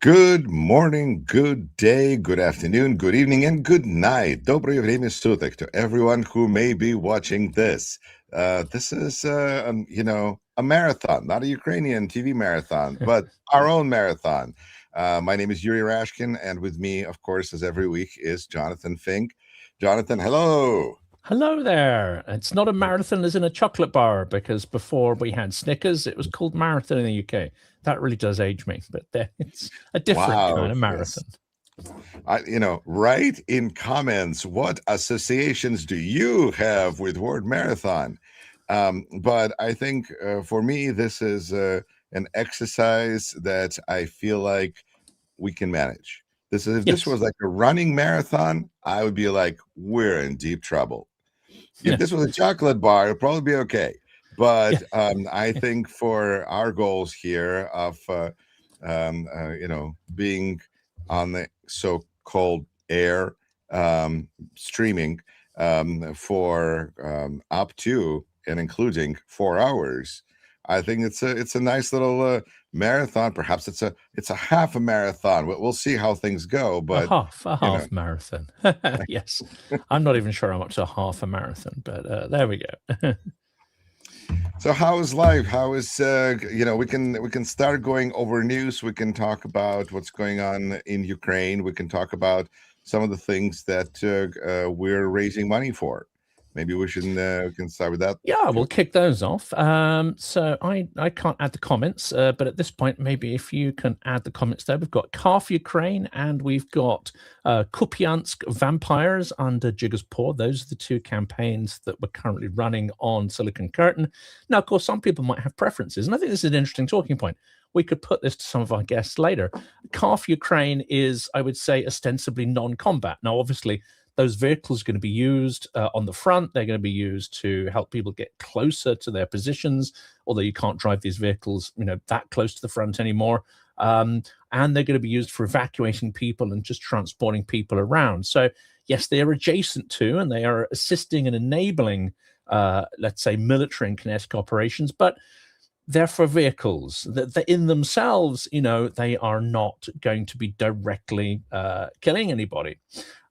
Good morning, good day, good afternoon, good evening, and good night. Доброе время суток to everyone who may be watching this. This is, a marathon, not a Ukrainian TV marathon, but our own marathon. My name is Yuri Rashkin, and with me, of course, as every week, is Jonathan Fink. Jonathan, hello. Hello there. It's not a marathon as in a chocolate bar, because before we had Snickers, it was called marathon in the UK. That really does age me, but it's a different kind of marathon. Yes. Write in comments, what associations do you have with word marathon? But I think for me, this is an exercise that I feel like we can manage. If this was like a running marathon, I would be like, we're in deep trouble. If this was a chocolate bar, it'd probably be okay. But I think for our goals here of, being on the so-called air streaming for up to and including 4 hours, I think it's a nice little marathon. Perhaps it's a half a marathon. We'll see how things go. But a half marathon. Yes, I'm not even sure how much a half a marathon, but there we go. So how is life? How is we can start going over news. We can talk about what's going on in Ukraine. We can talk about some of the things that we're raising money for. Maybe we can start with that. Yeah, we'll kick those off. So I can't add the comments, but at this point, maybe if you can add the comments there. We've got Kharkiv, Ukraine, and we've got Kupiansk Vampires under Jigger's Paw. Those are the two campaigns that we're currently running on Silicon Curtain. Now, of course, some people might have preferences, and I think this is an interesting talking point. We could put this to some of our guests later. Kharkiv, Ukraine is, I would say, ostensibly non-combat. Now, obviously, those vehicles are going to be used on the front. They're going to be used to help people get closer to their positions, although you can't drive these vehicles, that close to the front anymore. And they're going to be used for evacuating people and just transporting people around. So, yes, they are adjacent to and they are assisting and enabling, let's say, military and kinetic operations, but they're for vehicles that in themselves, they are not going to be directly killing anybody.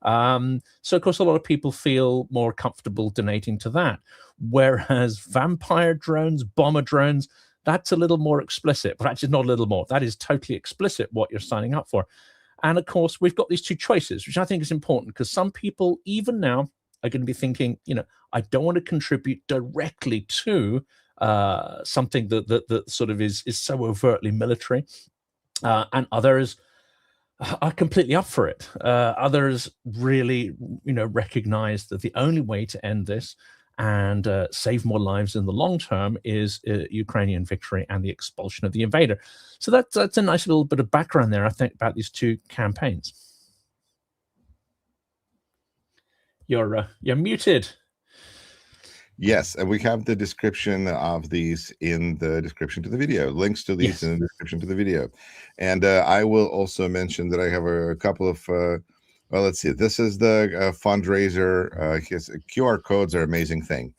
So, of course, a lot of people feel more comfortable donating to that. Whereas vampire drones, bomber drones, that's a little more explicit. But actually, not a little more. That is totally explicit what you're signing up for. And, of course, we've got these two choices, which I think is important because some people, even now, are going to be thinking, I don't want to contribute directly to something that sort of is so overtly military. And others are completely up for it. Others really, recognize that the only way to end this and save more lives in the long term is Ukrainian victory and the expulsion of the invader. So that's a nice little bit of background there, I think, about these two campaigns. You're muted. Yes, and we have the description of these in the description to the video. Links to these in the description to the video. And I will also mention that I have a couple of, let's see. This is the fundraiser. His QR codes are an amazing thing.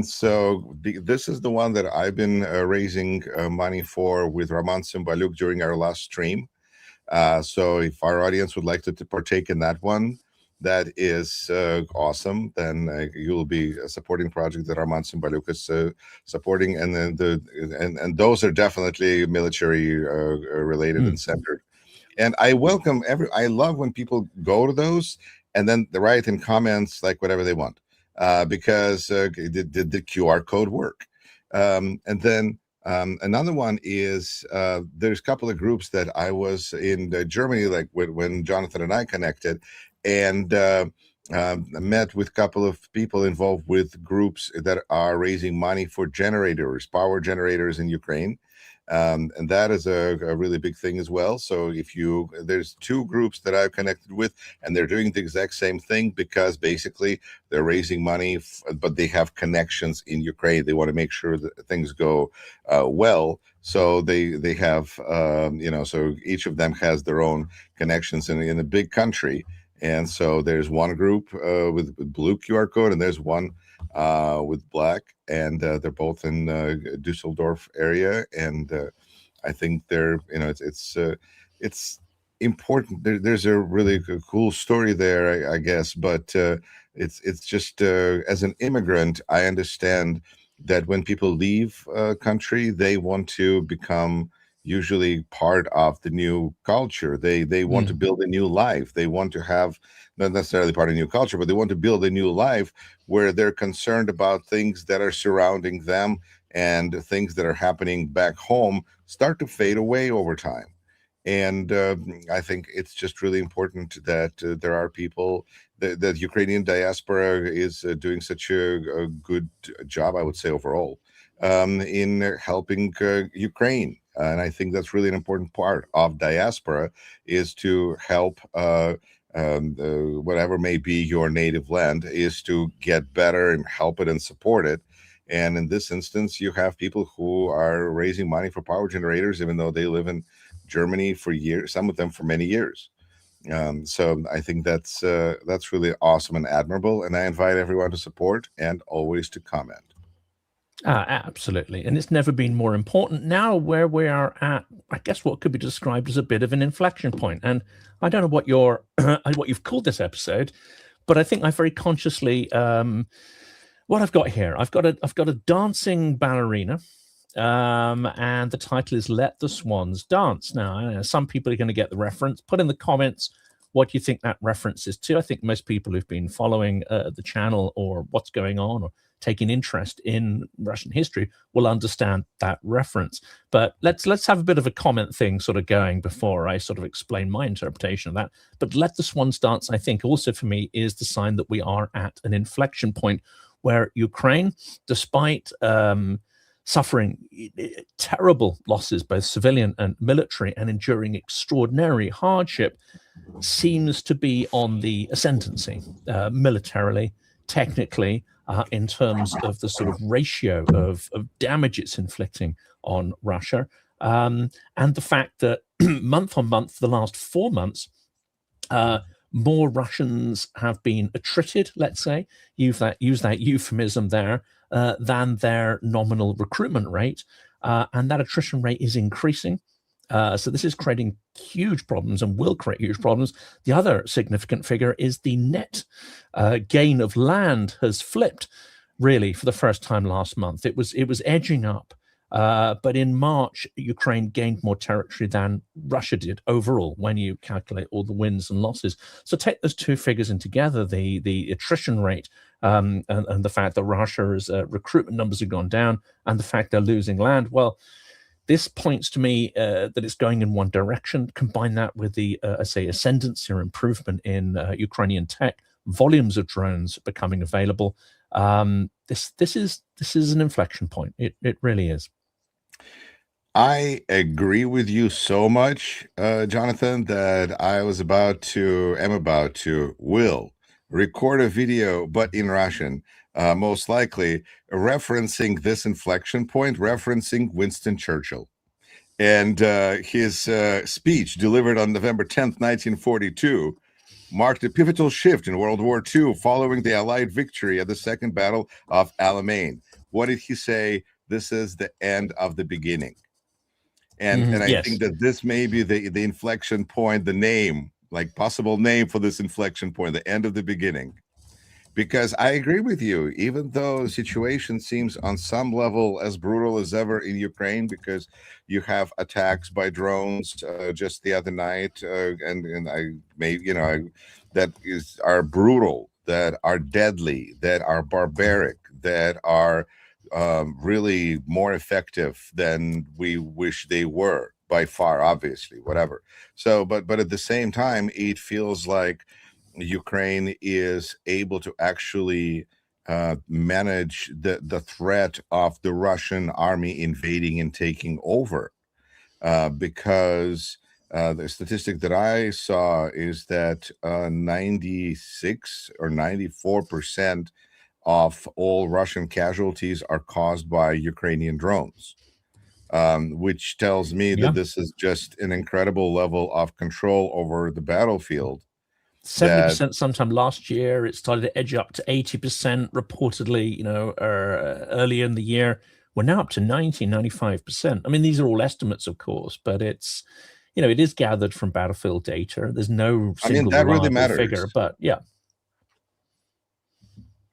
So this is the one that I've been raising money for with Roman Cymbaluk during our last stream. So if our audience would like to partake in that one, that is awesome. Then you'll be supporting project that Roman Cymbaluk is supporting, and then and those are definitely military related and centered. And I welcome I love when people go to those and then they write in comments like whatever they want because did the QR code work? And then another one is there's a couple of groups that I was in Germany, like when Jonathan and I connected. And met with a couple of people involved with groups that are raising money for power generators in Ukraine. And that is a really big thing as well. So there's two groups that I've connected with, and they're doing the exact same thing because basically they're raising money, but they have connections in Ukraine. They want to make sure that things go well. So they have, so each of them has their own connections in a big country. And so there's one group with blue QR code, and there's one with black, and they're both in Düsseldorf area. And I think they're, it's important. There's a really cool story there, I guess, but it's just as an immigrant, I understand that when people leave a country, they want to become usually part of the new culture. They want to build a new life. They want to have not necessarily part of a new culture, but they want to build a new life where they're concerned about things that are surrounding them, and things that are happening back home start to fade away over time. And I think it's just really important that there are people that Ukrainian diaspora is doing such a good job, I would say, overall, in helping Ukraine. And I think that's really an important part of diaspora, is to help whatever may be your native land, is to get better and help it and support it. And in this instance, you have people who are raising money for power generators, even though they live in Germany for years, some of them for many years. So I think that's really awesome and admirable. And I invite everyone to support and always to comment. Absolutely. And it's never been more important. Now where we are at, I guess what could be described as a bit of an inflection point. And I don't know what what you've called this episode, but I think I very consciously, what I've got here, I've got a dancing ballerina, and the title is Let the Swans Dance. Now, some people are going to get the reference. Put in the comments what you think that reference is to. I think most people who've been following the channel, or what's going on, or taking interest in Russian history, will understand that reference. But let's have a bit of a comment thing sort of going before I sort of explain my interpretation of that. But Let the Swans Dance, I think, also for me is the sign that we are at an inflection point where Ukraine, despite suffering terrible losses, both civilian and military, and enduring extraordinary hardship, seems to be on the ascendancy, militarily, technically, in terms of the sort of ratio of damage it's inflicting on Russia. And the fact that month on month, the last 4 months, more Russians have been attrited, let's say, use that euphemism there, than their nominal recruitment rate. And that attrition rate is increasing. So this is creating huge problems and will create huge problems. The other significant figure is the net gain of land has flipped, really, for the first time last month. It was edging up. But in March, Ukraine gained more territory than Russia did overall when you calculate all the wins and losses. So take those two figures in together, the attrition rate and the fact that Russia's recruitment numbers have gone down, and the fact they're losing land. Well, this points to me that it's going in one direction. Combine that with the, I say, ascendancy or improvement in Ukrainian tech, volumes of drones becoming available. This is an inflection point. It really is. I agree with you so much, Jonathan, that I am about to will record a video, but in Russian, most likely referencing this inflection point, referencing Winston Churchill and his speech delivered on November 10th, 1942, marked a pivotal shift in World War II following the Allied victory at the Second Battle of Alamein. What did he say? This is the end of the beginning. And I think that this may be the inflection point, the name, like possible name for this inflection point, the end of the beginning. Because I agree with you, even though the situation seems on some level as brutal as ever in Ukraine, because you have attacks by drones just the other night, and I may, that are brutal, that are deadly, that are barbaric, that are really more effective than we wish they were, by far, obviously, whatever. So, but at the same time, it feels like Ukraine is able to actually manage the threat of the Russian army invading and taking over, because the statistic that I saw is that 96 or 94% of all Russian casualties are caused by Ukrainian drones, which tells me that this is just an incredible level of control over the battlefield. 70% sometime last year. It started to edge up to 80% reportedly, earlier in the year. We're now up to 90, 95%. I mean, these are all estimates, of course, but it's you know, it is gathered from battlefield data. There's no I mean, single that really reliable matters. figure, but yeah.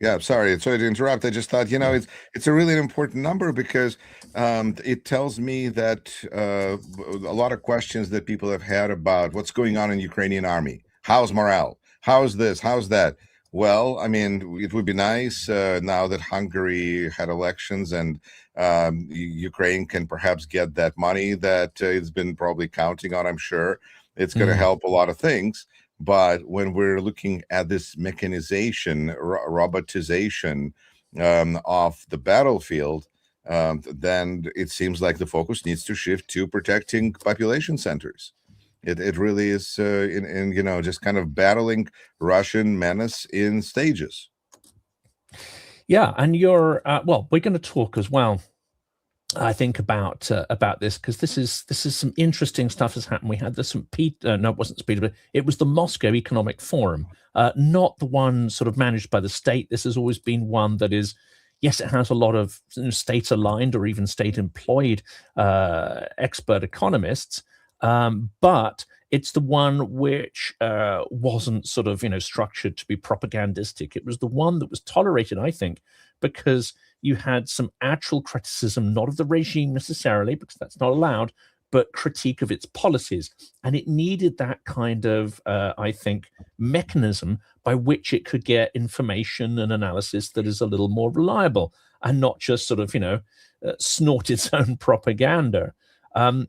Yeah, sorry to interrupt. I just thought, you know, it's a really important number because it tells me that a lot of questions that people have had about what's going on in Ukrainian army. How's morale? How's this? How's that? Well, I mean, it would be nice now that Hungary had elections and Ukraine can perhaps get that money that it's been probably counting on, I'm sure. It's going to help a lot of things. But when we're looking at this mechanization, robotization of the battlefield, then it seems like the focus needs to shift to protecting population centers. It really is, in you know, just kind of battling Russian menace in stages. Yeah, and you're well. We're going to talk as well, I think, about this, because this is some interesting stuff has happened. We had this no, it wasn't Peter, but it was the Moscow Economic Forum, not the one sort of managed by the state. This has always been one that is, yes, it has a lot of state aligned or even state employed expert economists, but it's the one which wasn't sort of, you know, structured to be propagandistic. It was the one that was tolerated, I think, because you had some actual criticism, not of the regime necessarily, because that's not allowed, but critique of its policies. And it needed that kind of, I think, mechanism by which it could get information and analysis that is a little more reliable and not just sort of, you know, snort its own propaganda.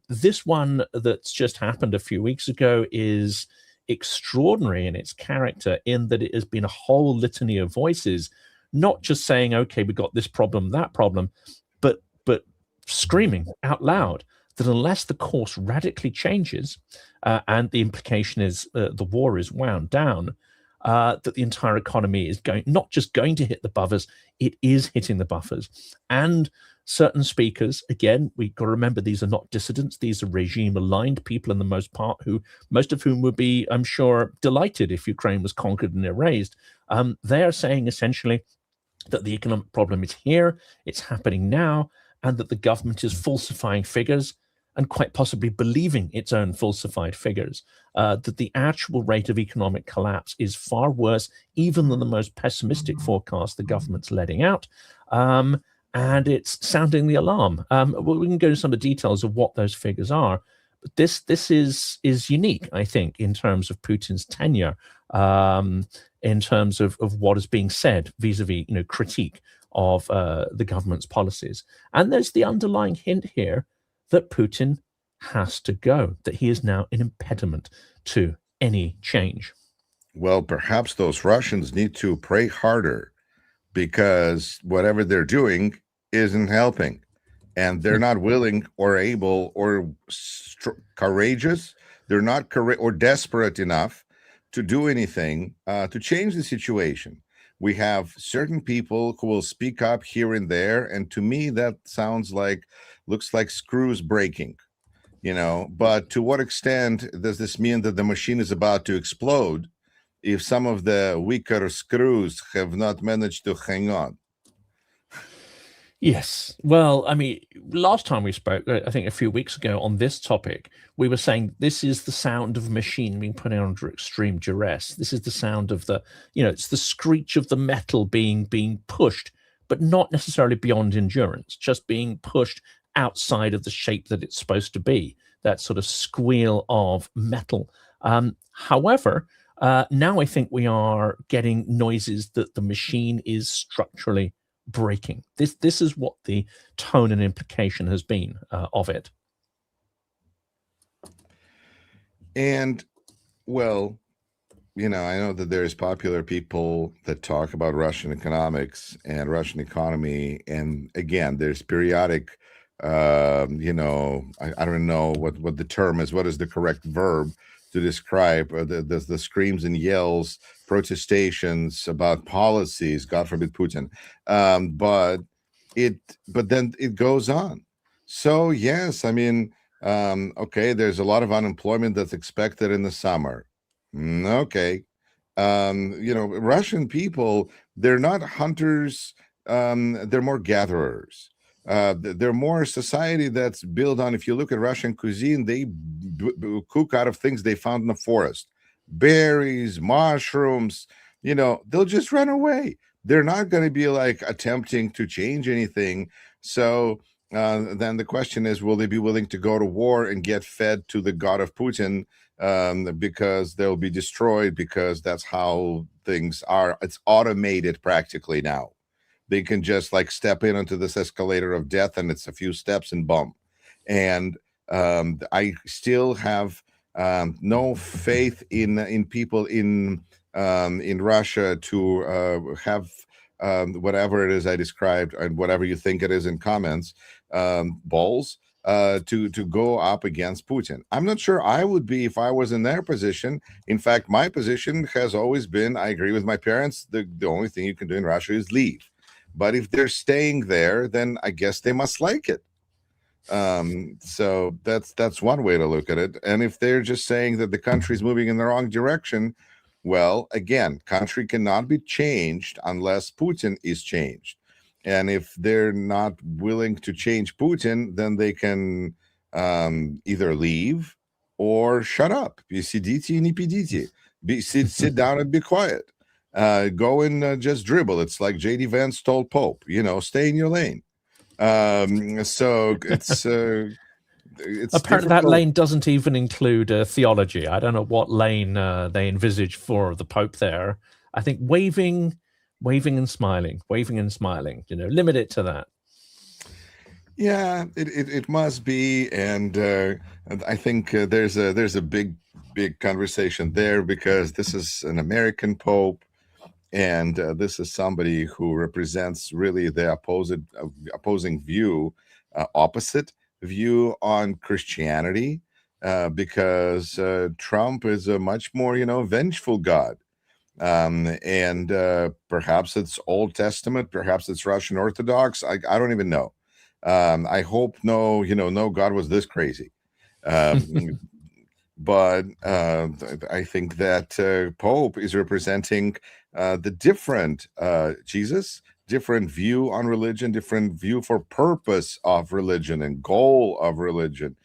This one that's just happened a few weeks ago is extraordinary in its character, in that it has been a whole litany of voices, not just saying, okay, we got this problem, that problem, but screaming out loud that unless the course radically changes, and the implication is the war is wound down, that the entire economy is not just going to hit the buffers, it is hitting the buffers. And certain speakers, again, we've got to remember, these are not dissidents, these are regime-aligned people in the most part, most of whom would be, I'm sure, delighted if Ukraine was conquered and erased. They are saying essentially that the economic problem is here, it's happening now, and that the government is falsifying figures and quite possibly believing its own falsified figures, that the actual rate of economic collapse is far worse even than the most pessimistic forecast the government's letting out, and it's sounding the alarm. We can go into some of the details of what those figures are, but this is unique, I think, in terms of Putin's tenure, in terms of what is being said vis-a-vis, you know, critique of the government's policies. And there's the underlying hint here that Putin has to go, that he is now an impediment to any change. Well, perhaps those Russians need to pray harder, because whatever they're doing isn't helping, and they're not willing or able or courageous. They're not or desperate enough to do anything to change the situation. We have certain people who will speak up here and there, and to me that looks like screws breaking, you know. But to what extent does this mean that the machine is about to explode if some of the weaker screws have not managed to hang on? Yes. Well, I mean, last time we spoke, I think a few weeks ago on this topic, we were saying this is the sound of a machine being put under extreme duress. This is the sound of the, you know, it's the screech of the metal being pushed, but not necessarily beyond endurance, just being pushed outside of the shape that it's supposed to be, that sort of squeal of metal. However, now I think we are getting noises that the machine is structurally breaking. This is what the tone and implication has been of it. And, well, you know, I know that there's popular people that talk about Russian economics and Russian economy, and again, there's periodic, you know, I don't know what the term is, what is the correct verb to describe the screams and yells, protestations about policies, God forbid Putin, but then it goes on. So yes, I mean, okay, there's a lot of unemployment that's expected in the summer. Okay, you know, Russian people, they're not hunters, they're more gatherers. they're more a society that's built on, if you look at Russian cuisine, they cook out of things they found in the forest, berries, mushrooms, they'll just run away. They're not going to be like attempting to change anything. So then the question is, will they be willing to go to war and get fed to the god of Putin, because they'll be destroyed, because that's how things are. It's automated practically now. They can just like step in onto this escalator of death, and it's a few steps and bump. And I still have no faith in people in Russia to have whatever it is I described, and whatever you think it is in comments, balls to go up against Putin. I'm not sure I would be if I was in their position. In fact, my position has always been, I agree with my parents, the only thing you can do in Russia is leave. But if they're staying there, then I guess they must like it. So that's one way to look at it. And if they're just saying that the country's moving in the wrong direction, well, again, country cannot be changed unless Putin is changed. And if they're not willing to change Putin, then they can either leave or shut up. Sit down and be quiet. Go and just dribble. It's like J.D. Vance told Pope, stay in your lane. So it's a part of that lane doesn't even include theology. I don't know what lane they envisage for the Pope there. I think waving and smiling, limit it to that. Yeah, it must be. And I think there's a big conversation there, because this is an American Pope. And this is somebody who represents really the opposing view, opposite view on Christianity, because Trump is a much more, vengeful God. And perhaps it's Old Testament, perhaps it's Russian Orthodox. I don't even know. I hope no God was this crazy. But I think that Pope is representing the different Jesus, different view on religion, different view for purpose of religion and goal of religion.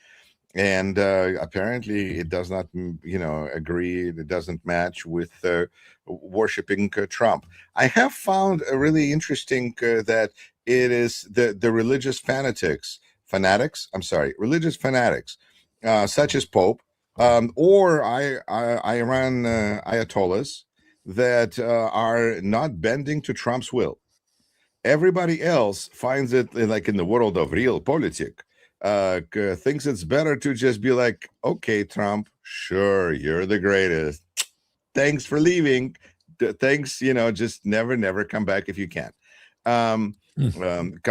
And apparently it does not, agree. It doesn't match with worshiping Trump. I have found a really interesting that it is the religious fanatics, religious fanatics, such as Pope, or Iran Ayatollahs, that are not bending to Trump's will. Everybody else finds it, like in the world of real politics, thinks it's better to just be like, okay, Trump, sure, you're the greatest. Thanks for leaving. Thanks, just never come back if you can. Come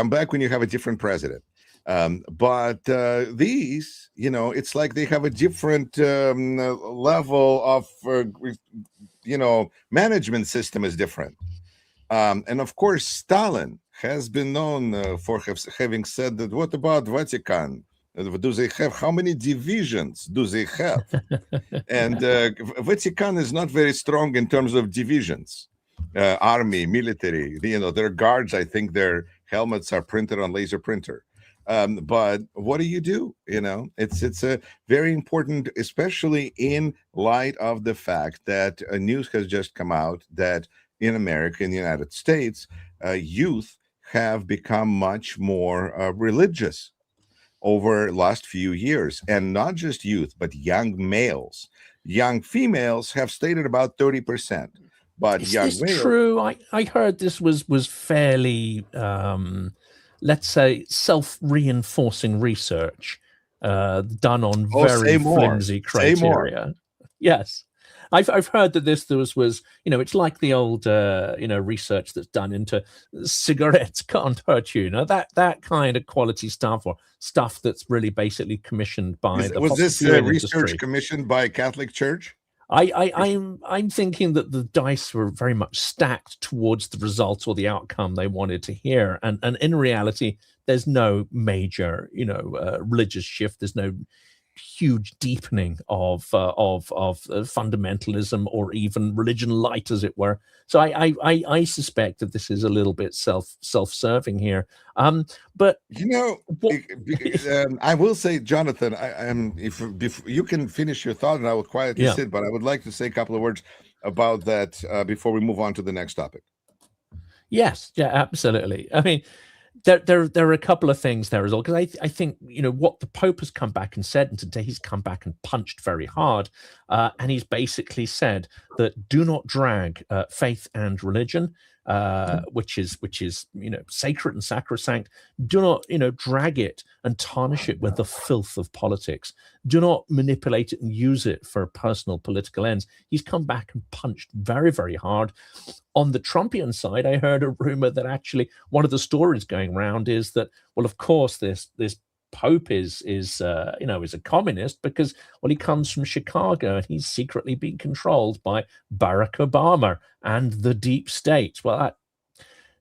back when you have a different president. But these, it's like they have a different level of, management system is different. And of course, Stalin has been known for having said that, what about Vatican? Do they have, how many divisions do they have? And Vatican is not very strong in terms of divisions, army, military, their guards, I think their helmets are printed on laser printer. But what do you do? It's a very important, especially in light of the fact that news has just come out that in America, in the United States, youth have become much more religious over the last few years. And not just youth, but young males. Young females have stayed at about 30%. But is young this males, true? I heard this was fairly, let's say, self-reinforcing research done on very flimsy criteria. Yes. I've heard that this was it's like the old research that's done into cigarettes can't hurt you, that kind of quality stuff, or stuff that's really basically commissioned by the was this research industry. Commissioned by Catholic Church? I'm thinking that the dice were very much stacked towards the result or the outcome they wanted to hear, and in reality, there's no major religious shift. There's no huge deepening of fundamentalism or even religion light, as it were. So I suspect that this is a little bit self-serving here. But I will say, Jonathan, I am if you can finish your thought, and I will quietly sit. But I would like to say a couple of words about that before we move on to the next topic. Yes, yeah, absolutely. I mean, there are a couple of things there as well, because I think, what the Pope has come back and said, and today he's come back and punched very hard, and he's basically said that do not drag faith and religion, which is sacred and sacrosanct. Do not drag it and tarnish it with the filth of politics. Do not manipulate it and use it for personal political ends. He's come back and punched very, very hard. On the Trumpian side, I heard a rumor that actually one of the stories going around is that, well, of course, this Pope is a communist because, well, he comes from Chicago and he's secretly being controlled by Barack Obama and the deep state. Well,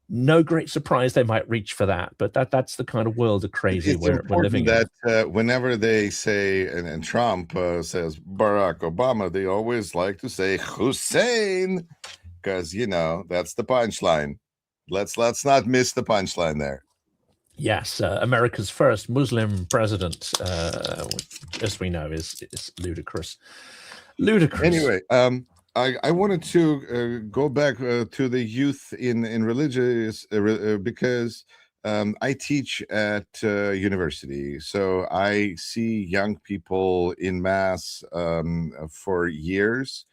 no great surprise they might reach for that, but that's the kind of world of crazy we're living in. Whenever they say, and Trump says Barack Obama, they always like to say Hussein, because that's the punchline. Let's not miss the punchline there. Yes, America's first Muslim president, as we know, is ludicrous. Anyway, I wanted to go back to the youth in religious because I teach at university, so I see young people in mass for years.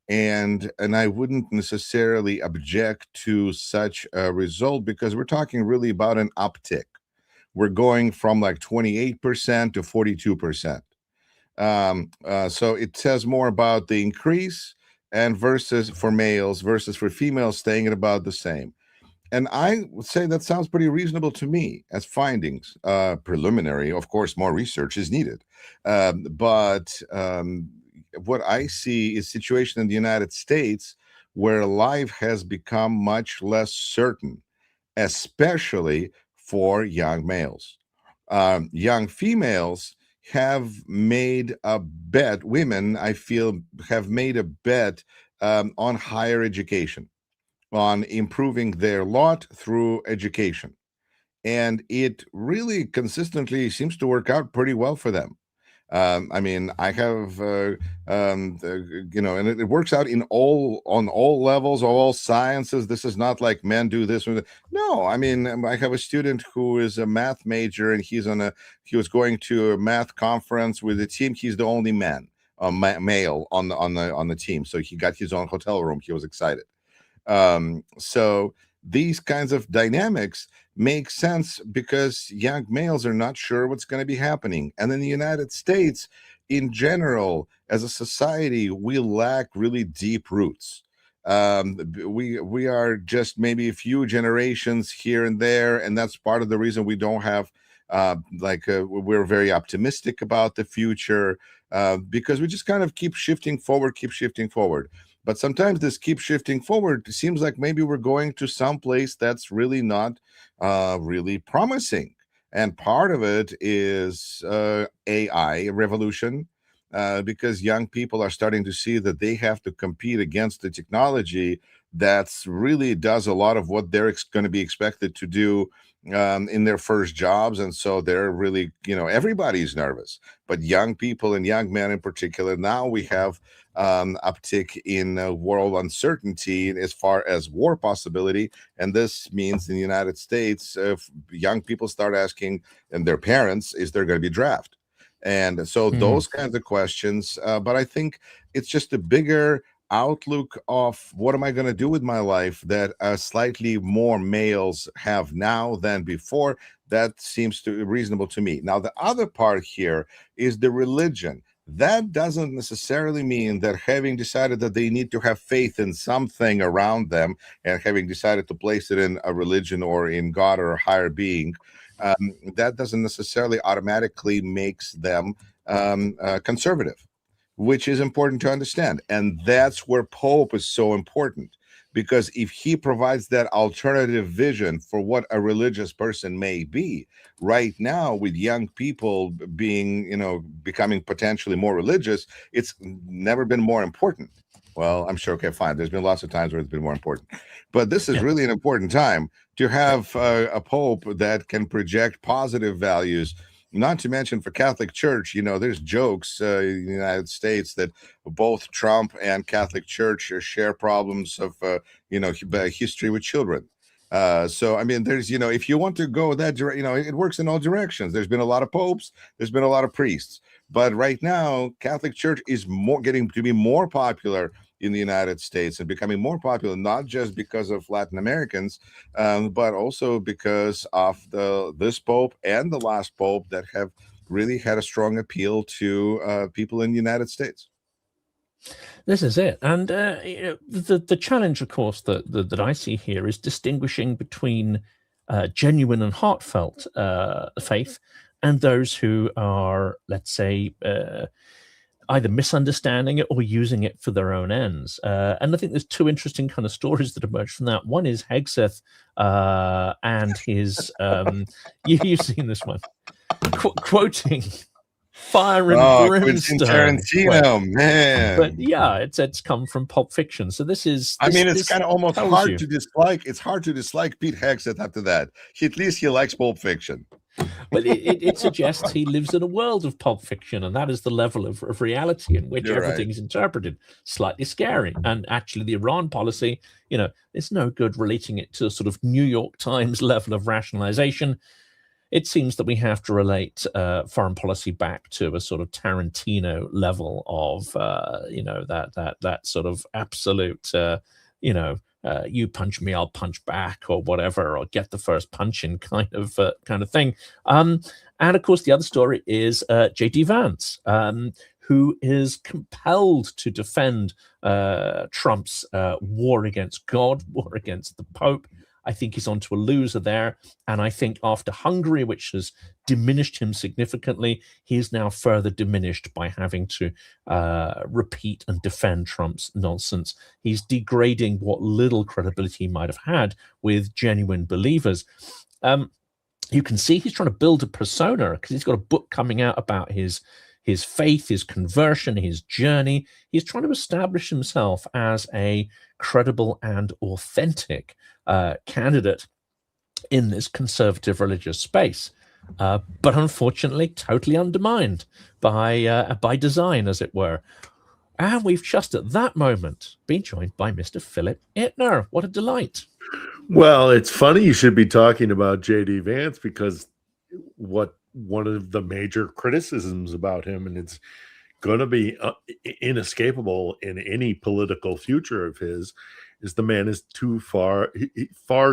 And I wouldn't necessarily object to such a result because we're talking really about an uptick. We're going from like 28% to 42%. So it says more about the increase and versus for males versus for females staying at about the same. And I would say that sounds pretty reasonable to me as findings. Preliminary, of course, more research is needed. But what I see is situation in the United States where life has become much less certain, especially for young males. Young females have made a bet, women, I feel, have made a bet on higher education, on improving their lot through education. And it really consistently seems to work out pretty well for them. I mean, I have, and it works out on all levels, all sciences. This is not like men do this. No, I mean, I have a student who is a math major, and he was going to a math conference with the team. He's the only male on the team, so he got his own hotel room. He was excited. So these kinds of dynamics make sense because young males are not sure what's going to be happening. And in the United States, in general, as a society, we lack really deep roots. We are just maybe a few generations here and there, and that's part of the reason we don't have we're very optimistic about the future because we just kind of keep shifting forward. But sometimes this keep shifting forward seems like maybe we're going to some place that's really not really promising. And part of it is AI revolution, because young people are starting to see that they have to compete against the technology that's really does a lot of what they're going to be expected to do in their first jobs. And so they're really, everybody's nervous, but young people and young men in particular. Now we have uptick in world uncertainty as far as war possibility. And this means in the United States, if young people start asking and their parents, is there going to be draft? And so those kinds of questions. But I think it's just a bigger outlook of what am I going to do with my life that slightly more males have now than before. That seems to be reasonable to me. Now, the other part here is the religion. That doesn't necessarily mean that having decided that they need to have faith in something around them and having decided to place it in a religion or in God or a higher being, that doesn't necessarily automatically makes them conservative, which is important to understand. And that's where Pope is so important, because if he provides that alternative vision for what a religious person may be, right now with young people being, becoming potentially more religious, it's never been more important. Well, I'm sure, okay, fine, there's been lots of times where it's been more important, but this is really an important time to have a pope that can project positive values. Not to mention for Catholic Church, there's jokes in the United States that both Trump and Catholic Church share problems of, history with children. So, I mean, there's, if you want to go that direction, it works in all directions. There's been a lot of popes, there's been a lot of priests, but right now, Catholic Church is getting to be more popular in the United States and becoming more popular, not just because of Latin Americans, but also because of this Pope and the last Pope that have really had a strong appeal to people in the United States. This is it. And the challenge, of course, that I see here is distinguishing between genuine and heartfelt faith and those who are, let's say, either misunderstanding it or using it for their own ends. And I think there's two interesting kind of stories that emerge from that. One is Hegseth and his, you've seen this one, quoting fire and brimstone. Tarantino, man. But yeah, it's come from Pulp Fiction. So this is, it's kind of almost hard to dislike. It's hard to dislike Pete Hegseth after that. At least he likes Pulp Fiction. But it suggests he lives in a world of Pulp Fiction, and that is the level of reality in which everything is interpreted. Slightly scary. And actually, the Iran policy, it's no good relating it to a sort of New York Times level of rationalization. It seems that we have to relate foreign policy back to a sort of Tarantino level of, that sort of absolute, you punch me, I'll punch back, or whatever, or get the first punch in kind of thing. And of course, the other story is J.D. Vance, who is compelled to defend Trump's war against God, war against the Pope. I think he's onto a loser there. And I think after Hungary, which has diminished him significantly, he is now further diminished by having to repeat and defend Trump's nonsense. He's degrading what little credibility he might have had with genuine believers. You can see he's trying to build a persona because he's got a book coming out about his faith, his conversion, his journey. He's trying to establish himself as a credible and authentic candidate in this conservative religious space, but unfortunately totally undermined by design, as it were. And we've just at that moment been joined by Mr. Philip Ittner. What a delight. Well, it's funny you should be talking about J.D. Vance, because one of the major criticisms about him, and it's going to be inescapable in any political future of his, is the man is far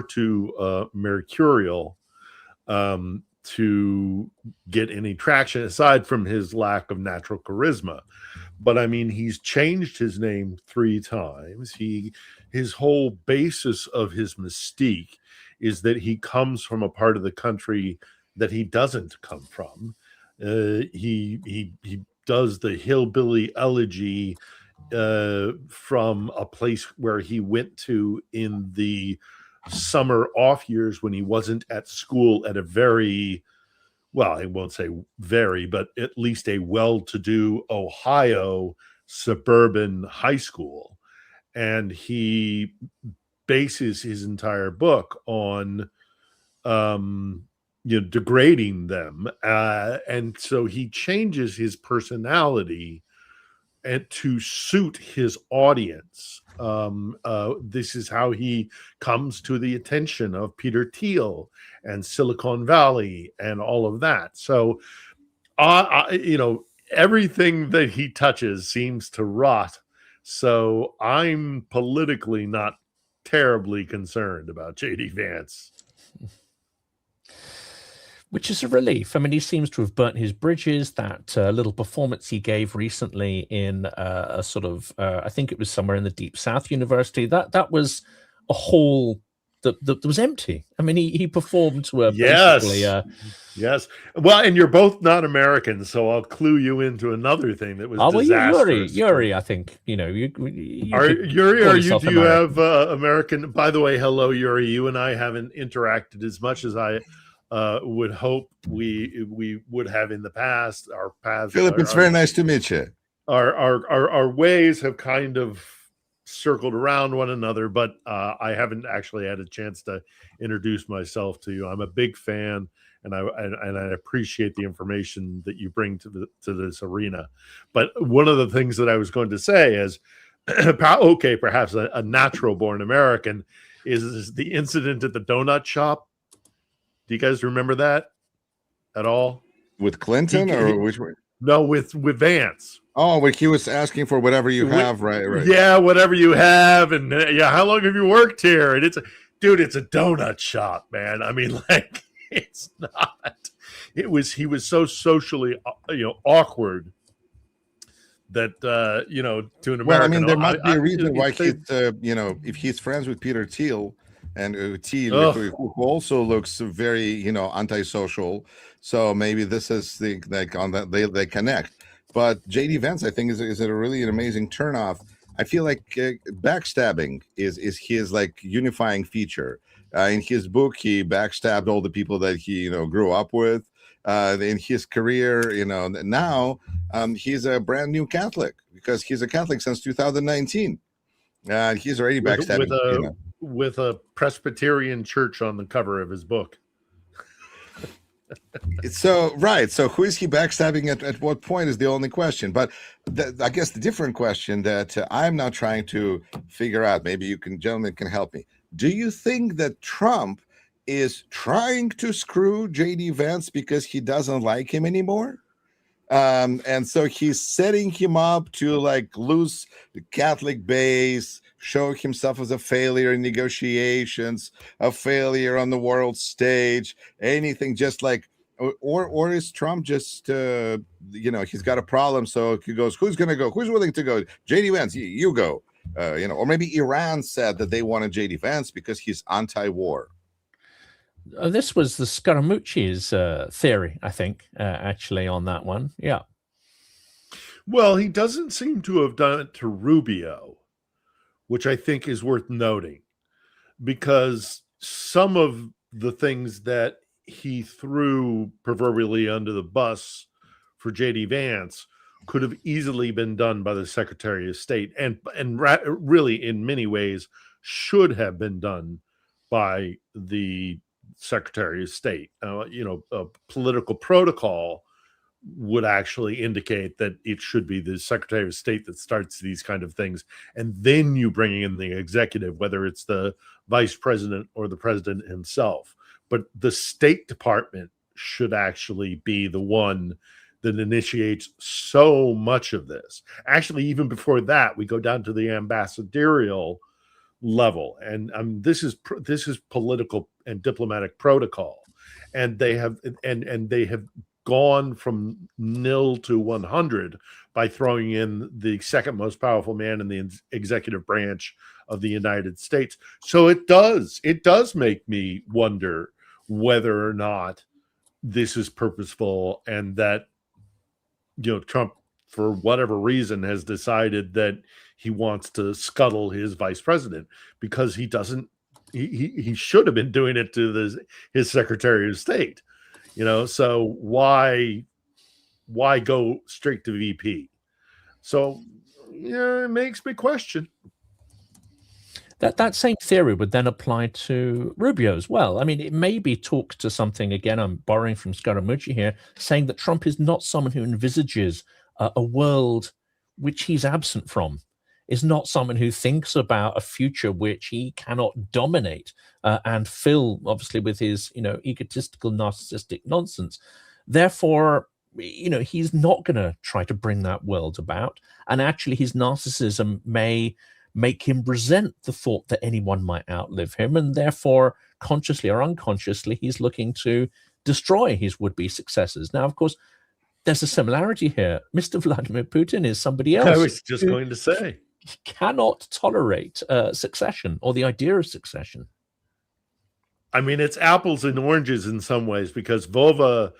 too mercurial to get any traction, aside from his lack of natural charisma. But I mean, he's changed his name 3 times. His whole basis of his mystique is that he comes from a part of the country that he doesn't come from. He does the hillbilly elegy from a place where he went to in the summer off years when he wasn't at school at a very, well, I won't say very, but at least a well-to-do Ohio suburban high school. And he bases his entire book on degrading them, and so he changes his personality and to suit his audience. This is how he comes to the attention of Peter Thiel and Silicon Valley and all of that. So, everything that he touches seems to rot. So I'm politically not terribly concerned about J.D. Vance. Which is a relief. I mean, he seems to have burnt his bridges. That little performance he gave recently in a sort of, I think it was somewhere in the Deep South University, that was a whole that was empty. I mean, he performed to a Yes. basically. Yes. Well, and you're both not American, so I'll clue you into another thing that was disastrous. Yuri, I think, you Yuri, do you have American? By the way, hello, Yuri. You and I haven't interacted as much as I would hope we would have in the past. Our paths, Philip, it's very nice to meet you. Our ways have kind of circled around one another, but I haven't actually had a chance to introduce myself to you. I'm a big fan. And I appreciate the information that you bring to this arena. But one of the things that I was going to say is, okay, perhaps a natural-born American is the incident at the donut shop. Do you guys remember that at all? With Clinton or which one? No, with Vance. Oh, but he was asking for whatever you have, right? Yeah, whatever you have, and how long have you worked here? And it's a donut shop, man. I mean, like. It's not. He was so socially, awkward that to an American. Well, I mean, there might be a reason why he's, if he's friends with Peter Thiel, and Thiel, who also looks very, antisocial. So maybe this is like on that they connect. But JD Vance, I think, is a really an amazing turnoff. I feel like backstabbing is his like unifying feature. In his book, he backstabbed all the people that he grew up with. In his career, now he's a brand new Catholic because he's a Catholic since 2019. He's already backstabbing with a Presbyterian church on the cover of his book. So who is he backstabbing at what point is the only question. But I guess the different question that I'm now trying to figure out, maybe you gentlemen can help me. Do you think that Trump is trying to screw JD Vance because he doesn't like him anymore? And so he's setting him up to like lose the Catholic base, show himself as a failure in negotiations, a failure on the world stage, anything just like, or is Trump just, he's got a problem. So he goes, who's going to go? Who's willing to go? JD Vance, you go. Or maybe Iran said that they wanted JD Vance because he's anti-war. This was the Scaramucci's theory, I think, actually, on that one. Yeah. Well, he doesn't seem to have done it to Rubio, which I think is worth noting, because some of the things that he threw proverbially under the bus for JD Vance could have easily been done by the Secretary of State, and really in many ways should have been done by the Secretary of State. A political protocol would actually indicate that it should be the Secretary of State that starts these kind of things, and then you bring in the executive, whether it's the vice president or the president himself. But the State Department should actually be the one that initiates so much of this. Actually, even before that, we go down to the ambassadorial level, and this is political and diplomatic protocol, and they have gone from 0 to 100 by throwing in the second most powerful man in the executive branch of the United States. So it does make me wonder whether or not this is purposeful, and that Trump, for whatever reason, has decided that he wants to scuttle his vice president, because he doesn't. He should have been doing it to his Secretary of State, So why go straight to VP? So it makes me question. That same theory would then apply to Rubio as well. I mean, it maybe talks to something, again, I'm borrowing from Scaramucci here, saying that Trump is not someone who envisages a world which he's absent from, is not someone who thinks about a future which he cannot dominate and fill, obviously, with his, egotistical, narcissistic nonsense. Therefore, he's not going to try to bring that world about. And actually, his narcissism may make him resent the thought that anyone might outlive him, and therefore, consciously or unconsciously, he's looking to destroy his would-be successors. Now, of course, there's a similarity here. Mr. Vladimir Putin is somebody else. I was just going to say. Cannot tolerate succession or the idea of succession. I mean, it's apples and oranges in some ways, because Vova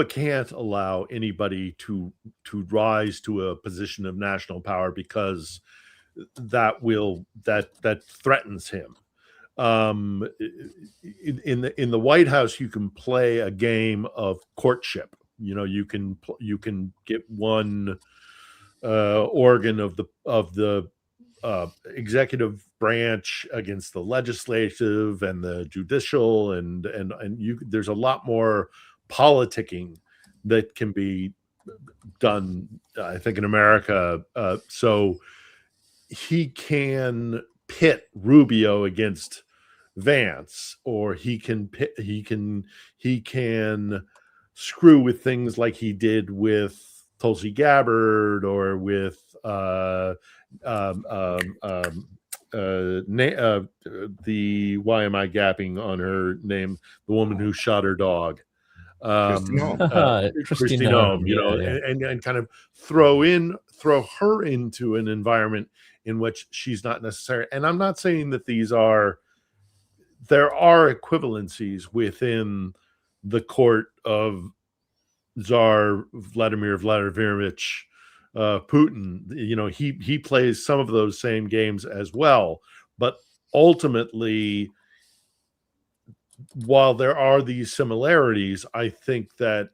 can't allow anybody to rise to a position of national power, because that threatens him. In the White House, you can play a game of courtship. You know, you can get one organ of the executive branch against the legislative and the judicial, and there's a lot more politicking that can be done, I think, in America. So he can pit Rubio against Vance, or he can screw with things like he did with Tulsi Gabbard, or with why am I gapping on her name? The woman who shot her dog. Kristi Noem, you know, and kind of throw her into an environment in which she's not necessary. And I'm not saying that there are equivalencies within the court of Tsar Vladimir Vladimirovich Putin. You know, he plays some of those same games as well, but ultimately, while there are these similarities, I think that,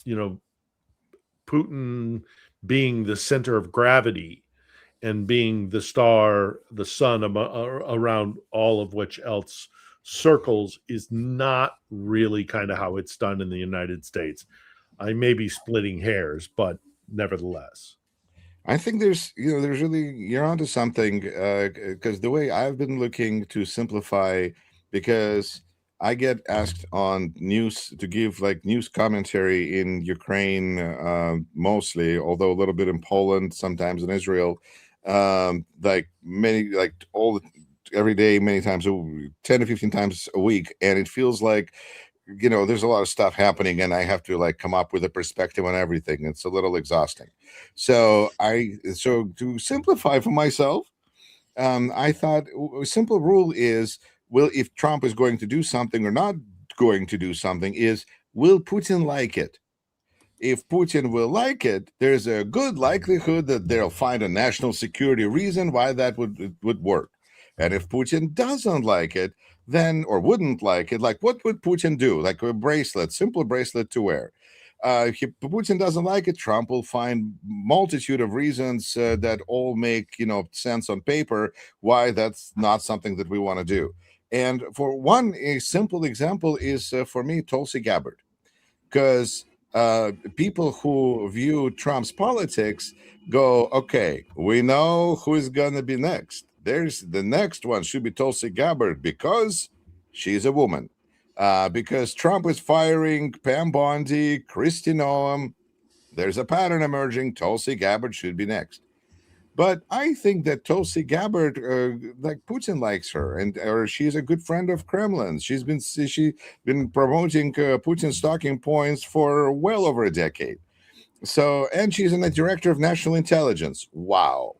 you know, Putin being the center of gravity and being the star, the sun around all of which else circles, is not really kind of how it's done in the United States. I may be splitting hairs, but nevertheless. I think there's really, you're onto something, because the way I've been looking to simplify, because I get asked on news to give like news commentary in Ukraine, mostly, although a little bit in Poland, sometimes in Israel, every day, many times, 10 to 15 times a week. And it feels like, you know, there's a lot of stuff happening and I have to like come up with a perspective on everything. It's a little exhausting. So to simplify for myself, I thought a simple rule is, well, if Trump is going to do something or not going to do something, is, will Putin like it? If Putin will like it, there's a good likelihood that they'll find a national security reason why that would work. And if Putin doesn't like it, then, or wouldn't like it, like what would Putin do? Like a bracelet, simple bracelet to wear. If Putin doesn't like it, Trump will find multitude of reasons that all make, you know, sense on paper why that's not something that we want to do. And for one, a simple example is for me, Tulsi Gabbard, because people who view Trump's politics go, okay, we know who is going to be next. There's the next one should be Tulsi Gabbard because she's a woman. Because Trump is firing Pam Bondi, Kristi Noem. There's a pattern emerging. Tulsi Gabbard should be next. But I think that Tulsi Gabbard, like Putin likes her, or she's a good friend of Kremlin. She's been promoting Putin's talking points for well over a decade. So, and she's a director of national intelligence. Wow.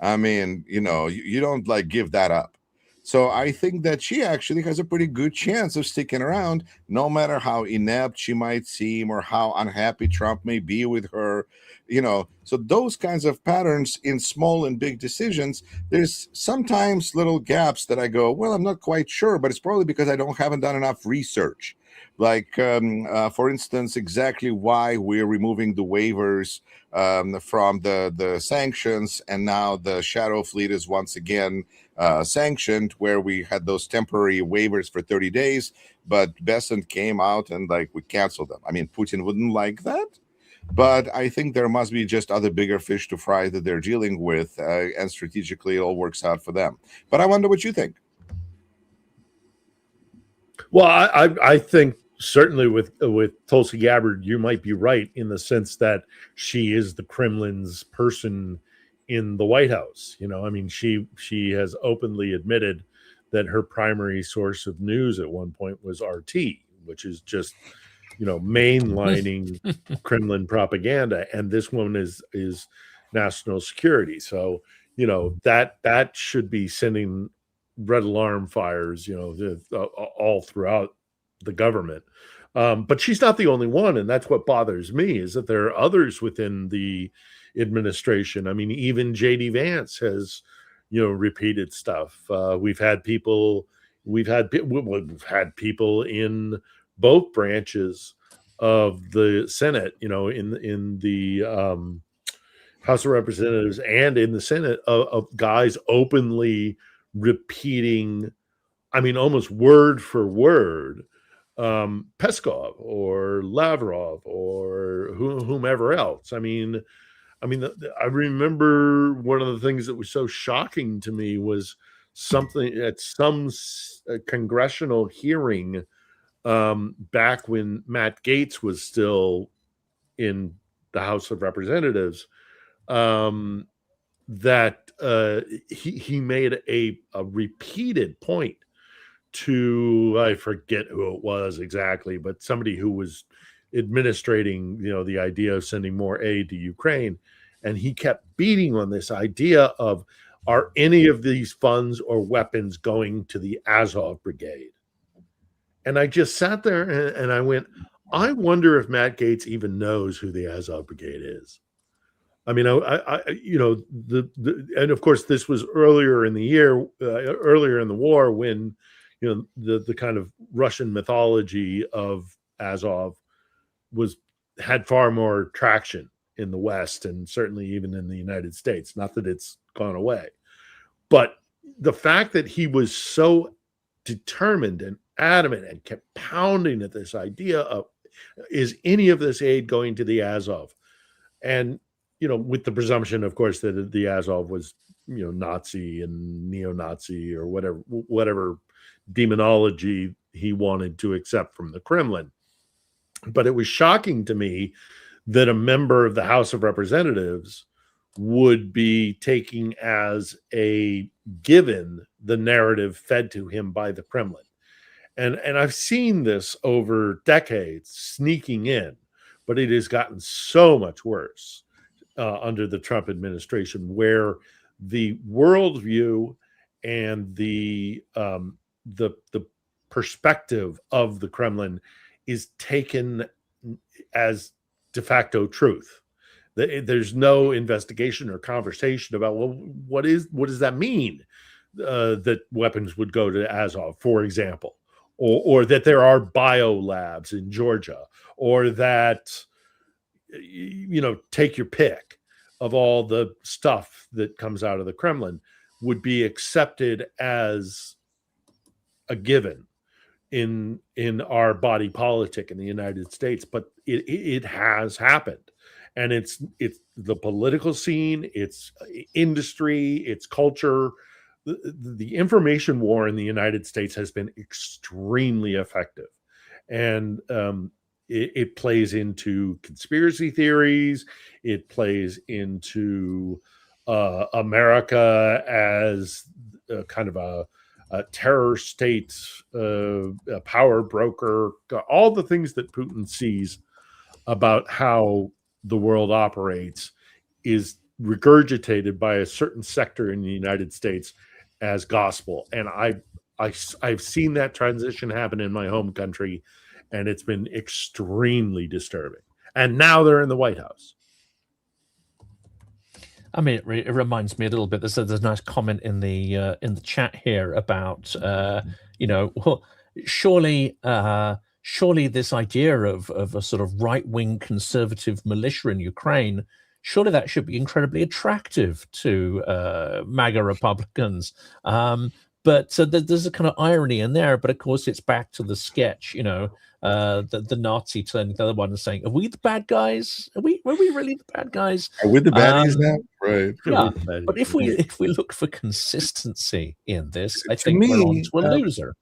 I mean, you know, you don't like give that up. So I think that she actually has a pretty good chance of sticking around, no matter how inept she might seem or how unhappy Trump may be with her, you know. So those kinds of patterns in small and big decisions, there's sometimes little gaps that I go, well, I'm not quite sure, but it's probably because I haven't done enough research. Like, for instance, exactly why we're removing the waivers from the sanctions, and now the shadow fleet is once again sanctioned, where we had those temporary waivers for 30 days, but Besant came out and like we canceled them. I mean, Putin wouldn't like that, but I think there must be just other bigger fish to fry that they're dealing with, and strategically it all works out for them. But I wonder what you think. Well, I think certainly with Tulsi Gabbard, you might be right in the sense that she is the Kremlin's person in the White House. You know, I mean, she has openly admitted that her primary source of news at one point was RT, which is just, you know, mainlining Kremlin propaganda. And this woman is national security. So, you know, that should be sending red alarm fires, all throughout the government. But she's not the only one, and that's what bothers me, is that there are others within the administration. I mean, even J.D. Vance has, repeated stuff. We've had people in both branches of the Senate, in the House of Representatives and in the Senate, of guys openly repeating, I mean, almost word for word, Peskov or Lavrov or whomever else. I mean, I remember one of the things that was so shocking to me was something at some congressional hearing back when Matt Gaetz was still in the House of Representatives, that he made a repeated point to, I forget who it was exactly, but somebody who was administrating, the idea of sending more aid to Ukraine. And he kept beating on this idea of, are any of these funds or weapons going to the Azov Brigade? And I just sat there and I went, I wonder if Matt Gaetz even knows who the Azov Brigade is. I mean, and of course, this was earlier in the year, earlier in the war, when, the kind of Russian mythology of Azov had far more traction in the West, and certainly even in the United States. Not that it's gone away, but the fact that he was so determined and adamant and kept pounding at this idea of, is any of this aid going to the Azov? And, with the presumption, of course, that the Azov was, Nazi and neo-Nazi or whatever demonology he wanted to accept from the Kremlin. But it was shocking to me that a member of the House of Representatives would be taking as a given the narrative fed to him by the Kremlin. And I've seen this over decades sneaking in, but it has gotten so much worse under the Trump administration, where the worldview and the perspective of the Kremlin is taken as de facto truth. There's no investigation or conversation about, well, what does that mean that weapons would go to Azov, for example, or that there are bio labs in Georgia, or that, take your pick of all the stuff that comes out of the Kremlin would be accepted as a given in our body politic in the United States. But it has happened, and it's the political scene, it's industry, it's culture. The information war in the United States has been extremely effective, and it plays into conspiracy theories. It plays into America as kind of a terror state, a power broker, all the things that Putin sees about how the world operates is regurgitated by a certain sector in the United States as gospel. And I've seen that transition happen in my home country, and it's been extremely disturbing. And now they're in the White House. I mean, it reminds me a little bit. There's a nice comment in the chat here about surely this idea of a sort of right-wing conservative militia in Ukraine, surely that should be incredibly attractive to MAGA Republicans. But there's a kind of irony in there. But of course, it's back to the sketch, the Nazi turning the other one and saying, "Are we the bad guys? Were we really the bad guys? Are we the baddies now?" Right. Yeah. But if we look for consistency in this, I think we're on to a loser.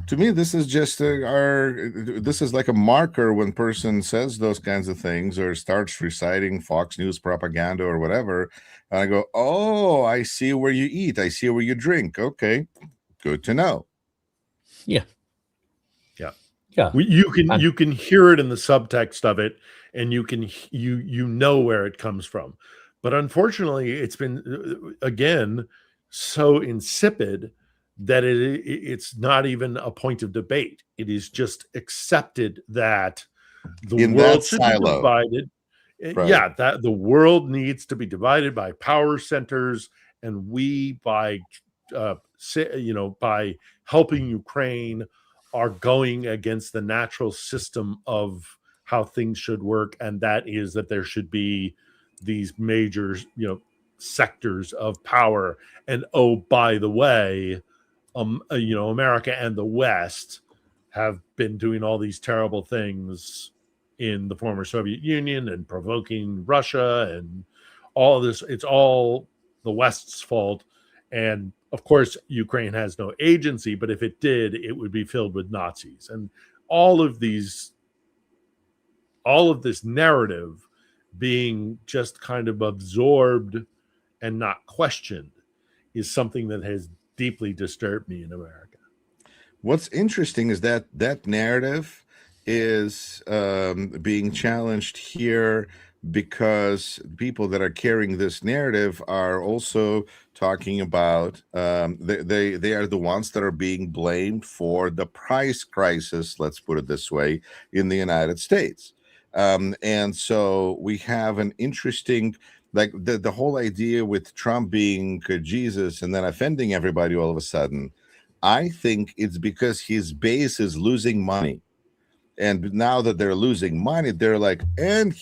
To me, this is just this is like a marker when person says those kinds of things or starts reciting Fox News propaganda or whatever. And I go, "Oh, I see where you eat. I see where you drink. Okay, good to know." Yeah. Yeah. You can hear it in the subtext of it, and you know where it comes from. But unfortunately, it's been again so insipid that it's not even a point of debate. It is just accepted that the world should be divided. Right. Yeah, that the world needs to be divided by power centers, and we, by by helping Ukraine, are going against the natural system of how things should work, and that is that there should be these major, sectors of power. And oh, by the way, America and the West have been doing all these terrible things in the former Soviet Union and provoking Russia and all of this. It's all the West's fault. And of course, Ukraine has no agency, but if it did, it would be filled with Nazis. And all of this narrative being just kind of absorbed and not questioned is something that has deeply disturbed me in America. What's interesting is that narrative is being challenged here because people that are carrying this narrative are also talking about they are the ones that are being blamed for the price crisis, let's put it this way, in the United States. And so we have an interesting, like the whole idea with Trump being Jesus and then offending everybody all of a sudden. I think it's because his base is losing money. And now that they're losing money, they're like, and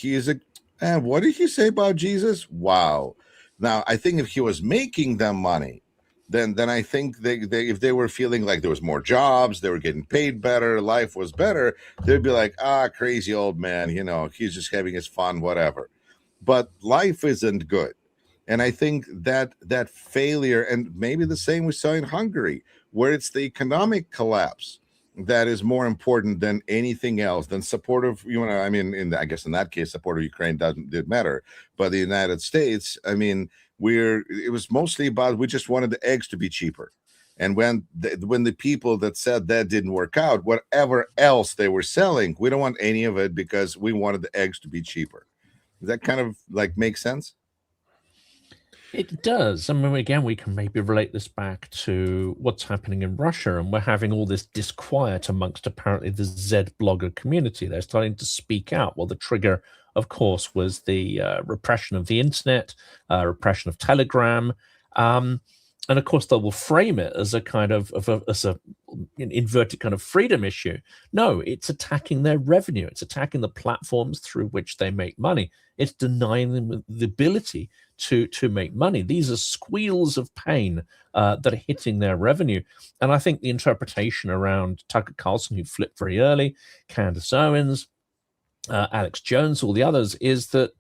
what did he say about Jesus? Wow. Now, I think if he was making them money, then I think they if they were feeling like there was more jobs, they were getting paid better, life was better, they'd be like, crazy old man, he's just having his fun, whatever. But life isn't good. And I think that failure, and maybe the same we saw in Hungary, where it's the economic collapse that is more important than anything else, than support of, I guess in that case, support of Ukraine did matter. But the United States, it was mostly about, we just wanted the eggs to be cheaper. And when the people that said that didn't work out, whatever else they were selling, we don't want any of it because we wanted the eggs to be cheaper. Does that kind of make sense? It does. Again, we can maybe relate this back to what's happening in Russia, and we're having all this disquiet amongst apparently the Z blogger community. They're starting to speak out. Well, the trigger, of course, was the repression of the internet, repression of Telegram, and of course, they will frame it as a kind of inverted kind of freedom issue. No, it's attacking their revenue. It's attacking the platforms through which they make money. It's denying them the ability to make money. These are squeals of pain that are hitting their revenue. And I think the interpretation around Tucker Carlson, who flipped very early, Candace Owens, Alex Jones, all the others, is that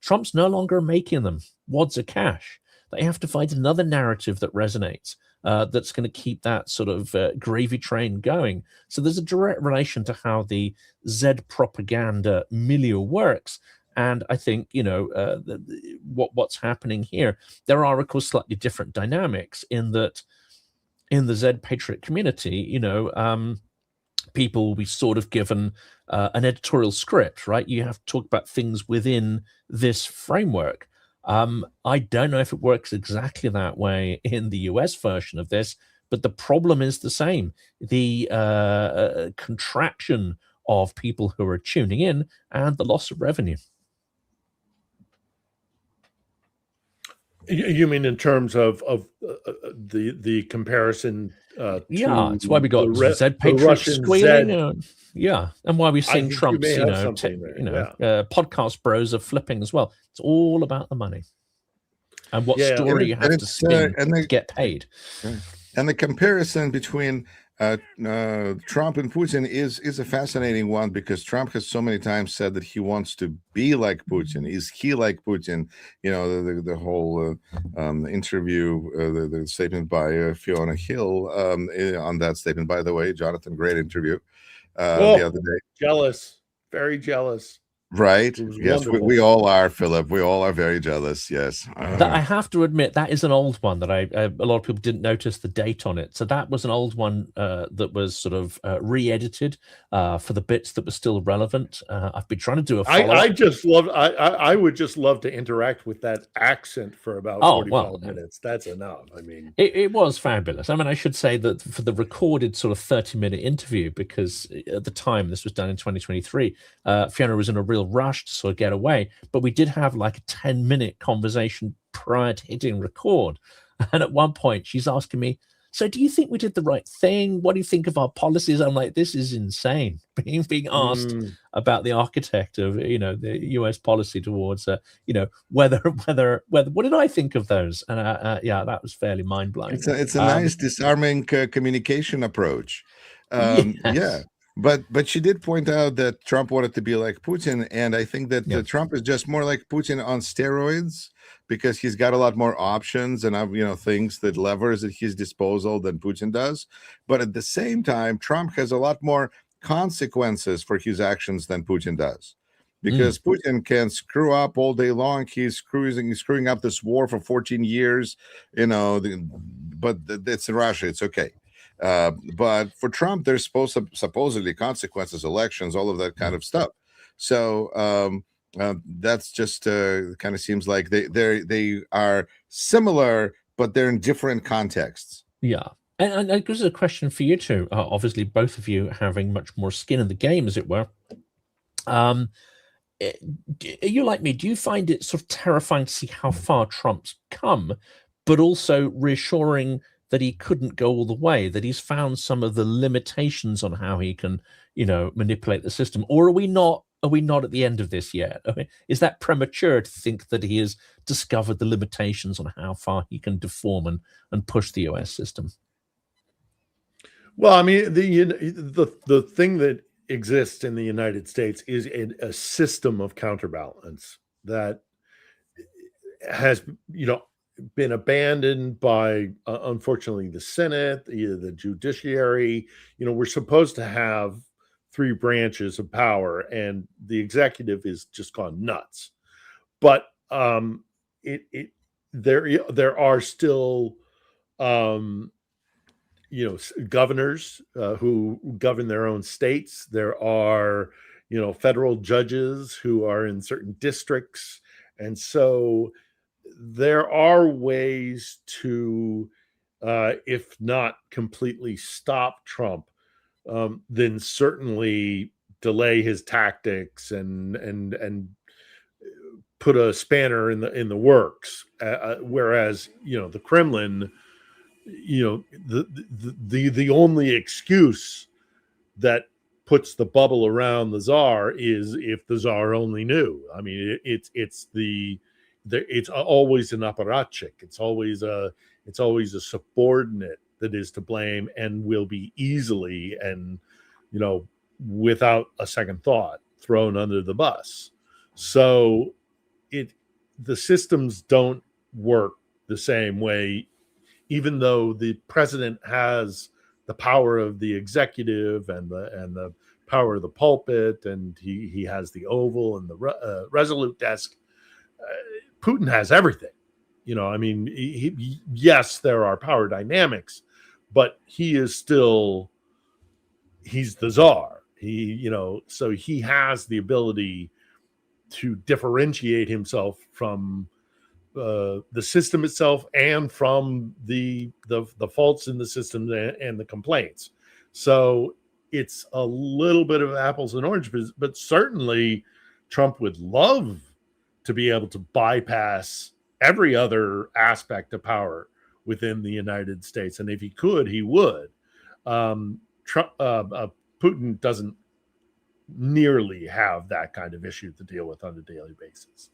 Trump's no longer making them wads of cash. They have to find another narrative that resonates, that's going to keep that sort of gravy train going. So there's a direct relation to how the Z propaganda milieu works. And I think, what's happening here, there are, of course, slightly different dynamics in that in the Z Patriot community, people will be sort of given an editorial script, right? You have to talk about things within this framework. I don't know if it works exactly that way in the US version of this, but the problem is the same. The contraction of people who are tuning in and the loss of revenue. You mean in terms of the comparison? Yeah, it's why we got Z Patriot squealing. Yeah, and why we've seen Trump's, podcast bros are flipping as well. It's all about the money and what story you have to spin to get paid. And the comparison between Trump and Putin is a fascinating one, because Trump has so many times said that he wants to be like Putin. Is he like Putin? The whole interview, the statement by Fiona Hill on that statement, by the way, Jonathan, great interview the other day. Jealous, very jealous. Right. It was Yes, wonderful. we all are, Philip. We all are very jealous. Yes. I have to admit that is an old one that a lot of people didn't notice the date on it. So that was an old one that was sort of re-edited for the bits that were still relevant. I've been trying to do a follow-up. I would just love to interact with that accent for about 45 minutes. That's enough. I mean, it was fabulous. I mean, I should say that for the recorded sort of 30-minute interview, because at the time this was done in 2023, Fiona was in a real rush to sort of get away, but we did have like a 10-minute conversation prior to hitting record. And at one point she's asking me, so do you think we did the right thing? What do you think of our policies? I'm like, this is insane. Being asked about the architect of, the US policy towards, whether what did I think of those? And yeah, that was fairly mind blowing. It's a nice disarming communication approach. Yes. Yeah. But she did point out that Trump wanted to be like Putin, and I think that Trump is just more like Putin on steroids, because he's got a lot more options and things, that levers at his disposal than Putin does. But at the same time, Trump has a lot more consequences for his actions than Putin does, because Putin can screw up all day long. He's screwing up this war for 14 years, but it's in Russia. It's okay. But for Trump, there's supposedly consequences, elections, all of that kind of stuff. So that's just kind of seems like they are similar, but they're in different contexts. Yeah. And this is a question for you two. Obviously, both of you having much more skin in the game, as it were. Are you like me? Do you find it sort of terrifying to see how far Trump's come, but also reassuring that he couldn't go all the way, that he's found some of the limitations on how he can, manipulate the system? Or are we not at the end of this yet? I mean, is that premature to think that he has discovered the limitations on how far he can deform and push the US system? Well, I mean, the thing that exists in the United States is a system of counterbalance that has, been abandoned by, unfortunately, the Senate, the judiciary. We're supposed to have 3 branches of power, and the executive is just gone nuts. But there are still governors who govern their own states. There are federal judges who are in certain districts, and so there are ways to, if not completely stop Trump, then certainly delay his tactics and put a spanner in the works. Whereas the Kremlin, the only excuse that puts the bubble around the czar is if the czar only knew. I mean, it's always an apparatchik. It's always a subordinate that is to blame and will be easily and without a second thought thrown under the bus. So the systems don't work the same way, even though the president has the power of the executive and the power of the pulpit, and he has the Oval and the Resolute desk. Putin has everything. I mean, yes, there are power dynamics, but he's the czar. So he has the ability to differentiate himself from the system itself and from the faults in the system and the complaints. So it's a little bit of apples and oranges, but certainly Trump would love to be able to bypass every other aspect of power within the United States. And if he could, he would. Putin doesn't nearly have that kind of issue to deal with on a daily basis.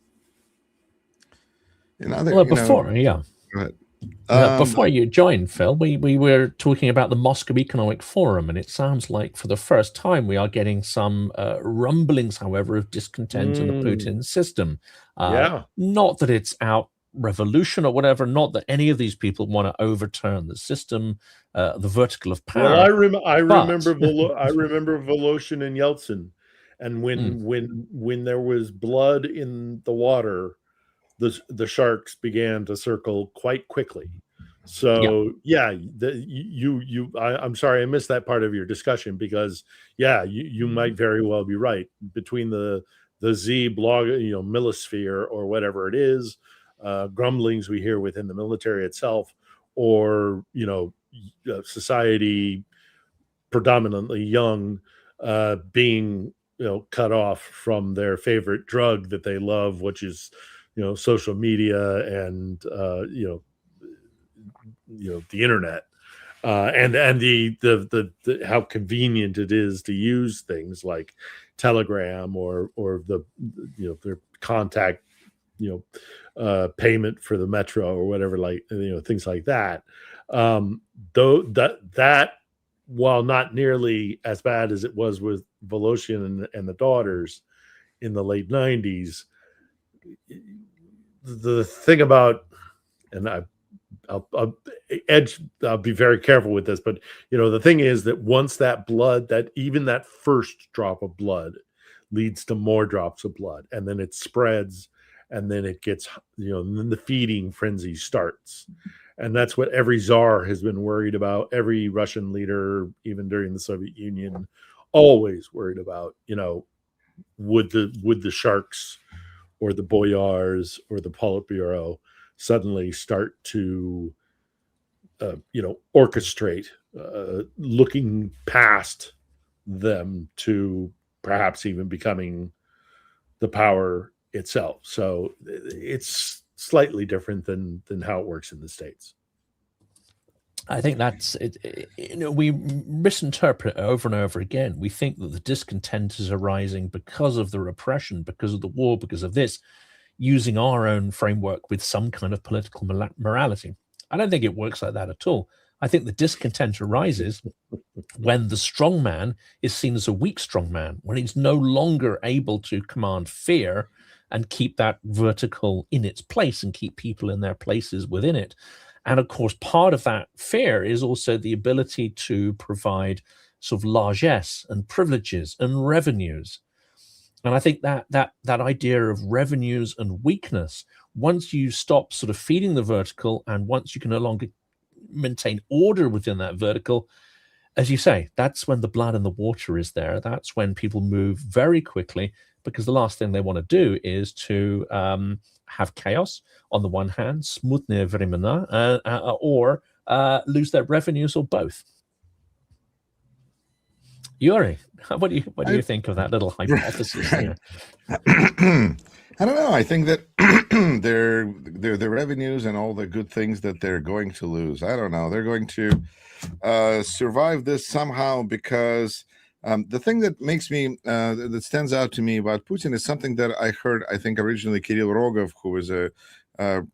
Before you joined, Phil, we were talking about the Moscow Economic Forum, and it sounds like for the first time we are getting some rumblings, however, of discontent in the Putin system. Not that it's out revolution or whatever, not that any of these people want to overturn the system, the vertical of power. Well, I remember Voloshin and Yeltsin, And when there was blood in the water, the sharks began to circle quite quickly. So I'm sorry I missed that part of your discussion, because you might very well be right. Between the Z blog, millisphere or whatever it is, grumblings we hear within the military itself, or society predominantly young being cut off from their favorite drug that they love, which is social media and the internet, and the how convenient it is to use things like Telegram or the their contact payment for the metro or whatever, like things like that. Though that while not nearly as bad as it was with Voloshin and the daughters in the late 90s, the thing about, and I'll be very careful with this, but the thing is that once that blood, that even that first drop of blood leads to more drops of blood, and then it spreads, and then it gets, and then the feeding frenzy starts. And that's what every czar has been worried about. Every Russian leader, even during the Soviet Union, always worried about, would the sharks or the boyars or the Politburo suddenly start to, orchestrate, looking past them to perhaps even becoming the power itself. So it's slightly different than how it works in the States. I think that's it. We misinterpret it over and over again. We think that the discontent is arising because of the repression, because of the war, because of this, using our own framework with some kind of political morality. I don't think it works like that at all. I think the discontent arises when the strong man is seen as a weak strong man, when he's no longer able to command fear and keep that vertical in its place and keep people in their places within it. And of course, part of that fear is also the ability to provide sort of largesse and privileges and revenues. And I think that idea of revenues and weakness, once you stop sort of feeding the vertical, and once you can no longer maintain order within that vertical, as you say, that's when the blood and the water is there. That's when people move very quickly, because the last thing they want to do is to have chaos on the one hand, smutne vremena, or lose their revenues, or both. Yuri, what do you think of that little hypothesis here? I don't know. I think that their revenues and all the good things that they're going to lose. I don't know. They're going to survive this somehow, because the thing that makes me that stands out to me about Putin is something that I heard, I think, originally Kirill Rogov, who was a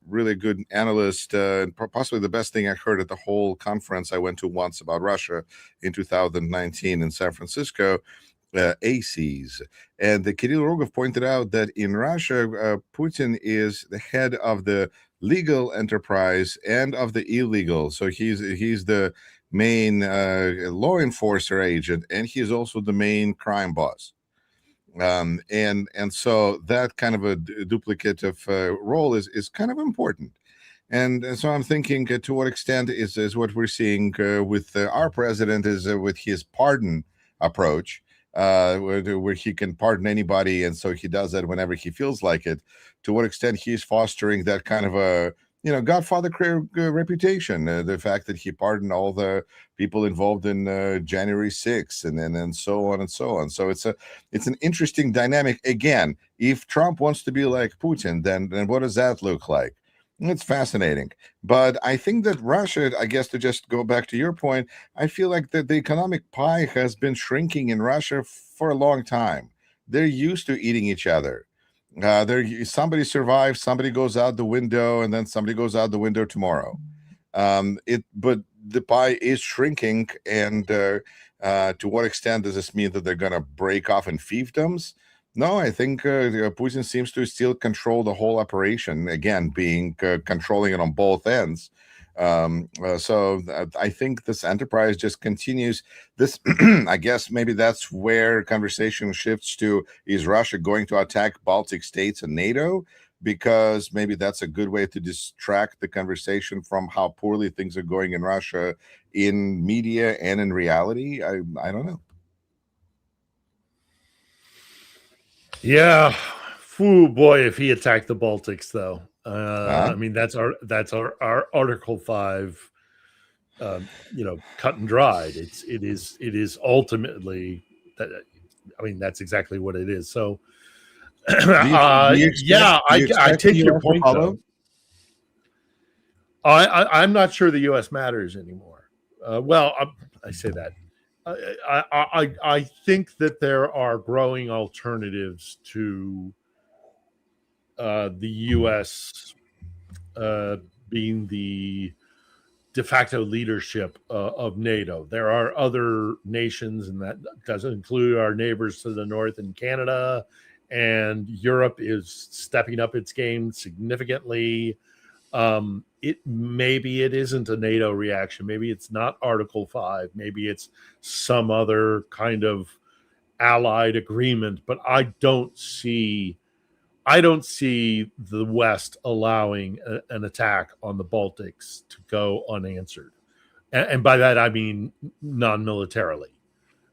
really good analyst, and possibly the best thing I heard at the whole conference I went to once about Russia in 2019 in San Francisco, ACES. And the Kirill Rogov pointed out that in Russia, Putin is the head of the legal enterprise and of the illegal. So he's the main law enforcer agent, and he's also the main crime boss. And so that kind of a duplicative role is kind of important. And so I'm thinking, to what extent is what we're seeing with our president is with his pardon approach, where he can pardon anybody, and so he does that whenever he feels like it. To what extent he's fostering that kind of a Godfather reputation, the fact that he pardoned all the people involved in January 6th, and so on and so on. So it's an interesting dynamic. Again, if Trump wants to be like Putin, then what does that look like? It's fascinating. But I think that Russia, I guess, to just go back to your point, I feel like that the economic pie has been shrinking in Russia for a long time. They're used to eating each other. Somebody survives, somebody goes out the window, and then somebody goes out the window tomorrow. But the pie is shrinking, and to what extent does this mean that they're going to break off in fiefdoms? No, I think Putin seems to still control the whole operation, again, being controlling it on both ends. So I think this enterprise just continues. This, I guess, maybe that's where conversation shifts to: is Russia going to attack Baltic states and NATO? Because maybe that's a good way to distract the conversation from how poorly things are going in Russia, in media and in reality. I don't know. Yeah. Ooh, boy, if he attacked the Baltics, though. I mean, that's our Article 5, cut and dried. It is ultimately that. I mean, that's exactly what it is. So, I take your point, though. I'm not sure the U.S. matters anymore. I say that. I think that there are growing alternatives to the U.S. Being the de facto leadership of NATO. There are other nations, and that doesn't include our neighbors to the north in Canada, and Europe is stepping up its game significantly. Maybe it isn't a NATO reaction. Maybe it's not Article 5. Maybe it's some other kind of allied agreement. But I don't see the West allowing an attack on the Baltics to go unanswered. And by that, I mean non-militarily.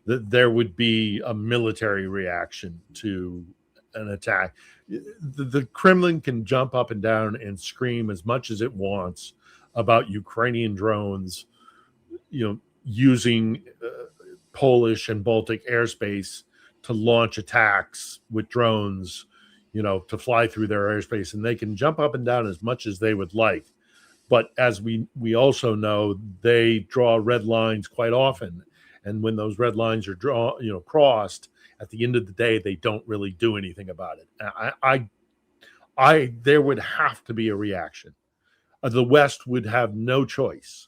There would be a military reaction to an attack. The Kremlin can jump up and down and scream as much as it wants about Ukrainian drones, using Polish and Baltic airspace to launch attacks with drones, to fly through their airspace, and they can jump up and down as much as they would like. But as we also know, they draw red lines quite often, and when those red lines are crossed, at the end of the day, they don't really do anything about it. There would have to be a reaction. The West would have no choice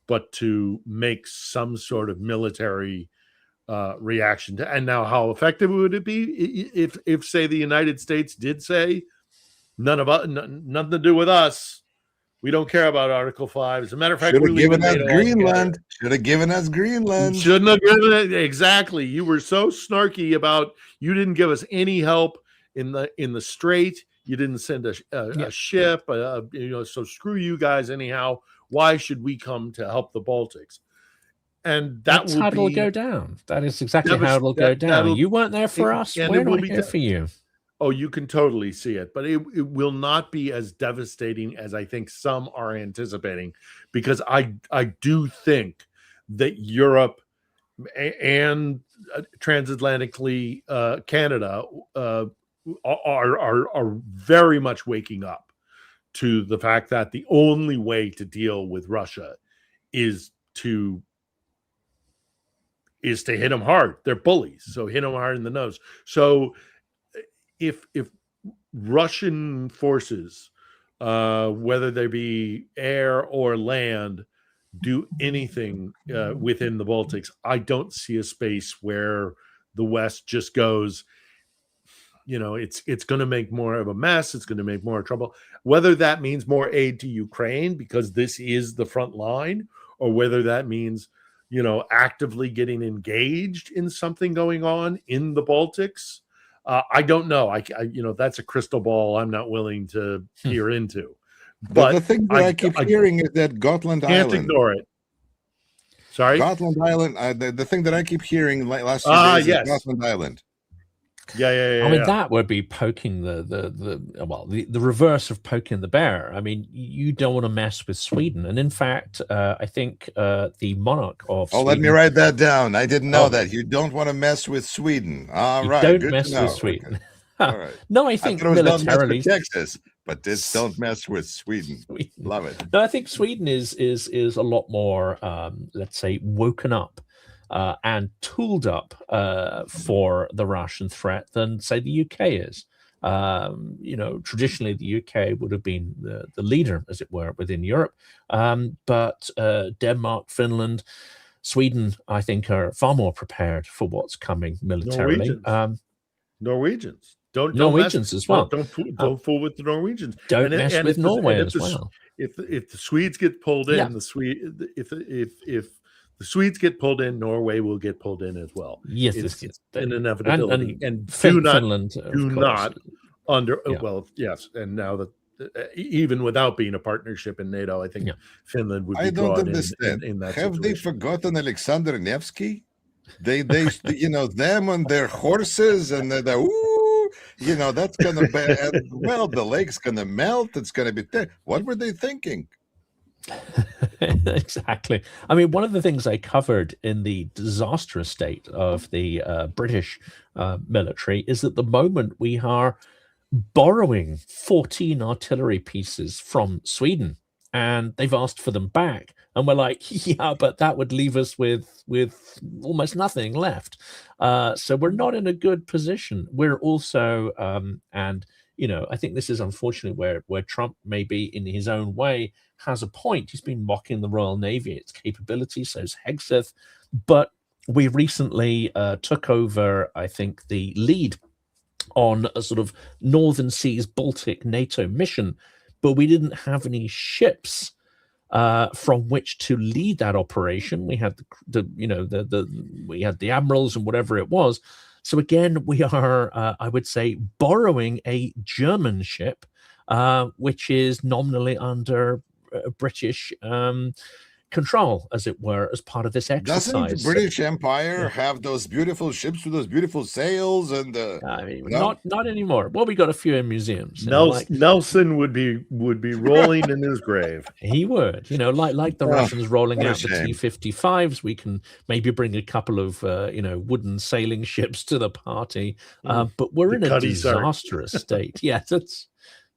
but to make some sort of military reaction to. And now, how effective would it be if say the United States did say nothing to do with us? We don't care about Article 5. As a matter of fact, should have given us Greenland. Should have given us Greenland. Shouldn't have given it. Exactly. You were so snarky about you didn't give us any help in the strait. You didn't send a ship. So screw you guys anyhow. Why should we come to help the Baltics? And that's how it'll go down. That is exactly how it'll go down. You weren't there for us. We're not here for you. Oh, you can totally see it, but it will not be as devastating as I think some are anticipating, because I do think that Europe and transatlantically Canada are very much waking up to the fact that the only way to deal with Russia is to hit them hard. They're bullies, so hit them hard in the nose. So if Russian forces, whether they be air or land, do anything within the Baltics, I don't see a space where the West just goes, it's going to make more of a mess. It's going to make more trouble. Whether that means more aid to Ukraine because this is the front line, or whether that means, actively getting engaged in something going on in the Baltics, I don't know. I that's a crystal ball I'm not willing to peer into. But the thing that I keep hearing is that Gotland Island. Can't ignore it. Sorry? Gotland Island. The thing that I keep hearing last few days is Gotland Island. Yeah. I mean, that would be poking the reverse of poking the bear. I mean, you don't want to mess with Sweden, and in fact, I think the monarch of Sweden, let me write that down. I didn't know that. You don't want to mess with Sweden. All right, don't mess with Sweden. Okay. All right. No, I think militarily, don't mess with Texas, but this don't mess with Sweden. Love it. No, I think Sweden is a lot more, let's say, woken up. And tooled up for the Russian threat than, say, the UK is. Traditionally, the UK would have been the leader, as it were, within Europe. But Denmark, Finland, Sweden, I think, are far more prepared for what's coming militarily. Norwegians. Norwegians as well. Don't fool with the Norwegians. Don't mess with Norway as well. if the Swedes get pulled in, Yeah. if the Swedes get pulled in, Norway will get pulled in as well. Yes, It's yes. an inevitability. And Finland, do not under Yeah. well, yes. And now that even without being a partnership in NATO, I think Finland would be I don't drawn understand. in that Have they situation. forgotten Alexander Nevsky? They you know, them and their horses, and they're ooh, you know, that's gonna be, and, well, the lake's gonna melt. It's gonna be what were they thinking? Exactly. I mean, one of the things I covered in the disastrous state of the British military is at the moment we are borrowing 14 artillery pieces from Sweden, and they've asked for them back, and we're like, yeah, but that would leave us with almost nothing left. So we're not in a good position. We're also and you know, I think this is unfortunately where Trump, maybe in his own way, has a point. He's been mocking the Royal Navy, its capability, so's Hegseth, but we recently took over, I think, the lead on a sort of Northern Seas Baltic NATO mission, but we didn't have any ships from which to lead that operation. We had we had the admirals and whatever it was. So again, we are, I would say, borrowing a German ship, which is nominally under British control, as it were, as part of this exercise. Doesn't the British Empire have those beautiful ships with those beautiful sails? And I mean, not anymore. Well, we got a few in museums. Nelson would be rolling in his grave. He would, you know, like the Russians rolling out the T-55s. We can maybe bring a couple of wooden sailing ships to the party, but we're in a disastrous state. Yes, let's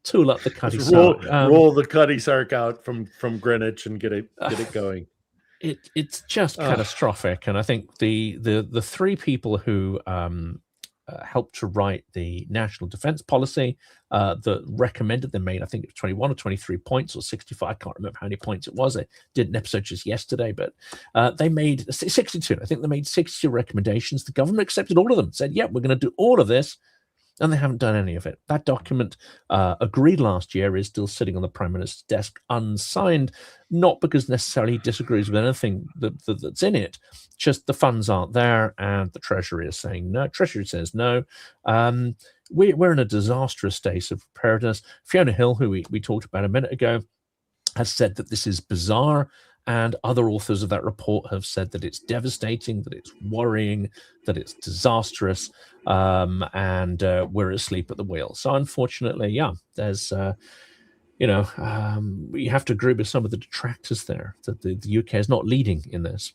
tool up the Cutty Sark. Roll the Cutty Sark out from Greenwich and get it going. It's just catastrophic, and I think the three people who helped to write the national defense policy that recommended they made, I think it was 21 or 23 points or 65. I can't remember how many points it was. I did an episode just yesterday, but they made 62. I think they made 62 recommendations. The government accepted all of them, said, yeah, we're going to do all of this. And they haven't done any of it. That document, agreed last year, is still sitting on the Prime Minister's desk unsigned, not because necessarily he disagrees with anything that's in it, just the funds aren't there, and the Treasury is saying no. Treasury says no. We're in a disastrous state of preparedness. Fiona Hill, who we talked about a minute ago, has said that this is bizarre, and other authors of that report have said that it's devastating, that it's worrying, that it's disastrous, and we're asleep at the wheel. So unfortunately, yeah, there's, we have to agree with some of the detractors there, that the UK is not leading in this.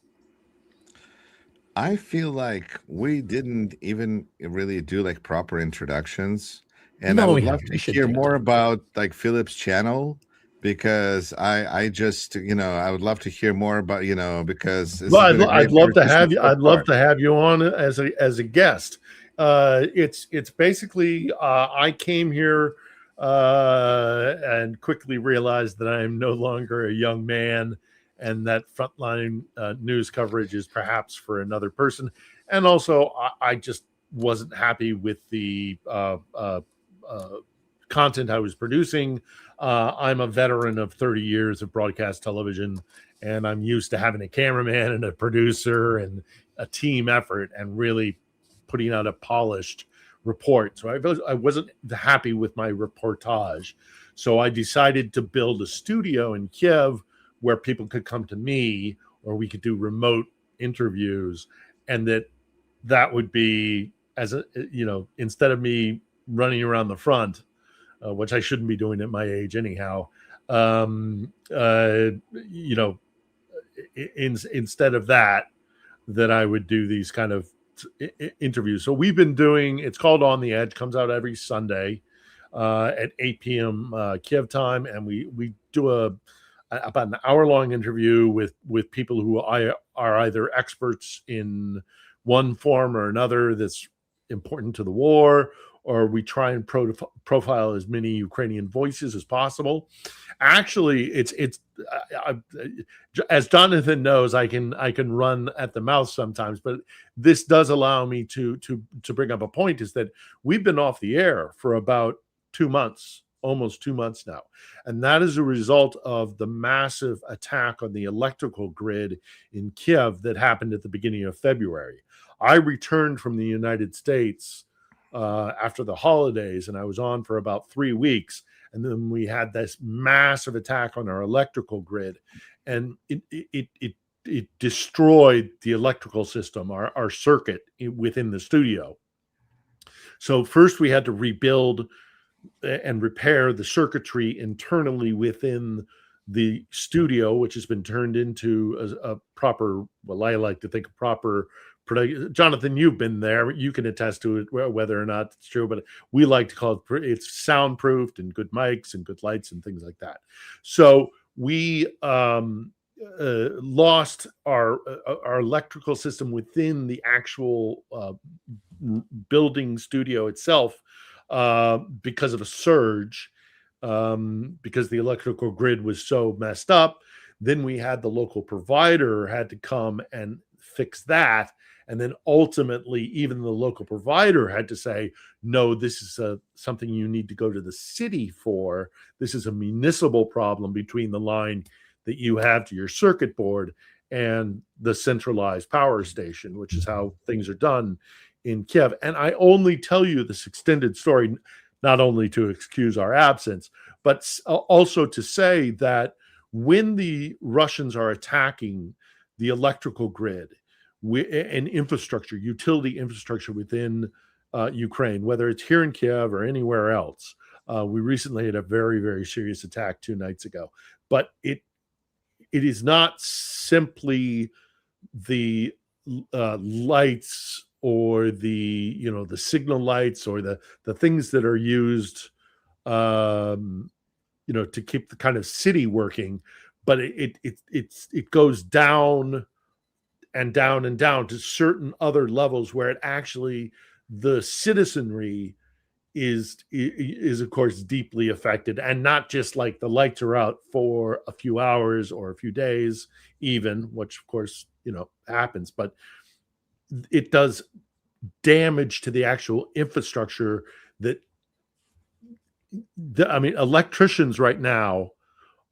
I feel like we didn't even really do like proper introductions. And I would love to hear more about like Philip's channel, because I just, I would love to hear more about, because I'd love to have you. I'd love to have you on as a guest. It's basically I came here and quickly realized that I am no longer a young man, and that Frontline news coverage is perhaps for another person. And also, I just wasn't happy with the content I was producing. I'm a veteran of 30 years of broadcast television, and I'm used to having a cameraman and a producer and a team effort and really putting out a polished report. So I wasn't happy with my reportage. So I decided to build a studio in Kiev where people could come to me, or we could do remote interviews, and that would be, as a, instead of me running around the front, which I shouldn't be doing at my age anyhow. Instead of that I would do these kind of interviews. So we've been doing, it's called On the Edge, comes out every Sunday at 8 p.m. Kiev time. And we do about an hour-long interview with people who are either experts in one form or another that's important to the war, or we try and profile as many Ukrainian voices as possible. Actually, it's as Jonathan knows, I can run at the mouth sometimes, but this does allow me to bring up a point, is that we've been off the air for about 2 months almost 2 months now. And that is a result of the massive attack on the electrical grid in Kiev that happened at the beginning of February. I returned from the United States after the holidays, and I was on for about 3 weeks. And then we had this massive attack on our electrical grid, and it destroyed the electrical system, our circuit within the studio. So first we had to rebuild and repair the circuitry internally within the studio, which has been turned into a proper, well, I like to think a proper, Jonathan, you've been there. You can attest to it, whether or not it's true, but we like to call it's soundproofed and good mics and good lights and things like that. So we lost our electrical system within the actual building studio itself because of a surge, because the electrical grid was so messed up. Then we had the local provider had to come and fix that. And then ultimately, even the local provider had to say, no, this is something you need to go to the city for. This is a municipal problem between the line that you have to your circuit board and the centralized power station, which is how things are done in Kiev. And I only tell you this extended story, not only to excuse our absence, but also to say that when the Russians are attacking the electrical grid, and infrastructure, utility infrastructure within Ukraine, whether it's here in Kiev or anywhere else. We recently had a very, very serious attack 2 nights ago. But it is not simply the lights or the signal lights or the things that are used to keep the kind of city working, but it goes down and down and down to certain other levels where it actually, the citizenry is of course deeply affected, and not just like the lights are out for a few hours or a few days even, which of course happens, but it does damage to the actual infrastructure electricians right now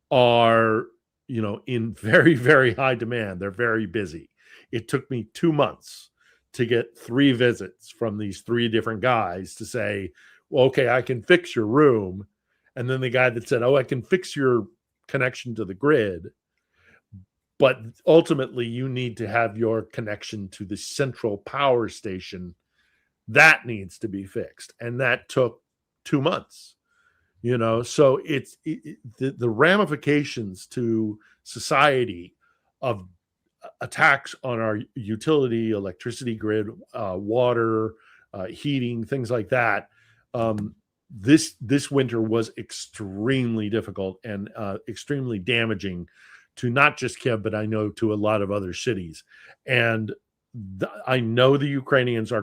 are in very, very high demand. They're very busy. It took me 2 months to get 3 visits from these 3 different guys to say, well, okay, I can fix your room. And then the guy that said, oh, I can fix your connection to the grid. But ultimately, you need to have your connection to the central power station. That needs to be fixed. And that took 2 months. So it's the ramifications to society of attacks on our utility, electricity grid, water, heating, things like that. This winter was extremely difficult and extremely damaging to not just Kiev, but I know to a lot of other cities. And I know the Ukrainians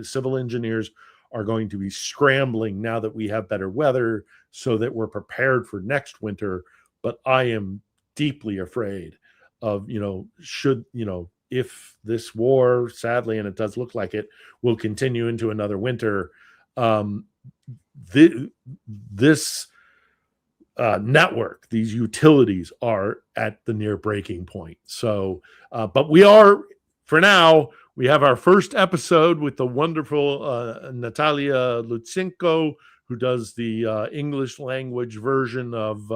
civil engineers are going to be scrambling now that we have better weather so that we're prepared for next winter. But I am deeply afraid of, if this war, sadly, and it does look like it, will continue into another winter, this network, these utilities are at the near breaking point. So, but we are, for now, we have our first episode with the wonderful Natalia Lutsenko, who does the English language version of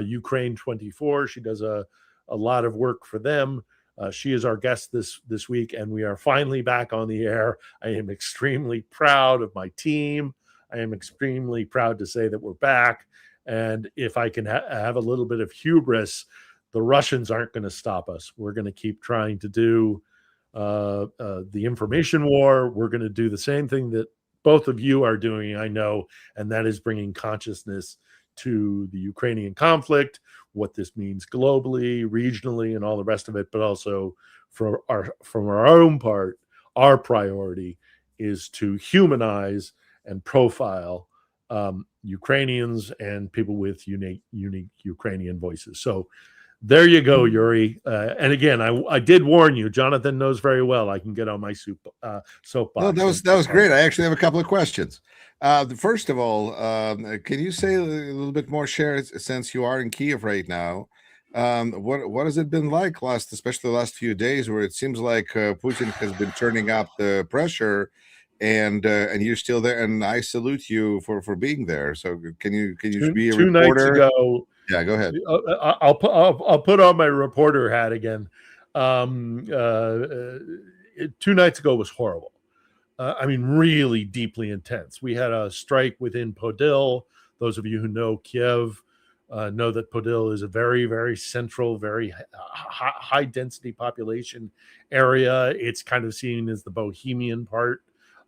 Ukraine 24. She does a lot of work for them. She is our guest this week, and we are finally back on the air. I am extremely proud of my team. I am extremely proud to say that we're back. And if I can have a little bit of hubris, the Russians aren't going to stop us. We're going to keep trying to do the information war. We're going to do the same thing that both of you are doing, I know, and that is bringing consciousness to the Ukrainian conflict, what this means globally, regionally, and all the rest of it. But also from our own part, our priority is to humanize and profile Ukrainians and people with unique Ukrainian voices. So there you go, Yuri. And again, I did warn you. Jonathan knows very well I can get on my soapbox. Oh, that was great. I actually have a couple of questions. First of all, can you say a little bit more, share, since you are in Kiev right now? What has it been like especially the last few days, where it seems like Putin has been turning up the pressure, and you're still there, and I salute you for being there. So can you be a two nights reporter? ago? Yeah, go ahead. I'll put on my reporter hat again. 2 nights ago was horrible. I mean, really deeply intense. We had a strike within Podil. Those of you who know Kiev know that Podil is a very, very central, very high density population area. It's kind of seen as the bohemian part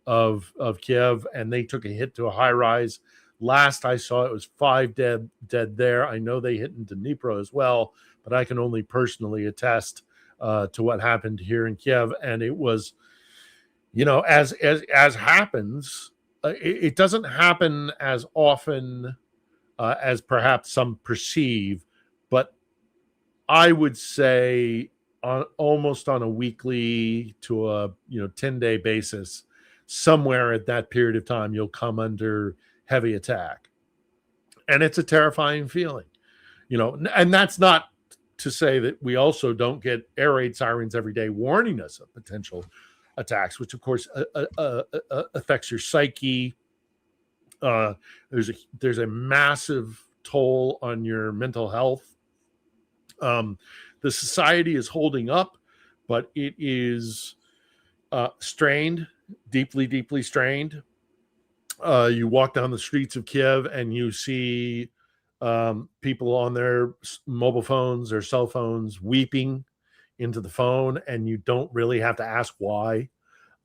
of Kiev, and they took a hit to a high rise. Last I saw, it was 5 dead there. I know they hit into Dnipro as well, but I can only personally attest to what happened here in Kiev. And it was, as happens, it doesn't happen as often as perhaps some perceive, but I would say almost on a weekly to a 10-day basis, somewhere at that period of time, you'll come under heavy attack, and it's a terrifying feeling, and that's not to say that we also don't get air raid sirens every day warning us of potential attacks, which of course affects your psyche. There's a massive toll on your mental health. The society is holding up, but it is strained, deeply strained. You walk down the streets of Kiev and you see people on their mobile phones or cell phones weeping into the phone, and you don't really have to ask why.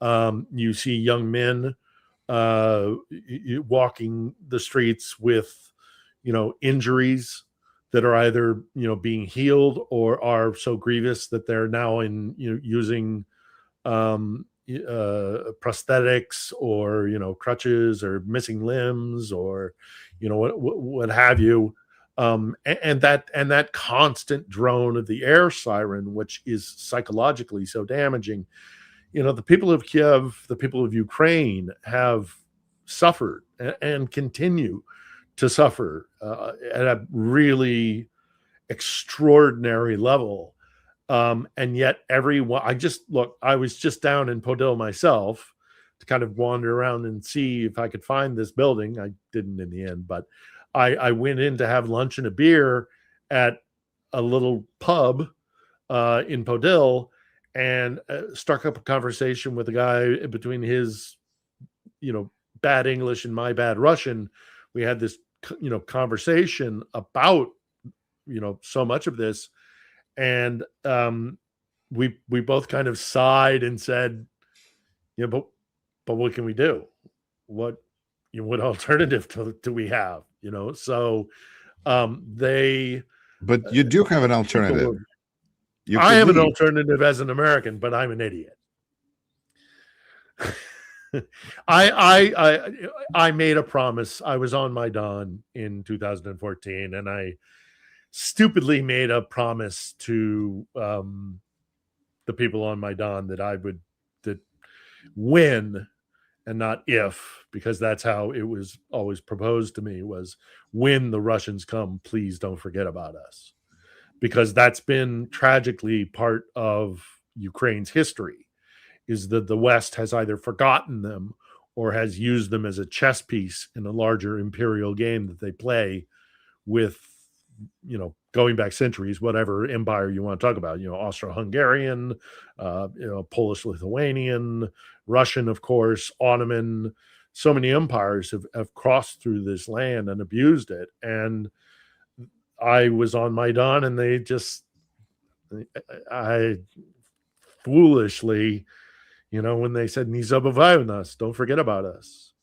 You see young men walking the streets with, injuries that are either, being healed or are so grievous that they're now using prosthetics or crutches or missing limbs or what have you, and that constant drone of the air siren, which is psychologically so damaging. The people of Kiev, the people of Ukraine have suffered and continue to suffer at a really extraordinary level. And yet everyone, I was just down in Podil myself to kind of wander around and see if I could find this building. I didn't in the end, but I went in to have lunch and a beer at a little pub in Podil, and struck up a conversation with a guy between his, bad English and my bad Russian. We had this, conversation about, so much of this. And we both kind of sighed and said, but what can we do? What alternative do we have? So they. But you do have an alternative. I have an alternative as an American, but I'm an idiot. I made a promise. I was on Maidan in 2014, and I stupidly made a promise to the people on Maidan that I would win and not if, because that's how it was always proposed to me, was when the Russians come, please don't forget about us. Because that's been tragically part of Ukraine's history, is that the West has either forgotten them or has used them as a chess piece in a larger imperial game that they play with, going back centuries, whatever empire you want to talk about, Austro-Hungarian, Polish-Lithuanian, Russian, of course, Ottoman. So many empires have crossed through this land and abused it. And I was on Maidan, and I foolishly, when they said, "Nie zabывай nas," don't forget about us.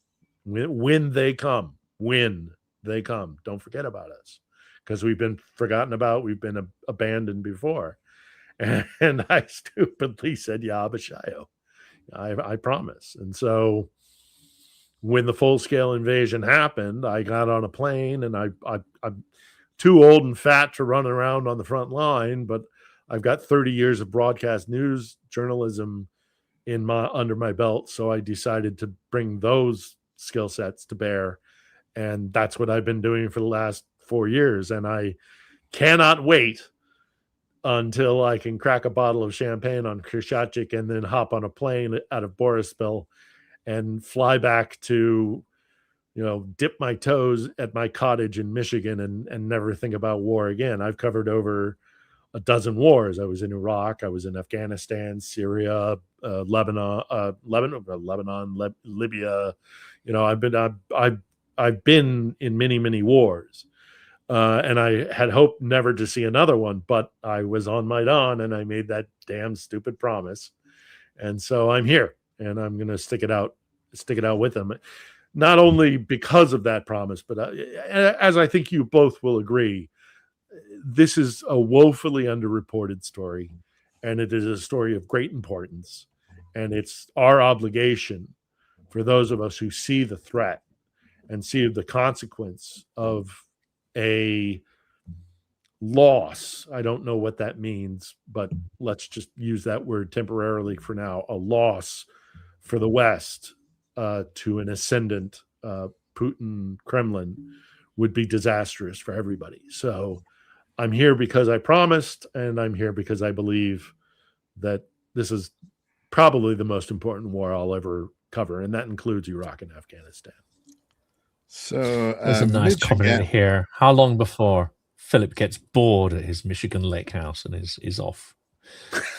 When they come, don't forget about us. Because we've been forgotten about, we've been abandoned before. And I stupidly said, "Ya Bashayo," I promise. And so when the full-scale invasion happened, I got on a plane, and I'm too old and fat to run around on the front line, but I've got 30 years of broadcast news journalism under my belt. So I decided to bring those skill sets to bear. And that's what I've been doing for the last 4 years. And I cannot wait until I can crack a bottle of champagne on Krishachik and then hop on a plane out of Borispil and fly back to, dip my toes at my cottage in Michigan and never think about war again. I've covered over a dozen wars. I was in Iraq. I was in Afghanistan, Syria, Lebanon, Libya. I've been in many, many wars. And I had hoped never to see another one, but I was on Maidan and I made that damn stupid promise. And so I'm here and I'm going to stick it out with them. Not only because of that promise, but as I think you both will agree, this is a woefully underreported story, and it is a story of great importance. And it's our obligation for those of us who see the threat and see the consequence of a loss. I don't know what that means, but let's just use that word temporarily for now. A loss for the West to an ascendant Putin Kremlin would be disastrous for everybody. So I'm here because I promised, and I'm here because I believe that this is probably the most important war I'll ever cover, and that includes Iraq and Afghanistan. So there's a nice comment here. How long before Philip gets bored at his Michigan lake house and is off?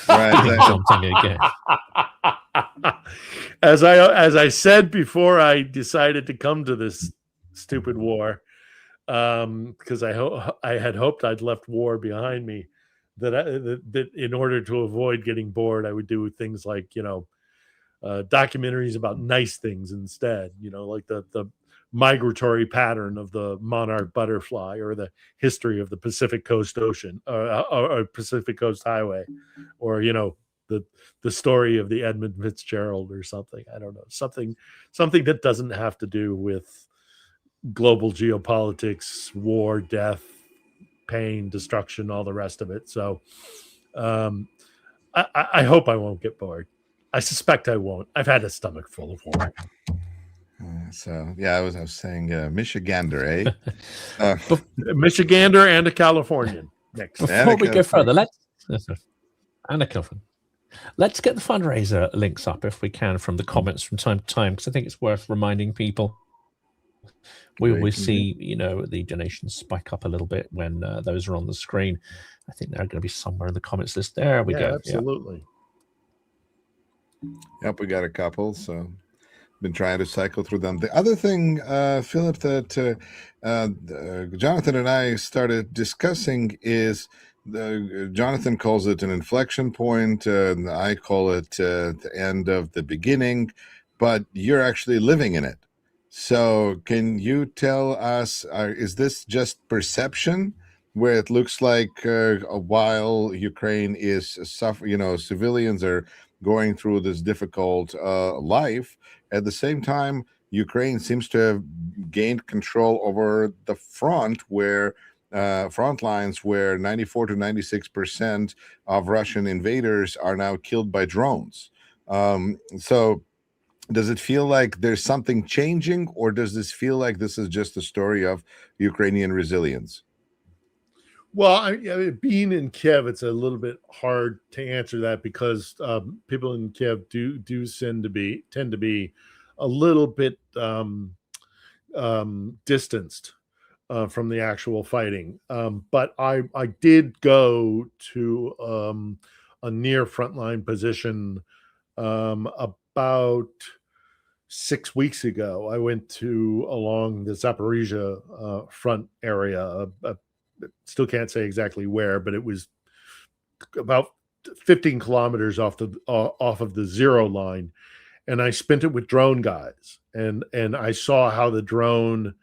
Right, something again. As I said before, I decided to come to this stupid war because I had hoped I'd left war behind me. That in order to avoid getting bored, I would do things like documentaries about nice things instead. Like the migratory pattern of the monarch butterfly, or the history of the Pacific Coast Ocean, or Pacific Coast Highway, or the story of the Edmund Fitzgerald or something. I don't know, something that doesn't have to do with global geopolitics, war, death, pain, destruction, all the rest of it. So I hope I won't get bored. I suspect I won't. I've had a stomach full of war. So yeah, I was saying Michigander, Michigander and a Californian next. Before we go further, let's get the fundraiser links up if we can from the comments from time to time, because I think it's worth reminding people. We always see, the donations spike up a little bit when those are on the screen. I think they're going to be somewhere in the comments list. There we go. Absolutely. Yep, we got a couple. So been trying to cycle through them. The other thing, Philip, that Jonathan and I started discussing is Jonathan calls it an inflection point. I call it the end of the beginning, but you're actually living in it. So can you tell us, is this just perception, where it looks like while Ukraine is suffering, civilians are going through this difficult life, at the same time, Ukraine seems to have gained control over the front, where front lines where 94 to 96% of Russian invaders are now killed by drones. So does it feel like there's something changing, or does this feel like this is just a story of Ukrainian resilience? Well, being in Kiev, it's a little bit hard to answer that, because people in Kiev do tend to be a little bit distanced from the actual fighting. But I did go to a near frontline position about 6 weeks ago. I went along the Zaporizhia front area. Still can't say exactly where, but it was about 15 kilometers off of the zero line, and I spent it with drone guys, and I saw how the drone,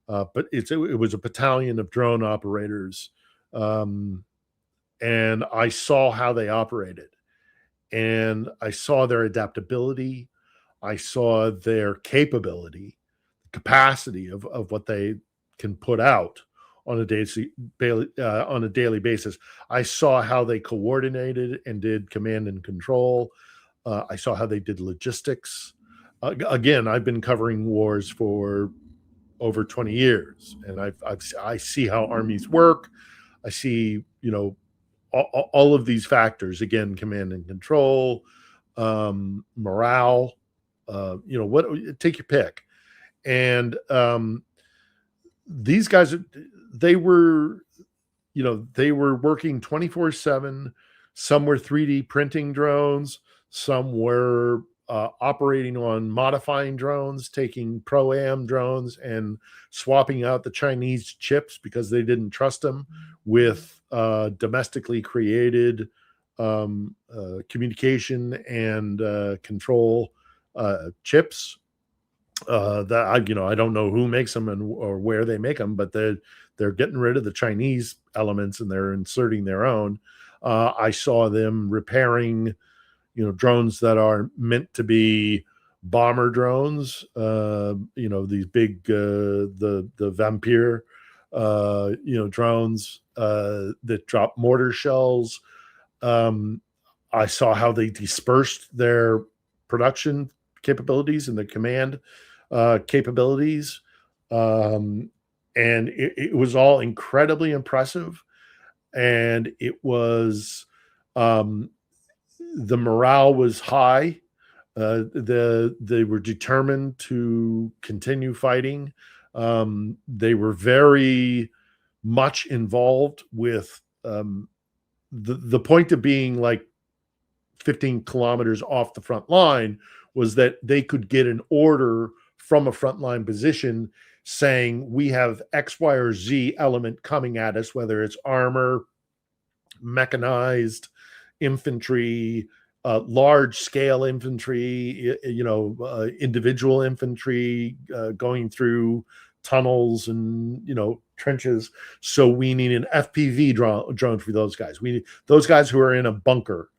but it was a battalion of drone operators, and I saw how they operated, and I saw their adaptability, I saw their capacity of what they can put out on a daily basis. I saw how they coordinated and did command and control. I saw how they did logistics. again, I've been covering wars for over 20 years, and I see how armies work. I see, all of these factors, again, command and control, morale, take your pick. And these guys, they were working 24/7. Some were 3D printing drones. Some were operating on modifying drones, taking pro-am drones and swapping out the Chinese chips because they didn't trust them with domestically created communication and control chips. That I don't know who makes them or where they make them, but they're getting rid of the Chinese elements and they're inserting their own. I saw them repairing, drones that are meant to be bomber drones. These big the Vampire, drones that drop mortar shells. I saw how they dispersed their production capabilities and the command capabilities. And it was all incredibly impressive. And it was, the morale was high. They were determined to continue fighting. They were very much involved with the point of being like 15 kilometers off the front line was that they could get an order from a frontline position saying we have X, Y, or Z element coming at us, whether it's armor, mechanized infantry, large scale infantry, individual infantry going through tunnels and trenches. So we need an FPV drone for those guys. We need those guys who are in a bunker.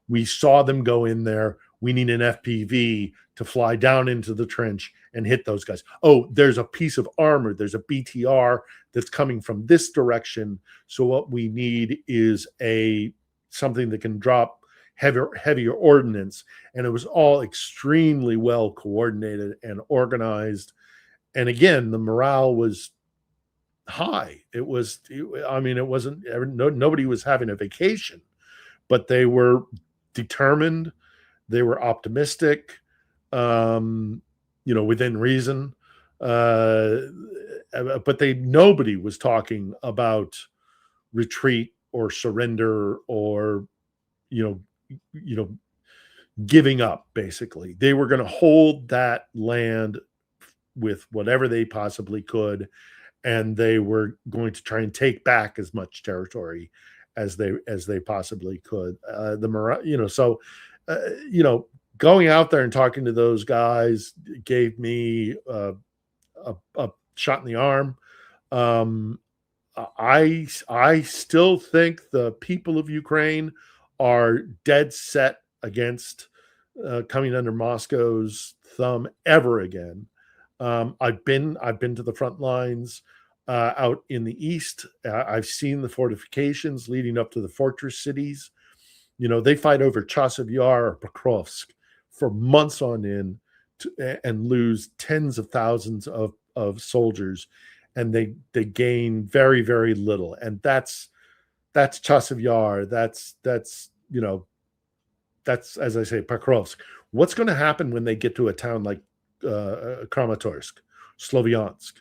We saw them go in there. We need an FPV to fly down into the trench and hit those guys. Oh, there's a piece of armor. There's a BTR that's coming from this direction. So what we need is something that can drop heavier ordnance. And it was all extremely well coordinated and organized. And again, the morale was high. It wasn't, nobody was having a vacation, but they were determined. They were optimistic, within reason. But nobody was talking about retreat or surrender or, giving up, basically. They were going to hold that land with whatever they possibly could. And they were going to try and take back as much territory as they possibly could. Going out there and talking to those guys gave me a shot in the arm. I still think the people of Ukraine are dead set against coming under Moscow's thumb ever again. I've been to the front lines out in the east. I've seen the fortifications leading up to the fortress cities. They fight over Chasiv Yar or Pokrovsk for months on end and lose tens of thousands of soldiers, and they gain very, very little. And that's Chasiv Yar. That's as I say, Pokrovsk. What's going to happen when they get to a town like Kramatorsk, Sloviansk?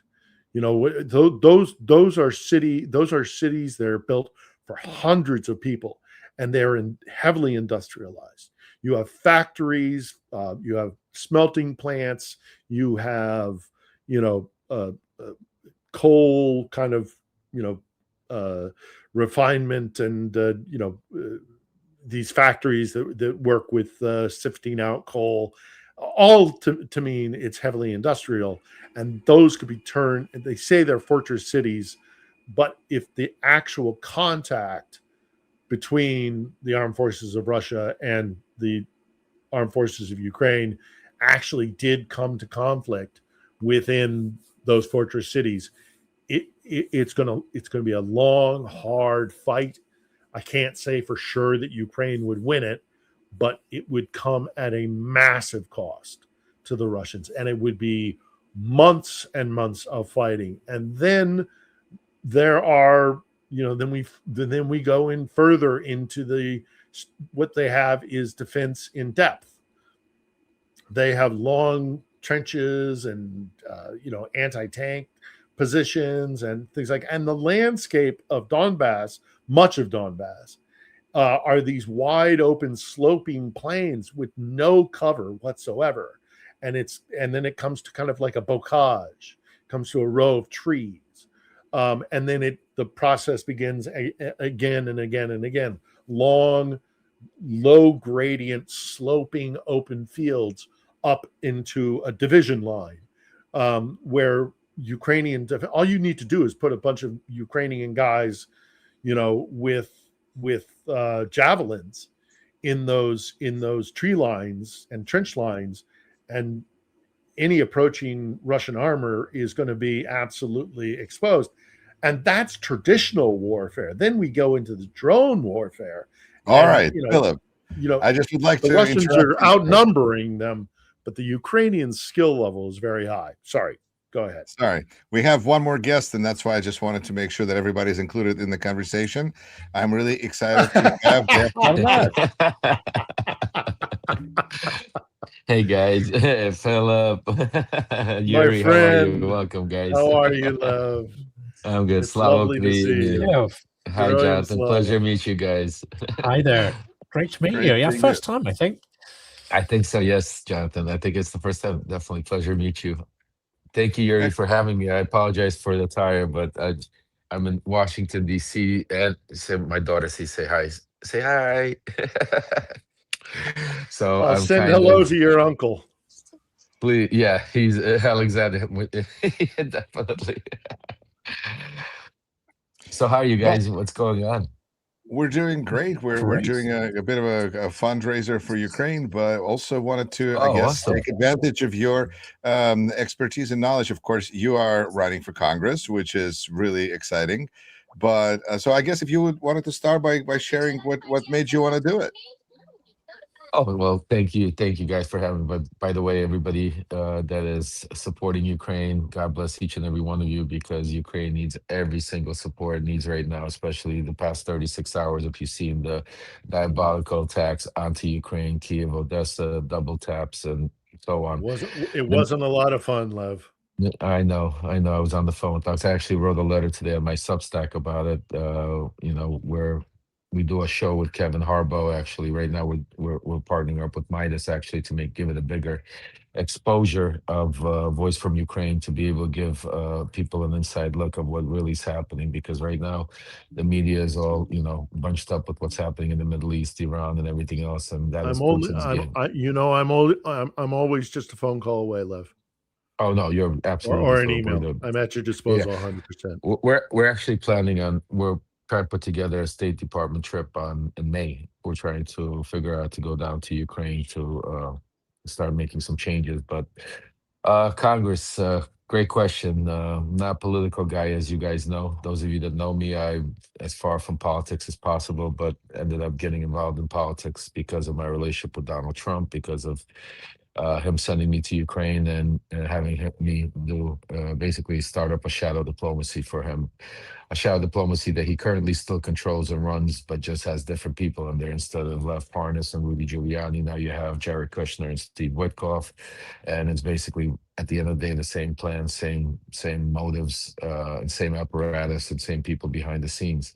Those are cities that are built for hundreds of people, and they're heavily industrialized. You have factories, you have smelting plants, you have coal kind of refinement, and these factories that work with sifting out coal. All to mean it's heavily industrial, and those could be turned. They say they're fortress cities, but if the actual contact between the armed forces of Russia and the armed forces of Ukraine actually did come to conflict within those fortress cities, it's going to be a long, hard fight. I can't say for sure that Ukraine would win it, but it would come at a massive cost to the Russians, and it would be months and months of fighting. And then there are, then we go in further into what they have is defense in depth. They have long trenches and anti-tank positions and things and the landscape of Donbass, much of Donbass, are these wide open sloping plains with no cover whatsoever. And then it comes to kind of like a bocage, comes to a row of trees. And then the process begins again and again and again. Long, low gradient, sloping open fields up into a division line, where all you need to do is put a bunch of Ukrainian guys, with javelins in those tree lines and trench lines, and any approaching Russian armor is going to be absolutely exposed. And that's traditional warfare. Then we go into the drone warfare. All right, Philip. I just would like the to. Russians are outnumbering them, but the Ukrainian skill level is very high. Sorry, go ahead. Sorry, we have one more guest, and that's why I just wanted to make sure that everybody's included in the conversation. I'm really excited to have Hey guys, Philip, friend. Yuri, how are you? Welcome, guys. How are you, Lev? I'm good. It's Slava, lovely to see you. Yeah. Hi, Herojam Jonathan. Slava. Pleasure to meet you guys. Hi there. Great to meet Great you. Yeah, meeting first time, I think. I think so. Yes, Jonathan. I think it's the first time. Definitely pleasure to meet you. Thank you, Yuri, for having me. I apologize for the tire, but I'm in Washington D.C. and my daughter say hi. Say hi. So I'm send hello to your uncle. Please, yeah, he's Alexander. Definitely. So how are you guys? What's going on? We're doing great. We're doing a bit of a fundraiser for Ukraine, but also wanted to, awesome. take advantage of your expertise and knowledge. Of course, you are running for Congress, which is really exciting. But so I guess if you wanted to start by sharing what made you want to do it. Oh, well, thank you guys for having me. But by the way, everybody that is supporting Ukraine, God bless each and every one of you, because Ukraine needs every single support it needs right now, especially the past 36 hours. If you've seen the diabolical attacks onto Ukraine, Kiev, Odessa, double taps, and so on. It wasn't a lot of fun, Lev. I know. I was on the phone with Docs. I actually wrote a letter today on my Substack about it. Where we do a show with Kevin Harbaugh. Actually, right now we're partnering up with Midas actually to give it a bigger exposure of Voice from Ukraine, to be able to give people an inside look of what really is happening. Because right now the media is all bunched up with what's happening in the Middle East, Iran, and everything else, and that is Putin's game. I'm always just a phone call away, Lev. Oh no, you're absolutely or an email. I'm at your disposal, 100%. We're actually planning on trying to put together a State Department trip in May. We're trying to figure out to go down to Ukraine to start making some changes. But Congress, great question. Not a political guy, as you guys know. Those of you that know me, I'm as far from politics as possible, but ended up getting involved in politics because of my relationship with Donald Trump, because of him sending me to Ukraine and having me do basically start up a shadow diplomacy for him. A shadow diplomacy that he currently still controls and runs, but just has different people in there. Instead of Lev Parnas and Rudy Giuliani, now you have Jared Kushner and Steve Witkoff. And it's basically, at the end of the day, the same plan, same motives, and same apparatus and same people behind the scenes.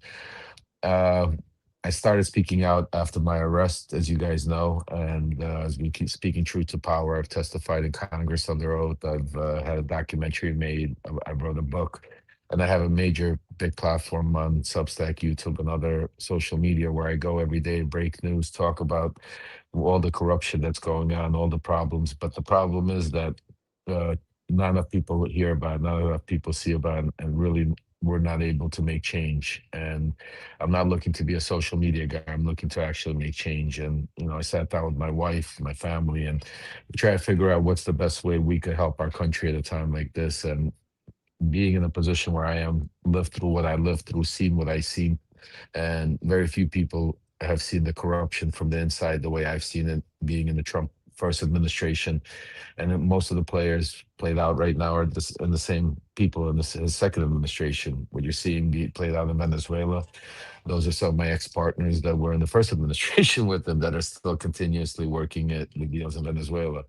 I started speaking out after my arrest, as you guys know, and as we keep speaking truth to power. I've testified in Congress under oath. I've had a documentary made. I wrote a book, and I have a big platform on Substack, YouTube, and other social media where I go every day, break news, talk about all the corruption that's going on, all the problems. But the problem is that not enough people hear about it, not enough people see about it, and really we're not able to make change. And I'm not looking to be a social media guy. I'm looking to actually make change. And, I sat down with my wife, my family, and try to figure out what's the best way we could help our country at a time like this. And being in a position where I am, lived through what I lived through, seen what I seen, and very few people have seen the corruption from the inside the way I've seen it, being in the Trump first administration, and then most of the players played out right now are and the same people in the second administration. What you're seeing be played out in Venezuela, those are some of my ex-partners that were in the first administration with them that are still continuously working at the deals in Venezuela.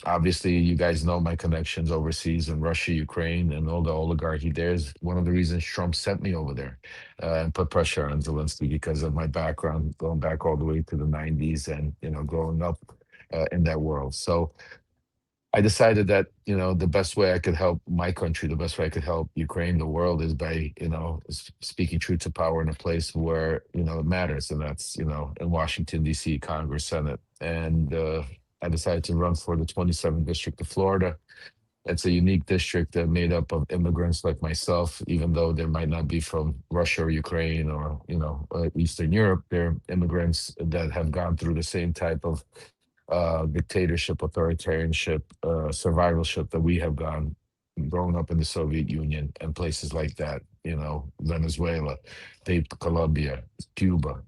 Obviously, you guys know my connections overseas in Russia, Ukraine, and all the oligarchy there is one of the reasons Trump sent me over there and put pressure on Zelenskyy because of my background, going back all the way to the 90s and, growing up in that world. So I decided that, the best way I could help my country, the best way I could help Ukraine, the world, is by, speaking truth to power in a place where, it matters. And that's, in Washington, D.C., Congress, Senate. And I decided to run for the 27th District of Florida. It's a unique district made up of immigrants like myself, even though they might not be from Russia or Ukraine or, Eastern Europe. They're immigrants that have gone through the same type of dictatorship, authoritarianship, survivalship that we have growing up in the Soviet Union and places like that, Venezuela, Colombia, Cuba,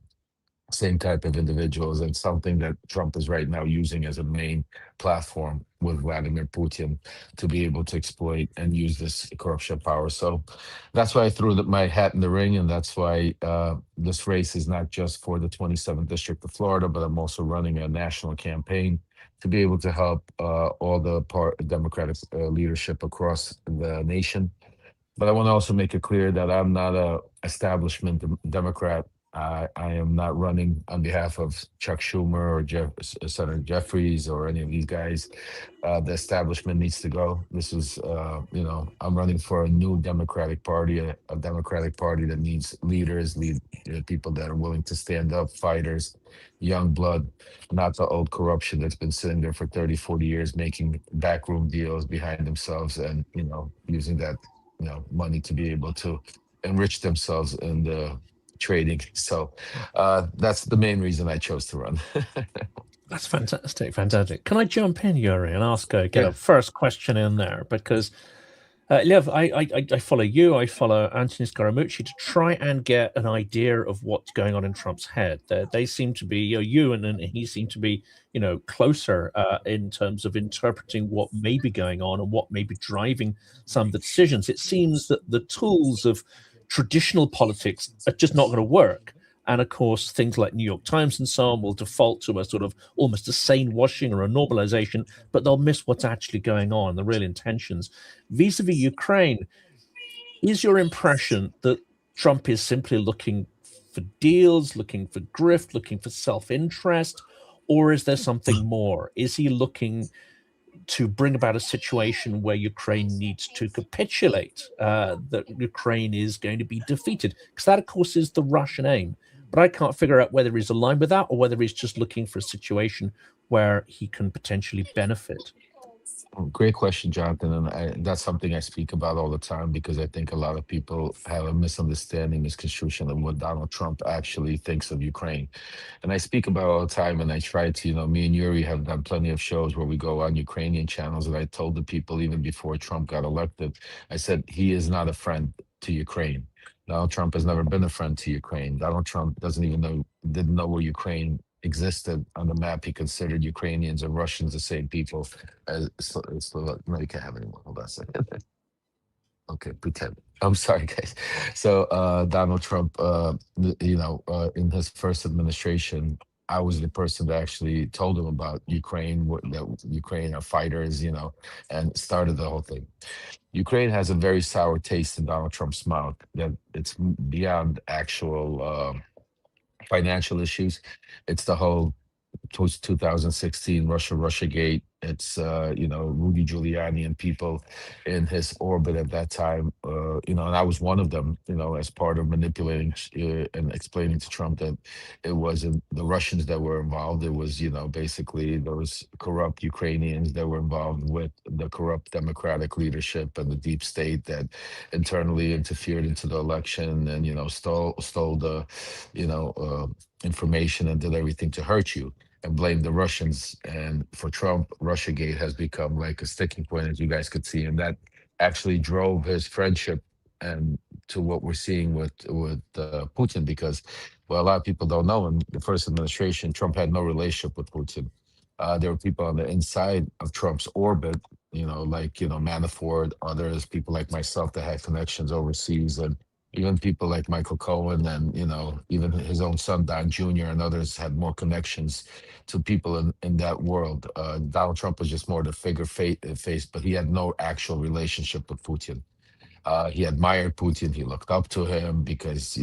same type of individuals, and something that Trump is right now using as a main platform with Vladimir Putin to be able to exploit and use this corruption power. So that's why I threw my hat in the ring, and that's why this race is not just for the 27th District of Florida, but I'm also running a national campaign to be able to help all the Democratic leadership across the nation. But I want to also make it clear that I'm not a establishment Democrat. I am not running on behalf of Chuck Schumer or Senator Jeffries or any of these guys. The establishment needs to go. This is, I'm running for a new Democratic Party, a Democratic Party that needs leaders, people that are willing to stand up, fighters, young blood, not the old corruption that's been sitting there for 30, 40 years, making backroom deals behind themselves and, using that, money to be able to enrich themselves in the trading. So that's the main reason I chose to run. That's fantastic. Can I jump in, Yuri, and ask get a first question in there? Because Lev, I follow you, I follow Anthony Scaramucci to try and get an idea of what's going on in Trump's head. They seem to be, you and he seem to be, closer in terms of interpreting what may be going on and what may be driving some of the decisions. It seems that the tools of traditional politics are just not going to work. And of course, things like New York Times and so on will default to a sort of almost a sane washing or a normalization, but they'll miss what's actually going on, the real intentions. Vis-a-vis Ukraine, is your impression that Trump is simply looking for deals, looking for grift, looking for self-interest, or is there something more? Is he looking to bring about a situation where Ukraine needs to capitulate, that Ukraine is going to be defeated? Because that, of course, is the Russian aim. But I can't figure out whether he's aligned with that or whether he's just looking for a situation where he can potentially benefit. Great question, Jonathan. And that's something I speak about all the time because I think a lot of people have a misunderstanding, misconstruction of what Donald Trump actually thinks of Ukraine. And I speak about it all the time, and I try to, me and Yuri have done plenty of shows where we go on Ukrainian channels, and I told the people even before Trump got elected, I said, he is not a friend to Ukraine. Donald Trump has never been a friend to Ukraine. Donald Trump didn't know where Ukraine existed on the map. He considered Ukrainians and Russians the same people as no, you can't have anyone. Hold on a second. Okay, pretend. I'm sorry, guys. So Donald Trump, in his first administration, I was the person that actually told him about Ukraine, that Ukraine are fighters, and started the whole thing. Ukraine has a very sour taste in Donald Trump's mouth that it's beyond actual financial issues. It's the whole 2016 Russiagate. It's Rudy Giuliani and people in his orbit at that time. And I was one of them. As part of manipulating and explaining to Trump that it wasn't the Russians that were involved. It was basically those corrupt Ukrainians that were involved with the corrupt democratic leadership and the deep state that internally interfered into the election and stole the information and did everything to hurt you and blame the Russians. And for Trump, Russiagate has become like a sticking point, as you guys could see. And that actually drove his friendship and to what we're seeing with Putin, because, well, a lot of people don't know, in the first administration, Trump had no relationship with Putin. There were people on the inside of Trump's orbit, like Manafort, others, people like myself that had connections overseas, and even people like Michael Cohen, and even his own son Don Jr. and others had more connections to people in that world. Donald Trump was just more the face, but he had no actual relationship with Putin. He admired Putin. He looked up to him because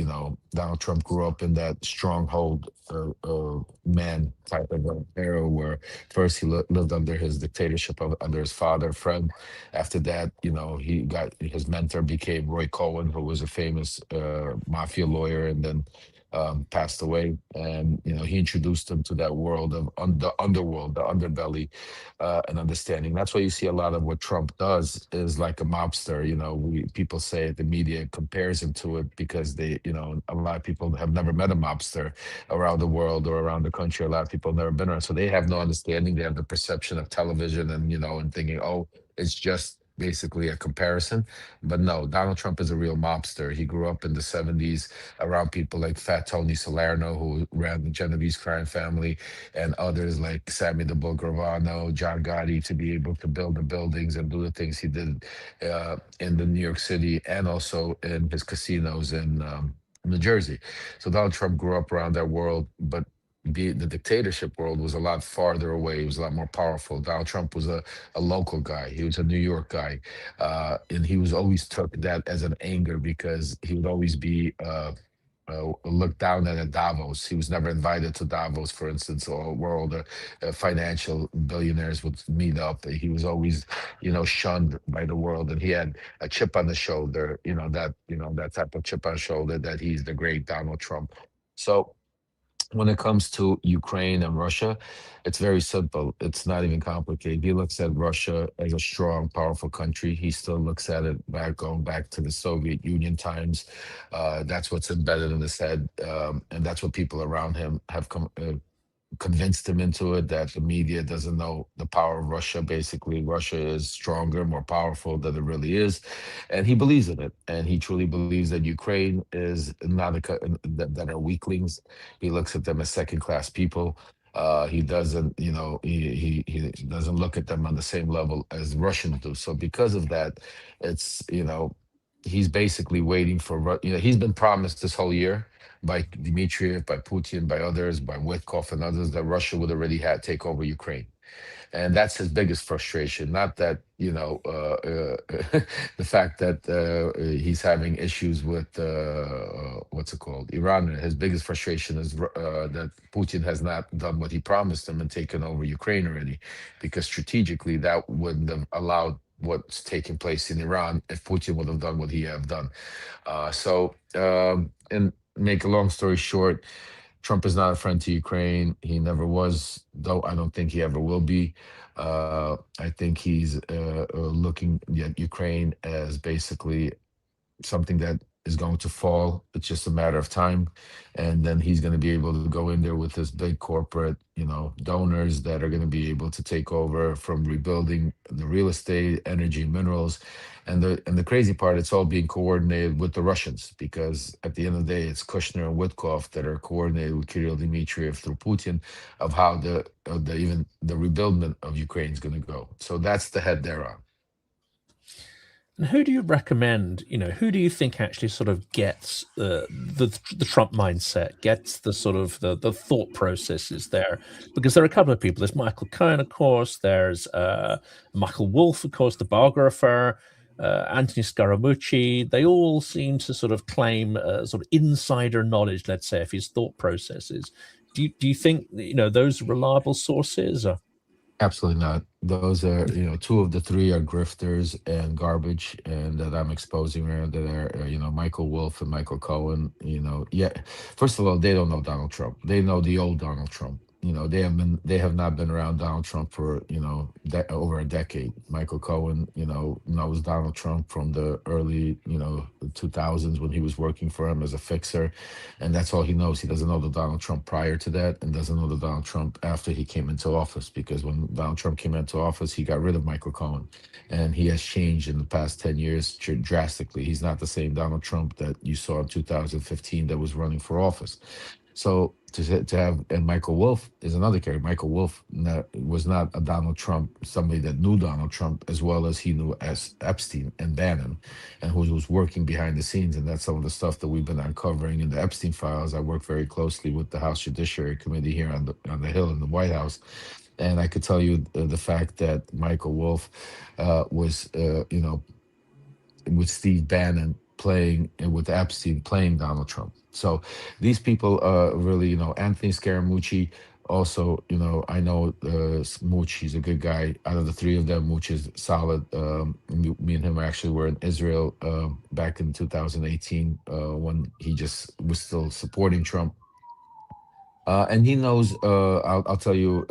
Donald Trump grew up in that stronghold man type of era where first he lived under his dictatorship under his father Fred. After that, he got his mentor became Roy Cohen, who was a famous mafia lawyer, and then passed away. And he introduced him to that world of the underworld, the underbelly, and understanding. That's why you see a lot of what Trump does is like a mobster. People say the media compares him to it because a lot of people have never met a mobster around the world or around the country. A lot of people have never been around, so they have no understanding. They have the perception of television, and thinking, oh, it's just basically a comparison. But no, Donald Trump is a real mobster. He grew up in the 70s around people like Fat Tony Salerno, who ran the Genovese crime family, and others like Sammy the Bull Gravano, John Gotti, to be able to build the buildings and do the things he did in the New York City and also in his casinos in New Jersey. So Donald Trump grew up around that world, but the dictatorship world was a lot farther away. It was a lot more powerful. Donald Trump was a local guy. He was a New York guy. And he was always took that as an anger because he would always be looked down at Davos. He was never invited to Davos, for instance, or where all the financial billionaires would meet up. He was always, shunned by the world, and he had a chip on the shoulder. That type of chip on the shoulder that he's the great Donald Trump. So when it comes to Ukraine and Russia, it's very simple. It's not even complicated. He looks at Russia as a strong, powerful country. He still looks at it going back to the Soviet Union times. That's what's embedded in his head, and that's what people around him have convinced him into it, that the media doesn't know the power of Russia. Basically, Russia is stronger, more powerful than it really is. And he believes in it. And he truly believes that Ukraine is not that are weaklings. He looks at them as second class people. He doesn't, he doesn't look at them on the same level as Russians do. So because of that, it's, he's basically waiting for, he's been promised this whole year by Dmitriev, by Putin, by others, by Witkoff and others, that Russia would already take over Ukraine. And that's his biggest frustration. Not that, the fact that he's having issues with, what's it called, Iran. His biggest frustration is that Putin has not done what he promised him and taken over Ukraine already, because strategically that wouldn't have allowed what's taking place in Iran if Putin would have done what he have done. And make a long story short, Trump is not a friend to Ukraine. He never was, though I don't think he ever will be. I think he's looking at Ukraine as basically something that is going to fall. It's just a matter of time. And then he's going to be able to go in there with his big corporate, donors that are going to be able to take over from rebuilding the real estate, energy, minerals. And the crazy part, it's all being coordinated with the Russians, because at the end of the day, it's Kushner and Witkoff that are coordinated with Kirill Dmitriev through Putin of how even the rebuildment of Ukraine is going to go. So that's the head they're on. And who do you recommend? Who do you think actually sort of gets the Trump mindset, gets the sort of the thought processes there? Because there are a couple of people. There's Michael Cohen, of course. There's Michael Wolff, of course, the biographer. Anthony Scaramucci. They all seem to sort of claim sort of insider knowledge, let's say, of his thought processes. Do you think those are reliable sources? Or? Absolutely not. Those are, two of the three are grifters and garbage, and that I'm exposing around that are, Michael Wolff and Michael Cohen. First of all, they don't know Donald Trump. They know the old Donald Trump. They have not been around Donald Trump for over a decade. Michael Cohen, knows Donald Trump from the early 2000s when he was working for him as a fixer, and that's all he knows. He doesn't know the Donald Trump prior to that, and doesn't know the Donald Trump after he came into office, because when Donald Trump came into office, he got rid of Michael Cohen, and he has changed in the past 10 years drastically. He's not the same Donald Trump that you saw in 2015 that was running for office. So to have, and Michael Wolff is another character. Michael Wolff was not a Donald Trump, somebody that knew Donald Trump as well as he knew as Epstein and Bannon, and who was working behind the scenes. And that's some of the stuff that we've been uncovering in the Epstein files. I work very closely with the House Judiciary Committee here on the Hill in the White House. And I could tell you the fact that Michael Wolff was, with Steve Bannon playing, and with Epstein playing Donald Trump. So these people really, Anthony Scaramucci also, I know Mooch, he's a good guy. Out of the three of them, Mooch is solid. Me and him actually were in Israel back in 2018 when he just was still supporting Trump. And he knows, I'll tell you,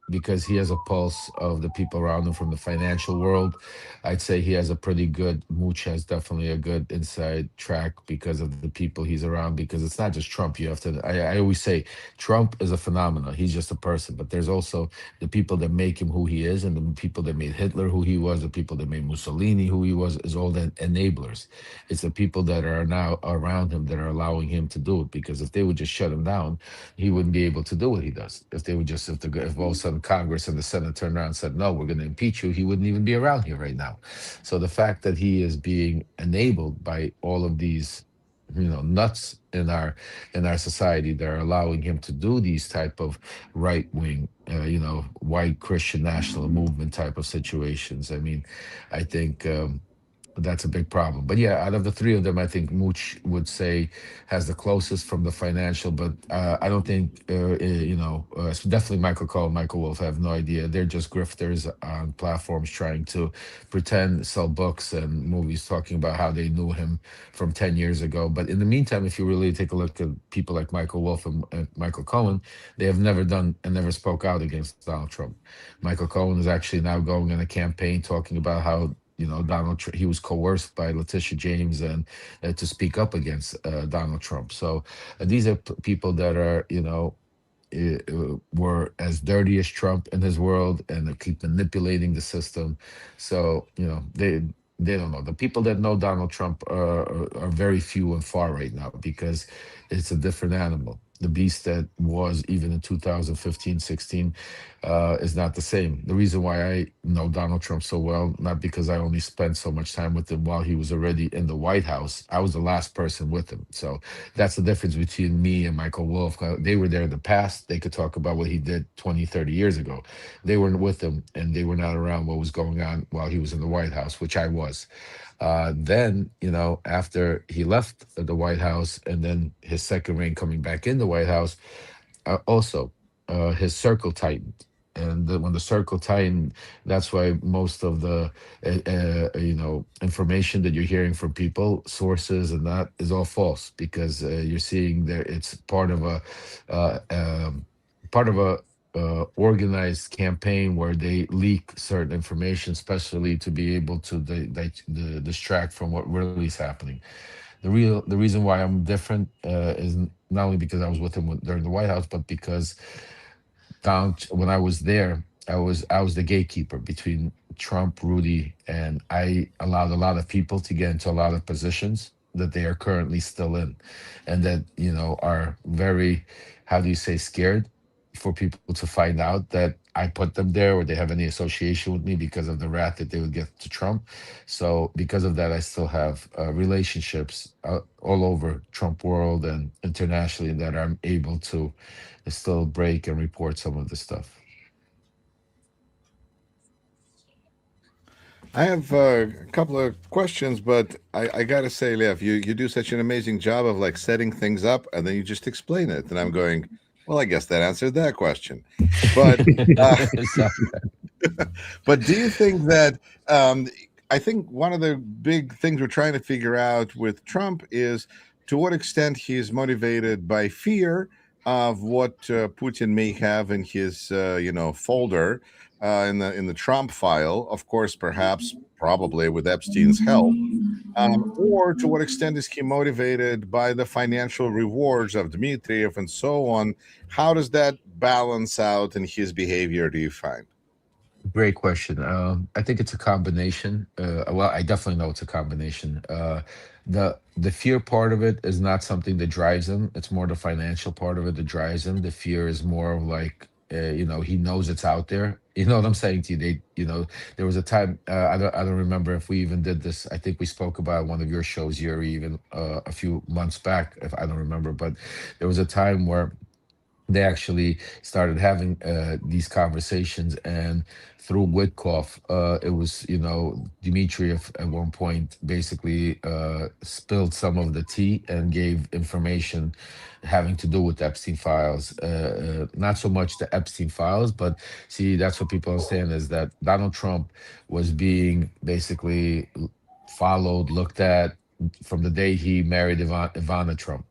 because he has a pulse of the people around him from the financial world. I'd say he has a pretty good, Mooch has definitely a good inside track because of the people he's around, because it's not just Trump. You have to, I always say, Trump is a phenomenon. He's just a person, but there's also the people that make him who he is, and the people that made Hitler who he was, the people that made Mussolini who he was, is all the enablers. It's the people that are now around him that are allowing him to do it, because if they would just shut him down, he wouldn't be able to do what he does. If they would just, if all of a sudden Congress and the Senate turned around and said, no, we're going to impeach you, he wouldn't even be around here right now. So the fact that he is being enabled by all of these, nuts in our society that are allowing him to do these type of right wing, white Christian national movement type of situations. I mean, I think that's a big problem. But yeah, out of the three of them, I think Mooch would say has the closest from the financial, but I don't think, definitely Michael Cohen, Michael Wolff, I have no idea. They're just grifters on platforms trying to pretend, sell books and movies talking about how they knew him from 10 years ago. But in the meantime, if you really take a look at people like Michael Wolff and Michael Cohen, they have never done and never spoke out against Donald Trump. Michael Cohen is actually now going on a campaign talking about how he was coerced by Letitia James and to speak up against Donald Trump. So these are people that are, were as dirty as Trump in his world, and they keep manipulating the system. So they don't know. The people that know Donald Trump are very few and far right now, because it's a different animal. The beast that was even in 2015, 16 is not the same. The reason why I know Donald Trump so well, not because I only spent so much time with him while he was already in the White House. I was the last person with him. So that's the difference between me and Michael Wolff. They were there in the past. They could talk about what he did 20, 30 years ago. They weren't with him, and they were not around what was going on while he was in the White House, which I was. Then, after he left the White House, and then his second reign coming back in the White House, also his circle tightened. And when the circle tightened, that's why most of the, information that you're hearing from people, sources, and that is all false, because you're seeing there it's part of a organized campaign where they leak certain information, especially to be able to distract from what really is happening. The reason why I'm different is not only because I was with him during the White House, but because when I was there, I was the gatekeeper between Trump, Rudy, and I allowed a lot of people to get into a lot of positions that they are currently still in, and that are very, how do you say, scared for people to find out that I put them there, or they have any association with me because of the wrath that they would get to Trump. So because of that, I still have relationships all over Trump world and internationally that I'm able to still break and report some of the stuff. I have a couple of questions, but I gotta say, Lev, you do such an amazing job of like setting things up, and then you just explain it, and I'm going, well, I guess that answered that question. But but do you think that I think one of the big things we're trying to figure out with Trump is to what extent he is motivated by fear of what Putin may have in his folder in the Trump file, of course, perhaps probably with Epstein's help, or to what extent is he motivated by the financial rewards of Dmitriev and so on? How does that balance out in his behavior, do you find? Great question. I think it's a combination. Well, I definitely know it's a combination. The fear part of it is not something that drives him. It's more the financial part of it that drives him. The fear is more of like, he knows it's out there. You know what I'm saying to you? There was a time, I don't remember if we even did this. I think we spoke about one of your shows, Yuri, even a few months back, if I don't remember. But there was a time where they actually started having these conversations, and through Witkoff, it was, Dmitriev at one point basically spilled some of the tea and gave information having to do with Epstein files. Not so much the Epstein files, but see, that's what people are saying, is that Donald Trump was being basically followed, looked at from the day he married Ivana Trump.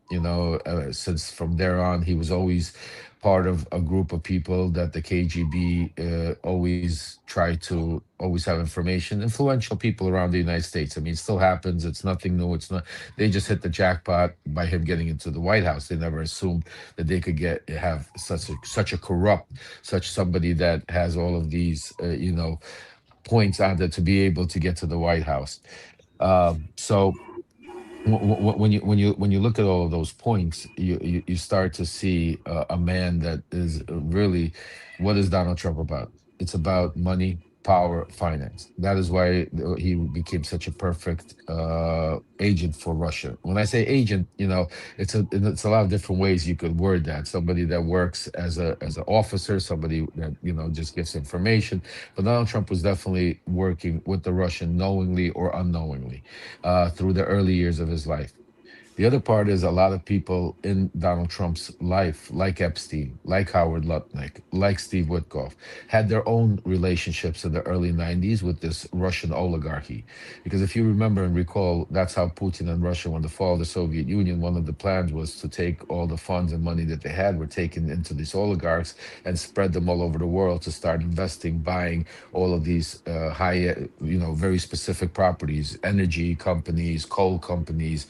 Since from there on, he was always part of a group of people that the KGB always tried to always have information. Influential people around the United States. I mean, it still happens. It's nothing new. It's not. They just hit the jackpot by him getting into the White House. They never assumed that they could have such a corrupt, such somebody that has all of these, points on it to be able to get to the White House. So when you look at all of those points, you start to see a man that is really, what is Donald Trump about? It's about money, power, finance. That is why he became such a perfect agent for Russia. When I say agent, it's a lot of different ways you could word that. Somebody that works as an officer, somebody that just gives information. But Donald Trump was definitely working with the Russian knowingly or unknowingly through the early years of his life. The other part is a lot of people in Donald Trump's life, like Epstein, like Howard Lutnick, like Steve Witkoff, had their own relationships in the early 90s with this Russian oligarchy. Because if you remember and recall, that's how Putin and Russia, when the fall of the Soviet Union, one of the plans was to take all the funds and money that they had were taken into these oligarchs and spread them all over the world to start investing, buying all of these very specific properties, energy companies, coal companies,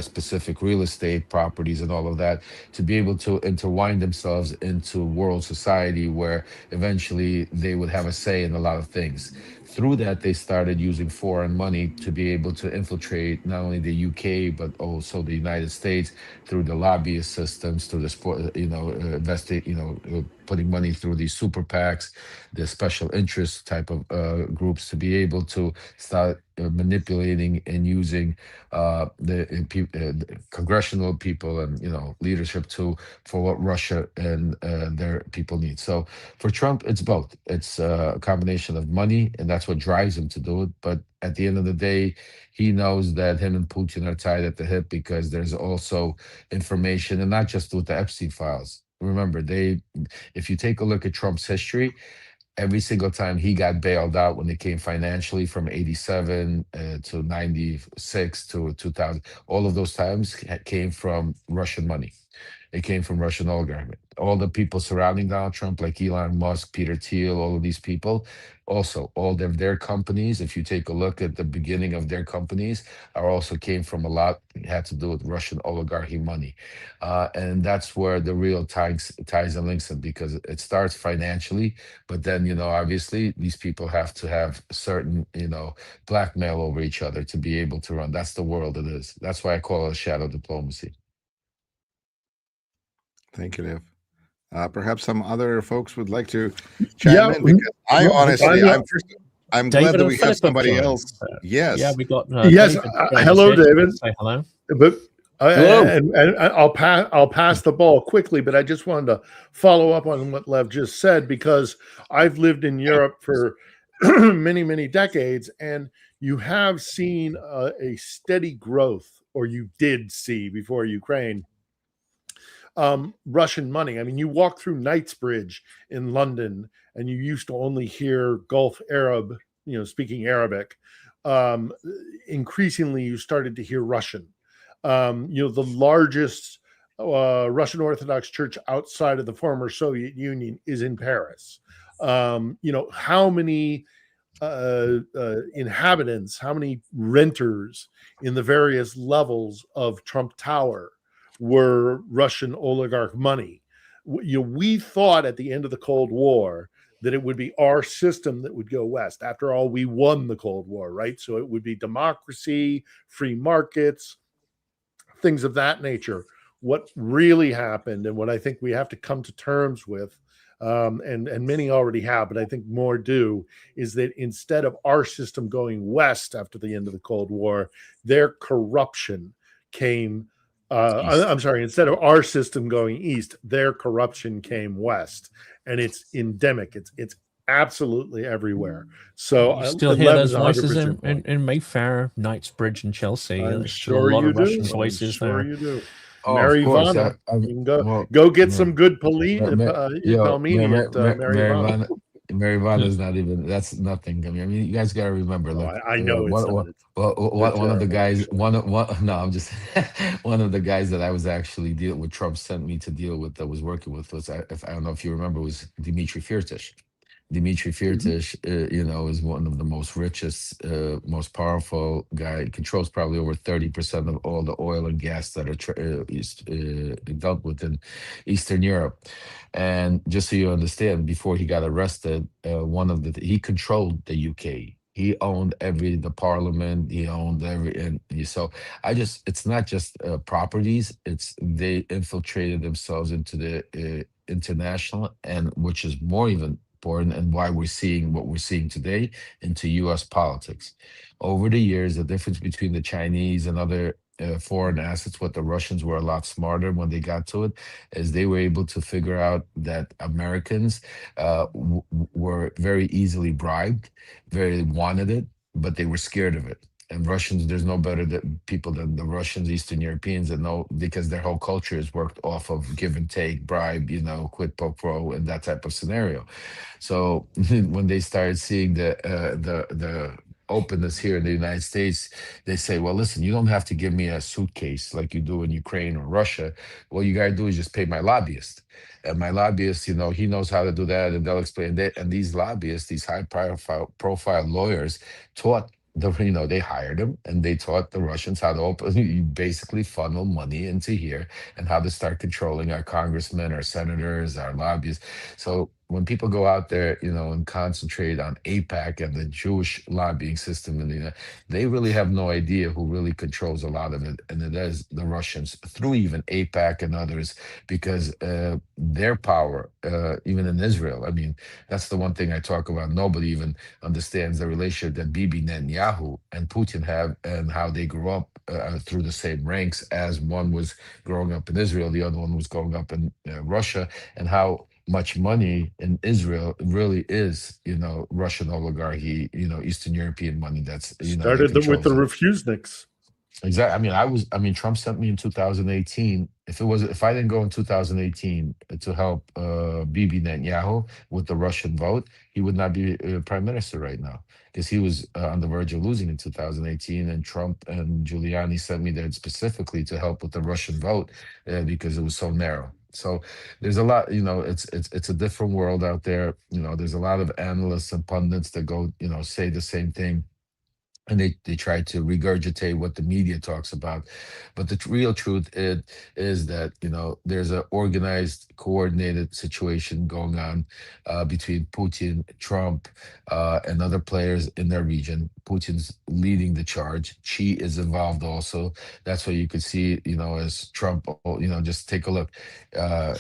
specific real estate properties, and all of that, to be able to intertwine themselves into world society where eventually they would have a say in a lot of things. Through that, they started using foreign money to be able to infiltrate not only the UK but also the United States through the lobbyist systems, through the sport, putting money through these super PACs, the special interest type of groups, to be able to start manipulating and using the congressional people and leadership for what Russia and their people need. So for Trump, it's both. It's a combination of money, and that's what drives him to do it. But at the end of the day, he knows that him and Putin are tied at the hip, because there's also information, and not just with the Epstein files. Remember, if you take a look at Trump's history, every single time he got bailed out when it came financially, from 87 to 96 to 2000, all of those times came from Russian money. It came from Russian oligarchy. All the people surrounding Donald Trump, like Elon Musk, Peter Thiel, all of these people, also all of their companies, if you take a look at the beginning of their companies, are also came from a lot, had to do with Russian oligarchy money. And that's where the real ties and links in, because it starts financially, but then, obviously these people have to have certain, blackmail over each other to be able to run. That's the world it is. That's why I call it a shadow diplomacy. Thank you, Lev. Perhaps some other folks would like to chime in, because I'm glad that we have somebody else. Yes. Yeah, we got. Yes. Hello, David. Say hello. But Hello. and I'll pass the ball quickly, but I just wanted to follow up on what Lev just said, because I've lived in Europe for many decades, and you have seen a steady growth, or you did see before Ukraine, Russian money. I mean, you walk through Knightsbridge in London, and you used to only hear Gulf Arab, speaking Arabic. Increasingly, you started to hear Russian. The largest Russian Orthodox church outside of the former Soviet Union is in Paris. How many inhabitants, how many renters in the various levels of Trump Tower were Russian oligarch money? We thought at the end of the Cold War that it would be our system that would go west. After all, we won the Cold War, right? So it would be democracy, free markets, things of that nature. What really happened, and what I think we have to come to terms with, and many already have, but I think more do, is that instead of our system going west after the end of the Cold War, their corruption came. I'm sorry, instead of our system going east, their corruption came west, and it's endemic. It's absolutely everywhere. So you still hear those voices in Mayfair, Knightsbridge, and Chelsea. I'm There's sure still a lot you of do. Russian voices I'm sure there. you do. Oh, Mary of course. Ivana. You can go, Well, go get yeah. some good pelmeni Mary at Mary Ivana. Mary Ivana is not even. That's nothing. I mean, you guys got to remember. Oh, Look, I know it's not. one of the guys. One. No, I'm just one of the guys that I was actually dealing with. Trump sent me to deal with. That was working with was. I don't know if you remember. Was Dmitry Firtash. Dmitry Firtash, is one of the most richest, most powerful guy. Controls probably over 30% of all the oil and gas that are dealt with in Eastern Europe. And just so you understand, before he got arrested, he controlled the UK. He owned the parliament. He owned so it's not just properties. It's they infiltrated themselves into the international, and which is more even important, and why we're seeing what we're seeing today into U.S. politics. Over the years, the difference between the Chinese and other foreign assets, what the Russians were a lot smarter when they got to it, is they were able to figure out that Americans were very easily bribed, very wanted it, but they were scared of it. And Russians, there's no better people than the Russians, Eastern Europeans, that know, because their whole culture is worked off of give and take, bribe, quid pro quo, and that type of scenario. So when they started seeing the openness here in the United States, they say, well, listen, you don't have to give me a suitcase like you do in Ukraine or Russia. What you got to do is just pay my lobbyist. And my lobbyist, he knows how to do that, and they'll explain that. And these lobbyists, these high profile lawyers, taught they hired them, and they taught the Russians how to basically funnel money into here, and how to start controlling our congressmen, our senators, our lobbyists. So when people go out there, and concentrate on AIPAC and the Jewish lobbying system, and they really have no idea who really controls a lot of it, and it is the Russians through even AIPAC and others, because their power, even in Israel. I mean, that's the one thing I talk about. Nobody even understands the relationship that Bibi Netanyahu and Putin have, and how they grew up through the same ranks, as one was growing up in Israel, the other one was growing up in Russia, and how much money in Israel really is, Russian oligarchy, Eastern European money. That's started with the refuseniks. Exactly. I mean, Trump sent me in 2018. If I didn't go in 2018 to help Bibi Netanyahu with the Russian vote, he would not be prime minister right now, because he was on the verge of losing in 2018. And Trump and Giuliani sent me there specifically to help with the Russian vote because it was so narrow. So there's a lot, it's a different world out there. There's a lot of analysts and pundits that go, say the same thing. And they try to regurgitate what the media talks about. But the real truth is that, there's an organized, coordinated situation going on between Putin, Trump, and other players in their region. Putin's leading the charge. Xi is involved also. That's why you could see, as Trump, just take a look.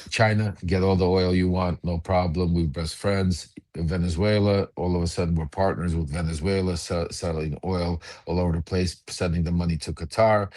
China, get all the oil you want, no problem. We're best friends. Venezuela, all of a sudden we're partners with Venezuela, selling oil all over the place, sending the money to Qatar.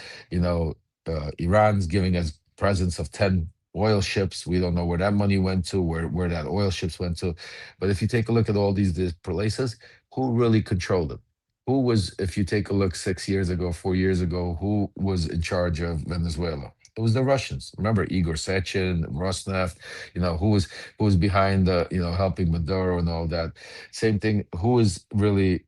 Iran's giving us presents of 10 oil ships. We don't know where that money went to, where that oil ships went to. But if you take a look at all these places, who really controlled it? Who was, if you take a look 6 years ago, 4 years ago, who was in charge of Venezuela? It was the Russians. Remember Igor Sechin, Rosneft, who was behind the, helping Maduro and all that. Same thing. Who is really,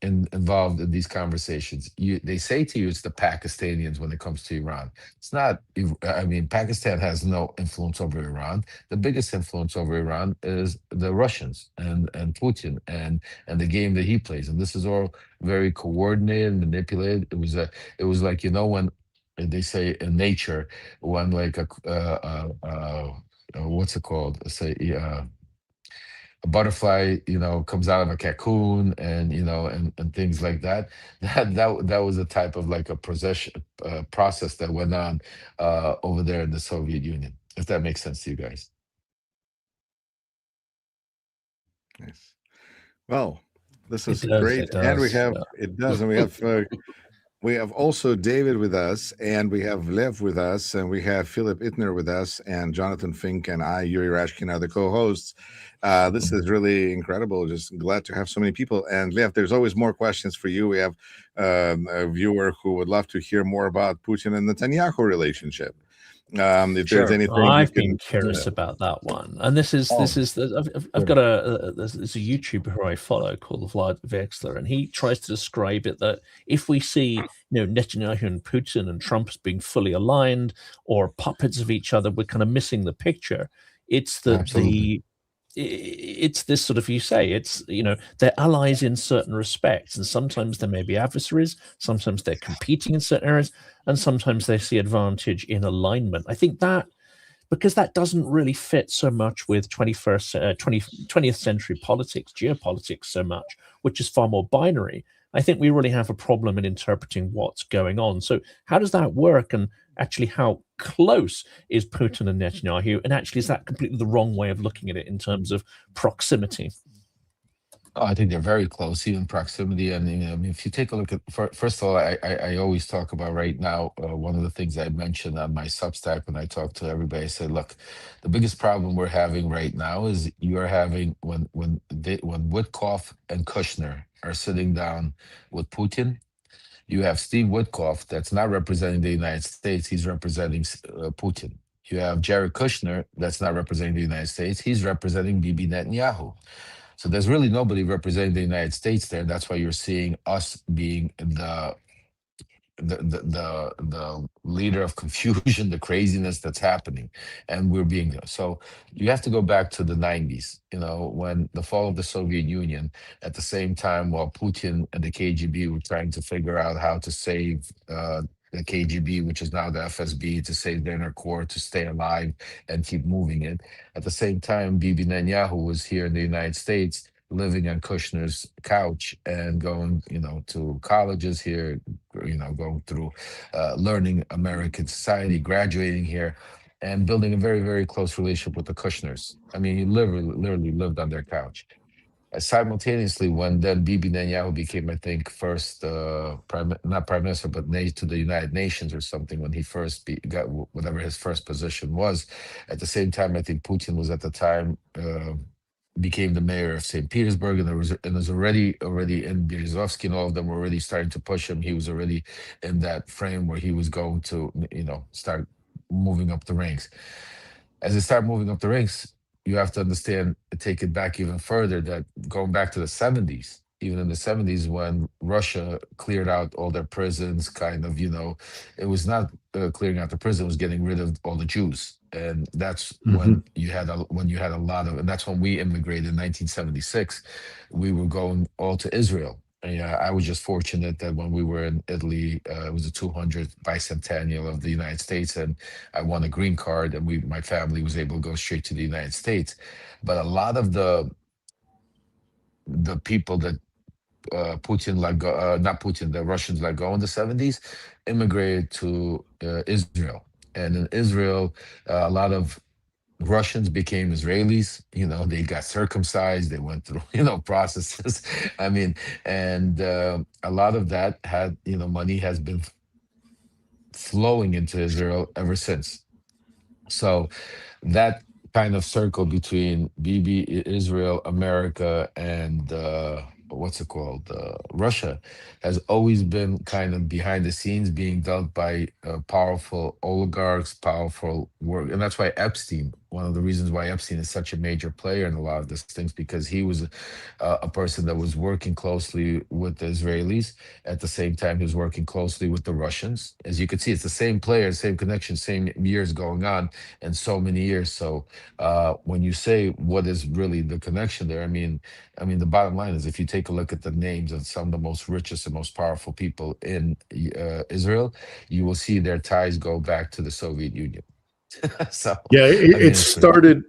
involved in these conversations? They say to you it's the Pakistanians when it comes to Iran. It's not. I mean, Pakistan has no influence over Iran. The biggest influence over Iran is the Russians and Putin and the game that he plays. And this is all very coordinated, manipulated. It was like, when they say in nature, when like what's it called? Say a butterfly, comes out of a cocoon, and and things like that. That was a type of like a process that went on over there in the Soviet Union. If that makes sense to you guys. Nice. Well, this It is does. great, It and we does. have Yeah. it does, and we have also David with us, and we have Lev with us, and we have Philip Ittner with us, and Jonathan Fink and I, Yuri Rashkin, are the co-hosts. This is really incredible. Just glad to have so many people. And Lev, there's always more questions for you. We have a viewer who would love to hear more about Putin and Netanyahu relationship. If there's Sure. anything I've you been can, curious about that one, and this is I've got there's a YouTuber who I follow called Vlad Vexler, and he tries to describe it that if we see Netanyahu and Putin and Trump as being fully aligned or puppets of each other, we're kind of missing the picture. It's that Absolutely. it's this sort of, you say, it's they're allies in certain respects, and sometimes they may be adversaries, sometimes they're competing in certain areas, and sometimes they see advantage in alignment. I think that because that doesn't really fit so much with 20th century politics, geopolitics so much, which is far more binary. I think we really have a problem in interpreting what's going on. So how does that work? And actually, how close is Putin and Netanyahu? And actually, is that completely the wrong way of looking at it in terms of proximity? Oh, I think they're very close, even proximity. And I mean, if you take a look at, first of all, I always talk about right now, one of the things I mentioned on my Substack when I talk to everybody, I said, look, the biggest problem we're having right now is you are having when Witkoff and Kushner are sitting down with Putin, you have Steve Witkoff that's not representing the United States, he's representing Putin. You have Jared Kushner that's not representing the United States, he's representing Bibi Netanyahu. So there's really nobody representing the United States there. That's why you're seeing us being the leader of confusion, the craziness that's happening, and we're being there. So you have to go back to the 90s, when the fall of the Soviet Union, at the same time while Putin and the KGB were trying to figure out how to save the KGB, which is now the FSB, to save their inner core, to stay alive and keep moving it. At the same time, Bibi Netanyahu was here in the United States, living on Kushner's couch and going, to colleges here, going through learning American society, graduating here, and building a very, very close relationship with the Kushners. I mean, he literally lived on their couch. Simultaneously, when then Bibi Netanyahu became, I think, first not prime minister, but to the United Nations or something, when he first got whatever his first position was. At the same time, I think Putin was at the time became the mayor of St. Petersburg, and was already in Berezovsky, and all of them were already starting to push him. He was already in that frame where he was going to, start moving up the ranks. As they start moving up the ranks, you have to understand, take it back even further, that going back to the 70s, even in the 70s, when Russia cleared out all their prisons, kind of, it was not clearing out the prison, it was getting rid of all the Jews. And that's when you had a lot of, and that's when we immigrated in 1976. We were going all to Israel. Yeah, I was just fortunate that when we were in Italy, it was the 200th bicentennial of the United States, and I won a green card, and my family was able to go straight to the United States. But a lot of the people that Putin not Putin, the Russians let go in the 70s, immigrated to Israel. And in Israel, a lot of Russians became Israelis. They got circumcised. They went through, processes. I mean, and a lot of that had, money has been flowing into Israel ever since. So that kind of circle between Bibi, Israel, America, and what's it called, Russia, has always been kind of behind the scenes, being dealt by powerful oligarchs, powerful work, and that's why Epstein. One of the reasons why Epstein is such a major player in a lot of these things, because he was a person that was working closely with the Israelis. At the same time, he was working closely with the Russians. As you can see, it's the same players, same connection, same years going on, and so many years. So when you say what is really the connection there, I mean, the bottom line is, if you take a look at the names of some of the most richest and most powerful people in Israel, you will see their ties go back to the Soviet Union. So yeah, I mean, it started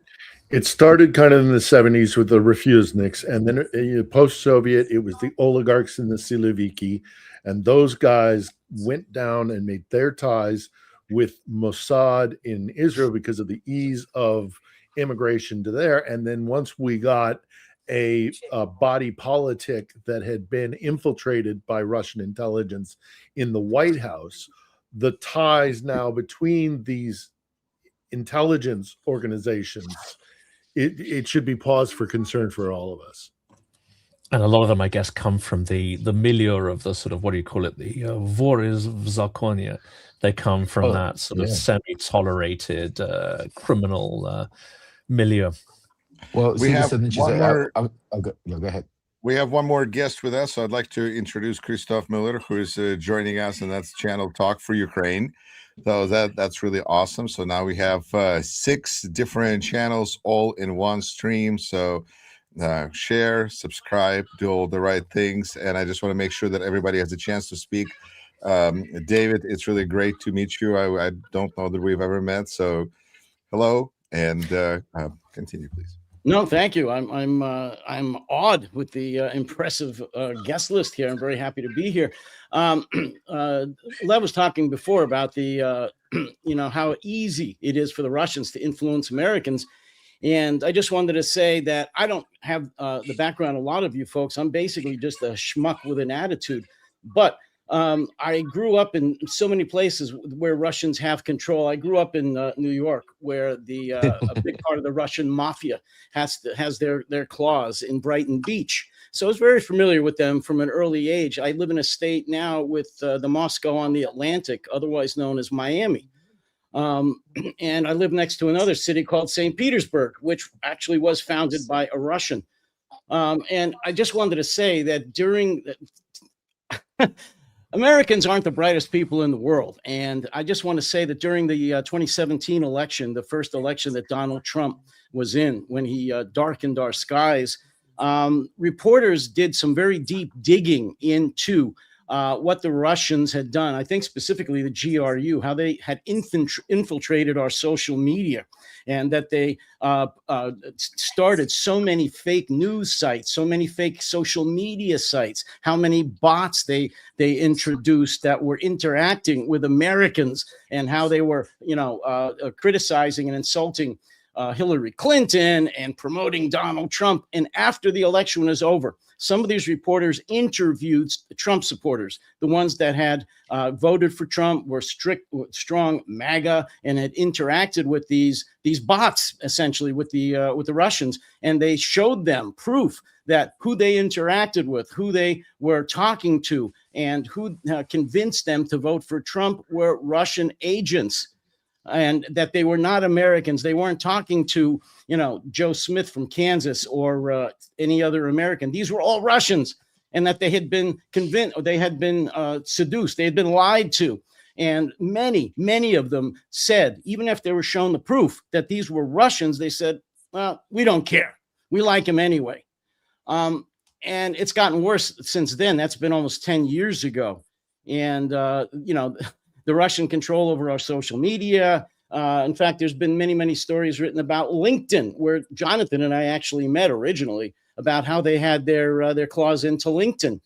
It started kind of in the 70s with the refuseniks, and then post-Soviet, it was the oligarchs and the Siloviki, and those guys went down and made their ties with Mossad in Israel because of the ease of immigration to there. And then once we got a body politic that had been infiltrated by Russian intelligence in the White House, the ties now between these intelligence organizations, it should be pause for concern for all of us. And a lot of them, I guess, come from the milieu of the sort of, what do you call it, the voris v zakonie. They come from that sort of semi-tolerated criminal milieu. Well, we have one more. Go ahead. We have one more guest with us. So I'd like to introduce Christoph Miller, who is joining us, and that's Channel Talk for Ukraine. So that's really awesome. So now we have 6 different channels all in one stream. So share, subscribe, do all the right things. And I just want to make sure that everybody has a chance to speak. David, it's really great to meet you. I don't know that we've ever met. So hello, and continue, please. No, thank you. I'm awed with the impressive guest list here. I'm very happy to be here. Lev was talking before about the how easy it is for the Russians to influence Americans, and I just wanted to say that I don't have the background a lot of you folks. I'm basically just a schmuck with an attitude, but I grew up in so many places where Russians have control. I grew up in New York, where a big part of the Russian mafia has their claws in Brighton Beach. So I was very familiar with them from an early age. I live in a state now with the Moscow on the Atlantic, otherwise known as Miami. And I live next to another city called St. Petersburg, which actually was founded by a Russian. And I just wanted to say that during Americans aren't the brightest people in the world. And I just want to say that during the 2017 election, the first election that Donald Trump was in, when he darkened our skies, reporters did some very deep digging into what the Russians had done. I think specifically the GRU, how they had infiltrated our social media, and that they started so many fake news sites, so many fake social media sites, how many bots they introduced that were interacting with Americans, and how they were, criticizing and insulting Hillary Clinton and promoting Donald Trump. And after the election was over, some of these reporters interviewed Trump supporters, the ones that had voted for Trump, were strong MAGA, and had interacted with these bots, essentially, with the Russians, and they showed them proof that who they interacted with, who they were talking to, and who convinced them to vote for Trump were Russian agents. And that they were not Americans. They weren't talking to, Joe Smith from Kansas or any other American. These were all Russians, and that they had been convinced, or they had been seduced. They had been lied to. And many of them said, even if they were shown the proof that these were Russians, they said, well, we don't care. We like them anyway. And it's gotten worse since then. That's been almost 10 years ago. And, the Russian control over our social media. In fact, there's been many stories written about LinkedIn, where Jonathan and I actually met originally, about how they had their claws into LinkedIn.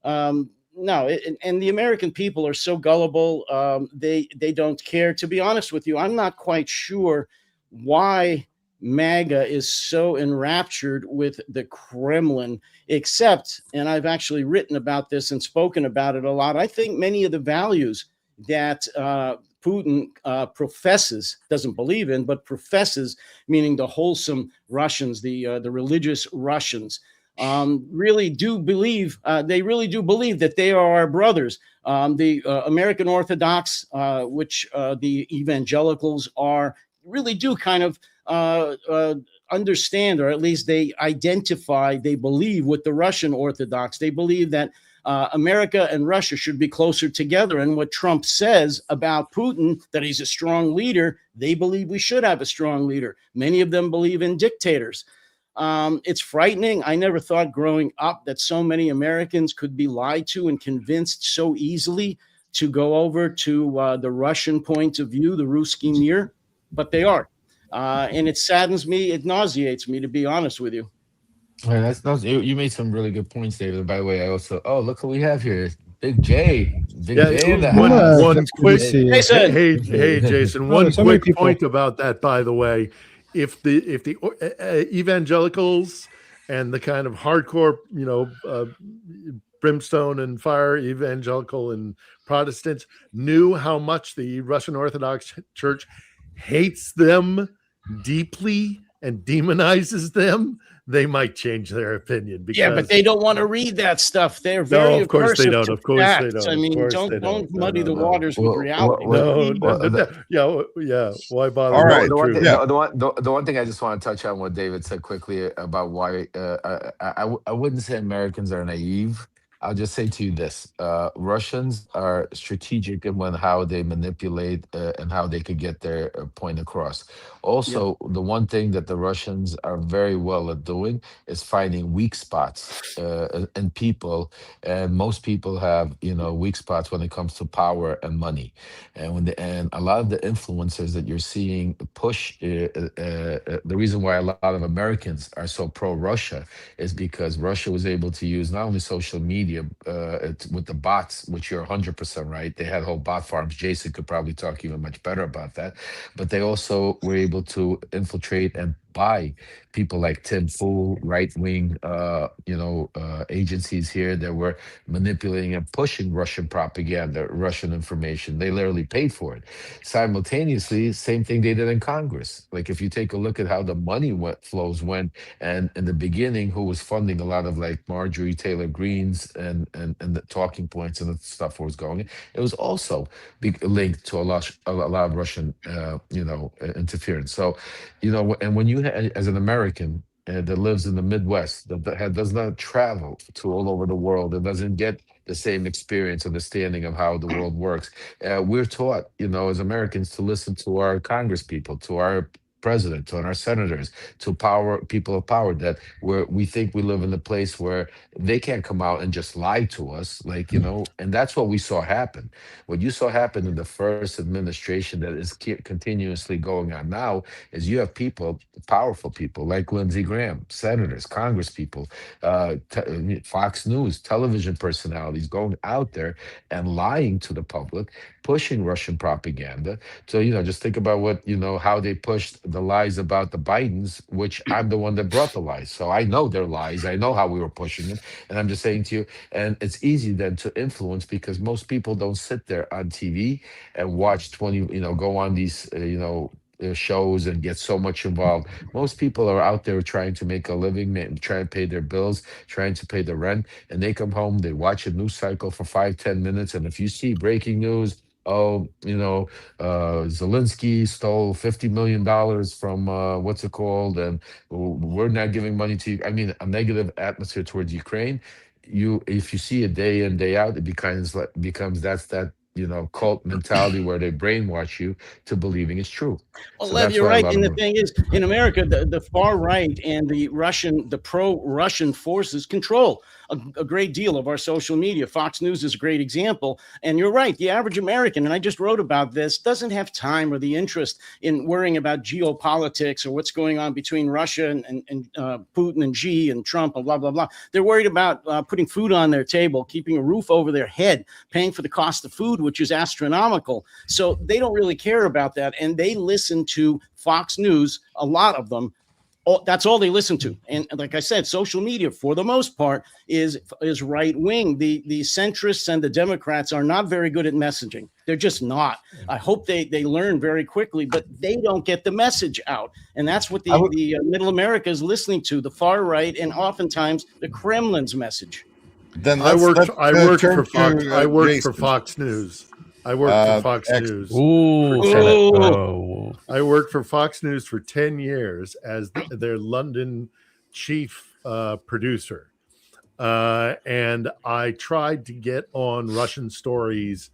And the American people are so gullible. They don't care. To be honest with you, I'm not quite sure why MAGA is so enraptured with the Kremlin, except, and I've actually written about this and spoken about it a lot, I think many of the values that Putin professes, doesn't believe in, but professes, meaning the wholesome Russians, the religious Russians, really do believe, that they are our brothers. The American Orthodox, which the evangelicals are, really do kind of understand, or at least they believe with the Russian Orthodox. They believe that America and Russia should be closer together. And what Trump says about Putin, that he's a strong leader, they believe we should have a strong leader. Many of them believe in dictators. It's frightening. I never thought growing up that so many Americans could be lied to and convinced so easily to go over to the Russian point of view, the Ruski Mir, but they are. And it saddens me. It nauseates me, to be honest with you. Well, you made some really good points, David. And by the way, I also look who we have here, Big J, Big J in the house. One quick, Jason. hey, Jason. One quick point about that, by the way. If the evangelicals and the kind of hardcore, brimstone and fire evangelical and Protestants knew how much the Russian Orthodox Church hates them deeply and demonizes them, they might change their opinion. Because, but they don't want to read that stuff. They're very of course they don't. aversive Of course to they facts. don't. I mean, Of course don't they muddy the No. waters with reality. Why bother? All right. The one thing I just want to touch on what David said quickly about why I wouldn't say Americans are naive. I'll just say to you this: Russians are strategic in how they manipulate and how they could get their point across. Also, the one thing that the Russians are very well at doing is finding weak spots in people, and most people have weak spots when it comes to power and money, and a lot of the influencers that you're seeing push the reason why a lot of Americans are so pro-Russia is because Russia was able to use not only social media with the bots, which you're 100% right. They had whole bot farms. Jason could probably talk even much better about that. But they also were able to infiltrate and buy people like Tim Fool, right-wing, agencies here that were manipulating and pushing Russian propaganda, Russian information. They literally paid for it. Simultaneously, same thing they did in Congress. Like if you take a look at how the money flows went, and in the beginning, who was funding a lot of like Marjorie Taylor Greene's and the talking points and the stuff was going, it was also linked to a lot of Russian, interference. So, and when you as an American that lives in the Midwest, that does not travel to all over the world, and doesn't get the same experience, understanding of how the world works, we're taught, as Americans, to listen to our Congress people, to our president, to our senators, to people of power, that we think we live in a place where they can't come out and just lie to us, and that's what we saw happen. What you saw happen in the first administration that is continuously going on now is you have people, powerful people like Lindsey Graham, senators, Congress people, Fox News, television personalities going out there and lying to the public, pushing Russian propaganda. So, just think about how they pushed the lies about the Bidens, which I'm the one that brought the lies. So I know their lies. I know how we were pushing it. And I'm just saying to you, and it's easy then to influence because most people don't sit there on TV and watch 20, go on these, shows and get so much involved. Most people are out there trying to make a living, trying to pay their bills, trying to pay the rent, and they come home, they watch a news cycle for 5-10 minutes, and if you see breaking news, Zelenskyy stole $50 million from what's it called, and we're not giving money to you. I mean, a negative atmosphere towards Ukraine. If you see it day in, day out, it becomes that cult mentality where they brainwash you to believing it's true. Well, So Lev, that's you're why right. And the thing is, in America, the far right and the pro-Russian forces control a great deal of our social media. Fox News is a great example. And you're right. The average American, and I just wrote about this, doesn't have time or the interest in worrying about geopolitics or what's going on between Russia and Putin and Xi and Trump and blah, blah, blah. They're worried about putting food on their table, keeping a roof over their head, paying for the cost of food, which is astronomical. So they don't really care about that. And they listen to Fox News, a lot of them. That's all they listen to. And like I said, social media, for the most part, is right wing. The centrists and the Democrats are not very good at messaging. They're just not. I hope they learn very quickly, but they don't get the message out. And that's what the middle America is listening to, the far right, and oftentimes the Kremlin's message. Then I worked for Fox. I worked Jason. for Fox News. I worked for Fox News. I worked for Fox News for 10 years as their London chief producer. And I tried to get on Russian stories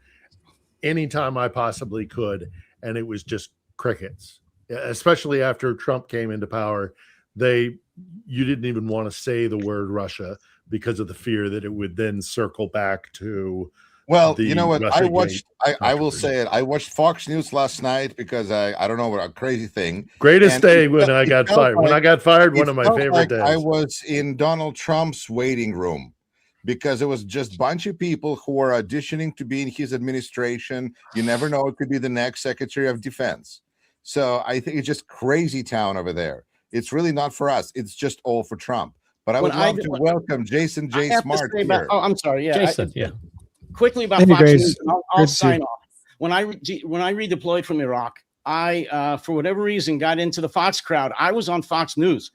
anytime I possibly could. And it was just crickets, especially after Trump came into power. You didn't even want to say the word Russia because of the fear that it would then circle back to Well, the you know what? I Russiagate watched. I will controversy. say it. I watched Fox News last night because I don't know what a crazy thing. Greatest And day it when felt- I it got felt fired. When like- I got fired, one it of my felt favorite like days. I was in Donald Trump's waiting room because it was just a bunch of people who were auditioning to be in his administration. You never know; it could be the next Secretary of Defense. So I think it's just crazy town over there. It's really not for us. It's just all for Trump. But I would love to welcome Jason I J. have to Smart say about, here. I'm sorry. Yeah. Jason, yeah. Quickly about Thank you, Fox Grace. News, and I'll Good to see sign you. off. When I redeployed from Iraq, I for whatever reason got into the Fox crowd. I was on Fox News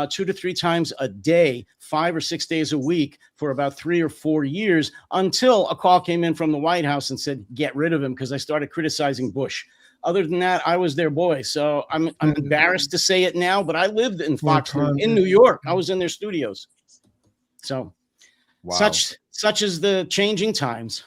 2 to 3 times a day, 5 or 6 days a week for about 3 or 4 years, until a call came in from the White House and said, get rid of him, because I started criticizing Bush. Other than that, I was their boy. So I'm embarrassed to say it now, but I lived in Fox News in New York. I was in their studios. So Wow. such is the changing times.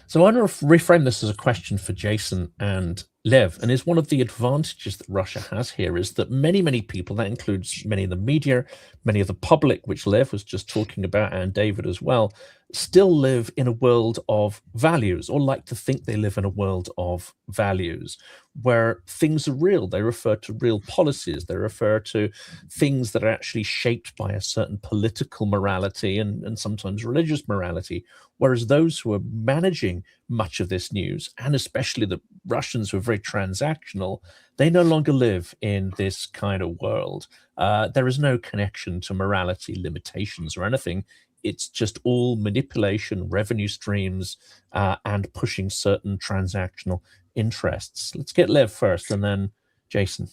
So I want to reframe this as a question for Jason and Lev. And is one of the advantages that Russia has here is that many people, that includes many of the media, many of the public, which Lev was just talking about, and David as well, still live in a world of values, or like to think they live in a world of values where things are real. They refer to real policies. They refer to things that are actually shaped by a certain political morality and sometimes religious morality. Whereas those who are managing much of this news, and especially the Russians who are very transactional, they no longer live in this kind of world. There is no connection to morality, limitations, or anything. It's just all manipulation, revenue streams, and pushing certain transactional interests. Let's get Lev first, and then Jason.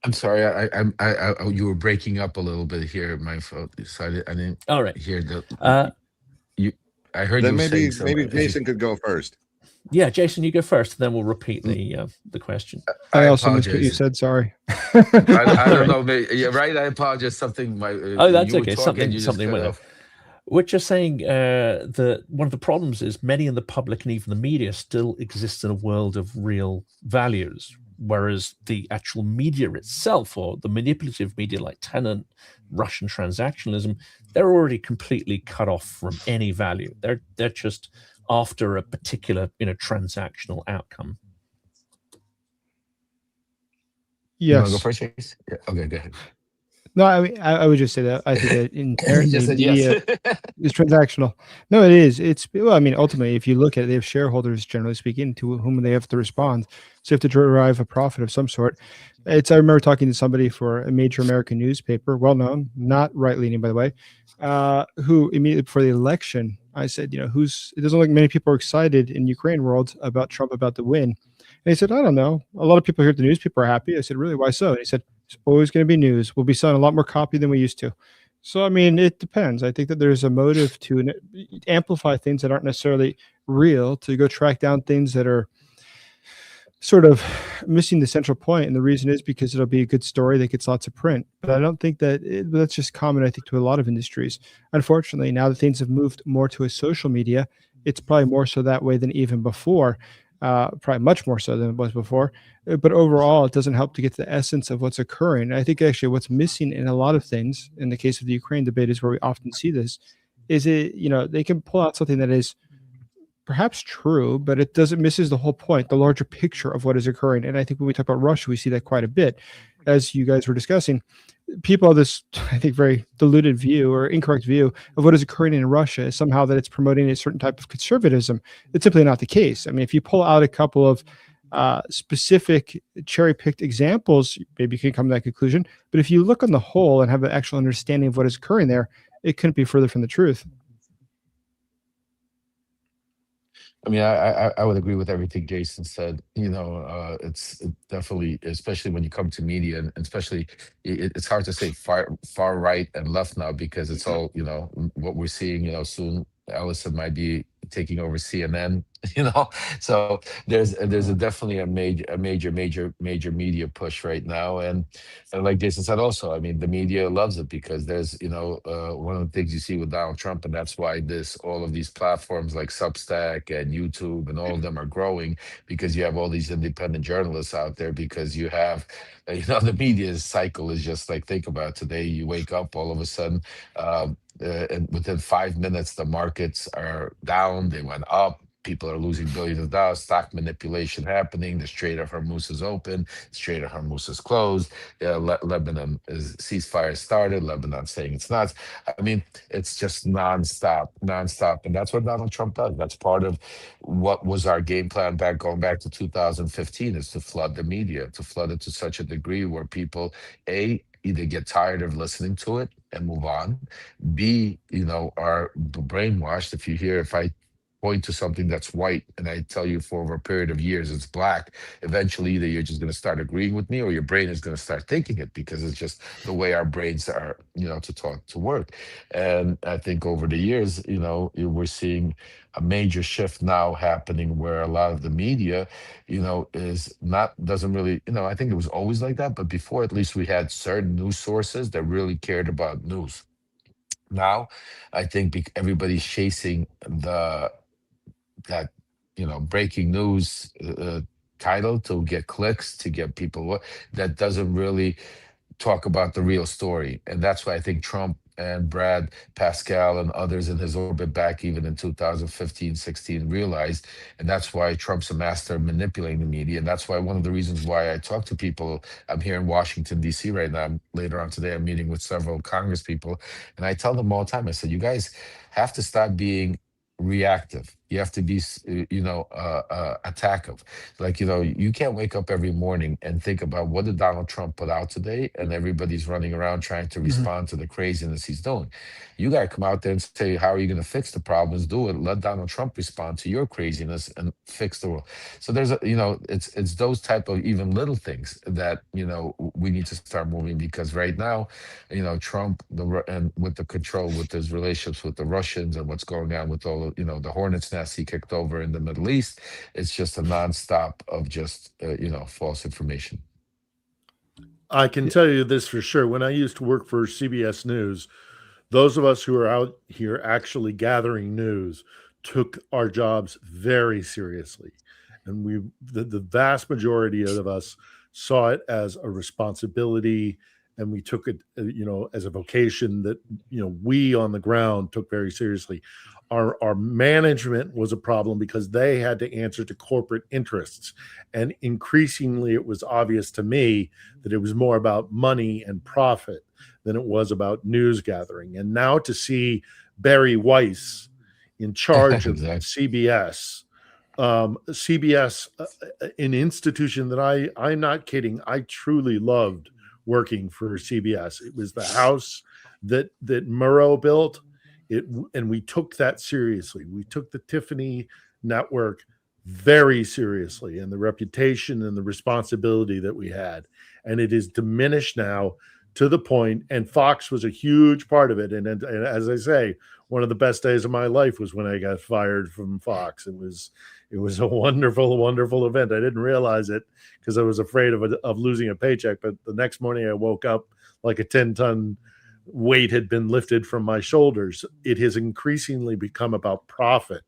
I'm sorry, I you were breaking up a little bit here. My fault. So I didn't All right. hear the. I heard Then you maybe saying something. Jason could go first. Yeah, Jason, you go first, then we'll repeat the question. I also missed what you apologize. said. Sorry. I don't know. Yeah, right. I apologize. Something. Oh, that's you were okay. talking, you just Something cut with it. off. We're just saying that one of the problems is many in the public and even the media still exist in a world of real values, whereas the actual media itself, or the manipulative media like Tenet, Russian transactionalism, they're already completely cut off from any value. They're just after a particular transactional outcome. You want to go Yes. first, Chase? Yeah. Okay, go ahead. No, I mean, I would just say that I think that He inherently just said media yes. is transactional. No, it is. Well, I mean, ultimately, if you look at it, they have shareholders, generally speaking, to whom they have to respond. So you have to derive a profit of some sort. I remember talking to somebody for a major American newspaper, well known, not right leaning, by the way, who immediately before the election, I said, it doesn't look like many people are excited in Ukraine world about Trump about the win. And he said, I don't know. A lot of people here at the newspaper are happy. I said, really? Why so? And he said, it's always going to be news. We'll be selling a lot more copy than we used to. So, I mean, it depends. I think that there's a motive to amplify things that aren't necessarily real, to go track down things that are sort of missing the central point. And the reason is because it'll be a good story that gets lots of print. But I don't think that's just common, I think, to a lot of industries. Unfortunately, now that things have moved more to a social media, it's probably more so that way than even before. Probably much more so than it was before. But overall, it doesn't help to get to the essence of what's occurring. I think actually what's missing in a lot of things, in the case of the Ukraine debate, is where we often see this, is they can pull out something that is perhaps true, but it misses the whole point, the larger picture of what is occurring. And I think when we talk about Russia, we see that quite a bit. As you guys were discussing, people have this, I think, very diluted view or incorrect view of what is occurring in Russia is somehow that it's promoting a certain type of conservatism. It's simply not the case. I mean, if you pull out a couple of specific cherry-picked examples, maybe you can come to that conclusion. But if you look on the whole and have an actual understanding of what is occurring there, it couldn't be further from the truth. I mean, I would agree with everything Jason said. It's definitely, especially when you come to media, and especially it's hard to say far right and left now, because it's all, what we're seeing, soon Ellison might be taking over CNN. you know. So there's definitely a major media push right now, and like Jason said also, I mean, the media loves it because there's, you know, one of the things you see with Donald Trump, and that's why all of these platforms like Substack and YouTube and all of them are growing, because you have all these independent journalists out there, because you have, you know, the media's cycle is just like, think about it. Today you wake up, all of a sudden, and within 5 minutes the markets are down, they went up, people are losing billions of dollars, stock manipulation happening, the Strait of Hormuz is open, the Strait of Hormuz is closed, Lebanon is ceasefire started, Lebanon saying it's not. I mean, it's just nonstop, and that's what Donald Trump does. That's part of what was our game plan going back to 2015, is to flood the media, to flood it to such a degree where people, either get tired of listening to it and move on, B, you know, are brainwashed. If I point to something that's white and I tell you for over a period of years it's black, eventually either you're just going to start agreeing with me or your brain is going to start thinking it, because it's just the way our brains are, you know, to work. And I think over the years, you know, we're seeing a major shift now happening where a lot of the media, you know, doesn't really, you know, I think it was always like that, but before, at least, we had certain news sources that really cared about news. Now, I think everybody's chasing that, you know, breaking news title to get clicks, to get people, that doesn't really talk about the real story. And that's why I think Trump and Brad Pascal and others in his orbit back even in 2015, 16 realized. And that's why Trump's a master of manipulating the media. And that's why one of the reasons why I talk to people, I'm here in Washington, D.C. right now. Later on today, I'm meeting with several Congress people. And I tell them all the time, I said, you guys have to stop being reactive. You have to be, you know, attackable. Like, you know, you can't wake up every morning and think about what did Donald Trump put out today, and everybody's running around trying to respond to the craziness he's doing. You got to come out there and say, how are you going to fix the problems? Do it. Let Donald Trump respond to your craziness and fix the world. So there's you know, it's those type of even little things that, you know, we need to start moving, because right now, you know, Trump and with the control, with his relationships with the Russians and what's going on with all of, you know, the hornet's nest he kicked over in the Middle East, it's just a nonstop of just you know, false information. I can tell you this for sure. When I used to work for CBS News, those of us who are out here actually gathering news took our jobs very seriously. And the vast majority of us saw it as a responsibility, and we took it, you know, as a vocation that, you know, we on the ground took very seriously. Our management was a problem because they had to answer to corporate interests. And increasingly, it was obvious to me that it was more about money and profit than it was about news gathering. And now to see Barry Weiss in charge of CBS, CBS, an institution that I'm not kidding, I truly loved working for CBS. It was the house that Murrow built. And we took that seriously. We took the Tiffany network very seriously, and the reputation and the responsibility that we had. And it is diminished now to the point, and Fox was a huge part of it. And as I say, one of the best days of my life was when I got fired from Fox. It was a wonderful, wonderful event. I didn't realize it because I was afraid of losing a paycheck. But the next morning I woke up like a 10-ton weight had been lifted from my shoulders. It has increasingly become about profit,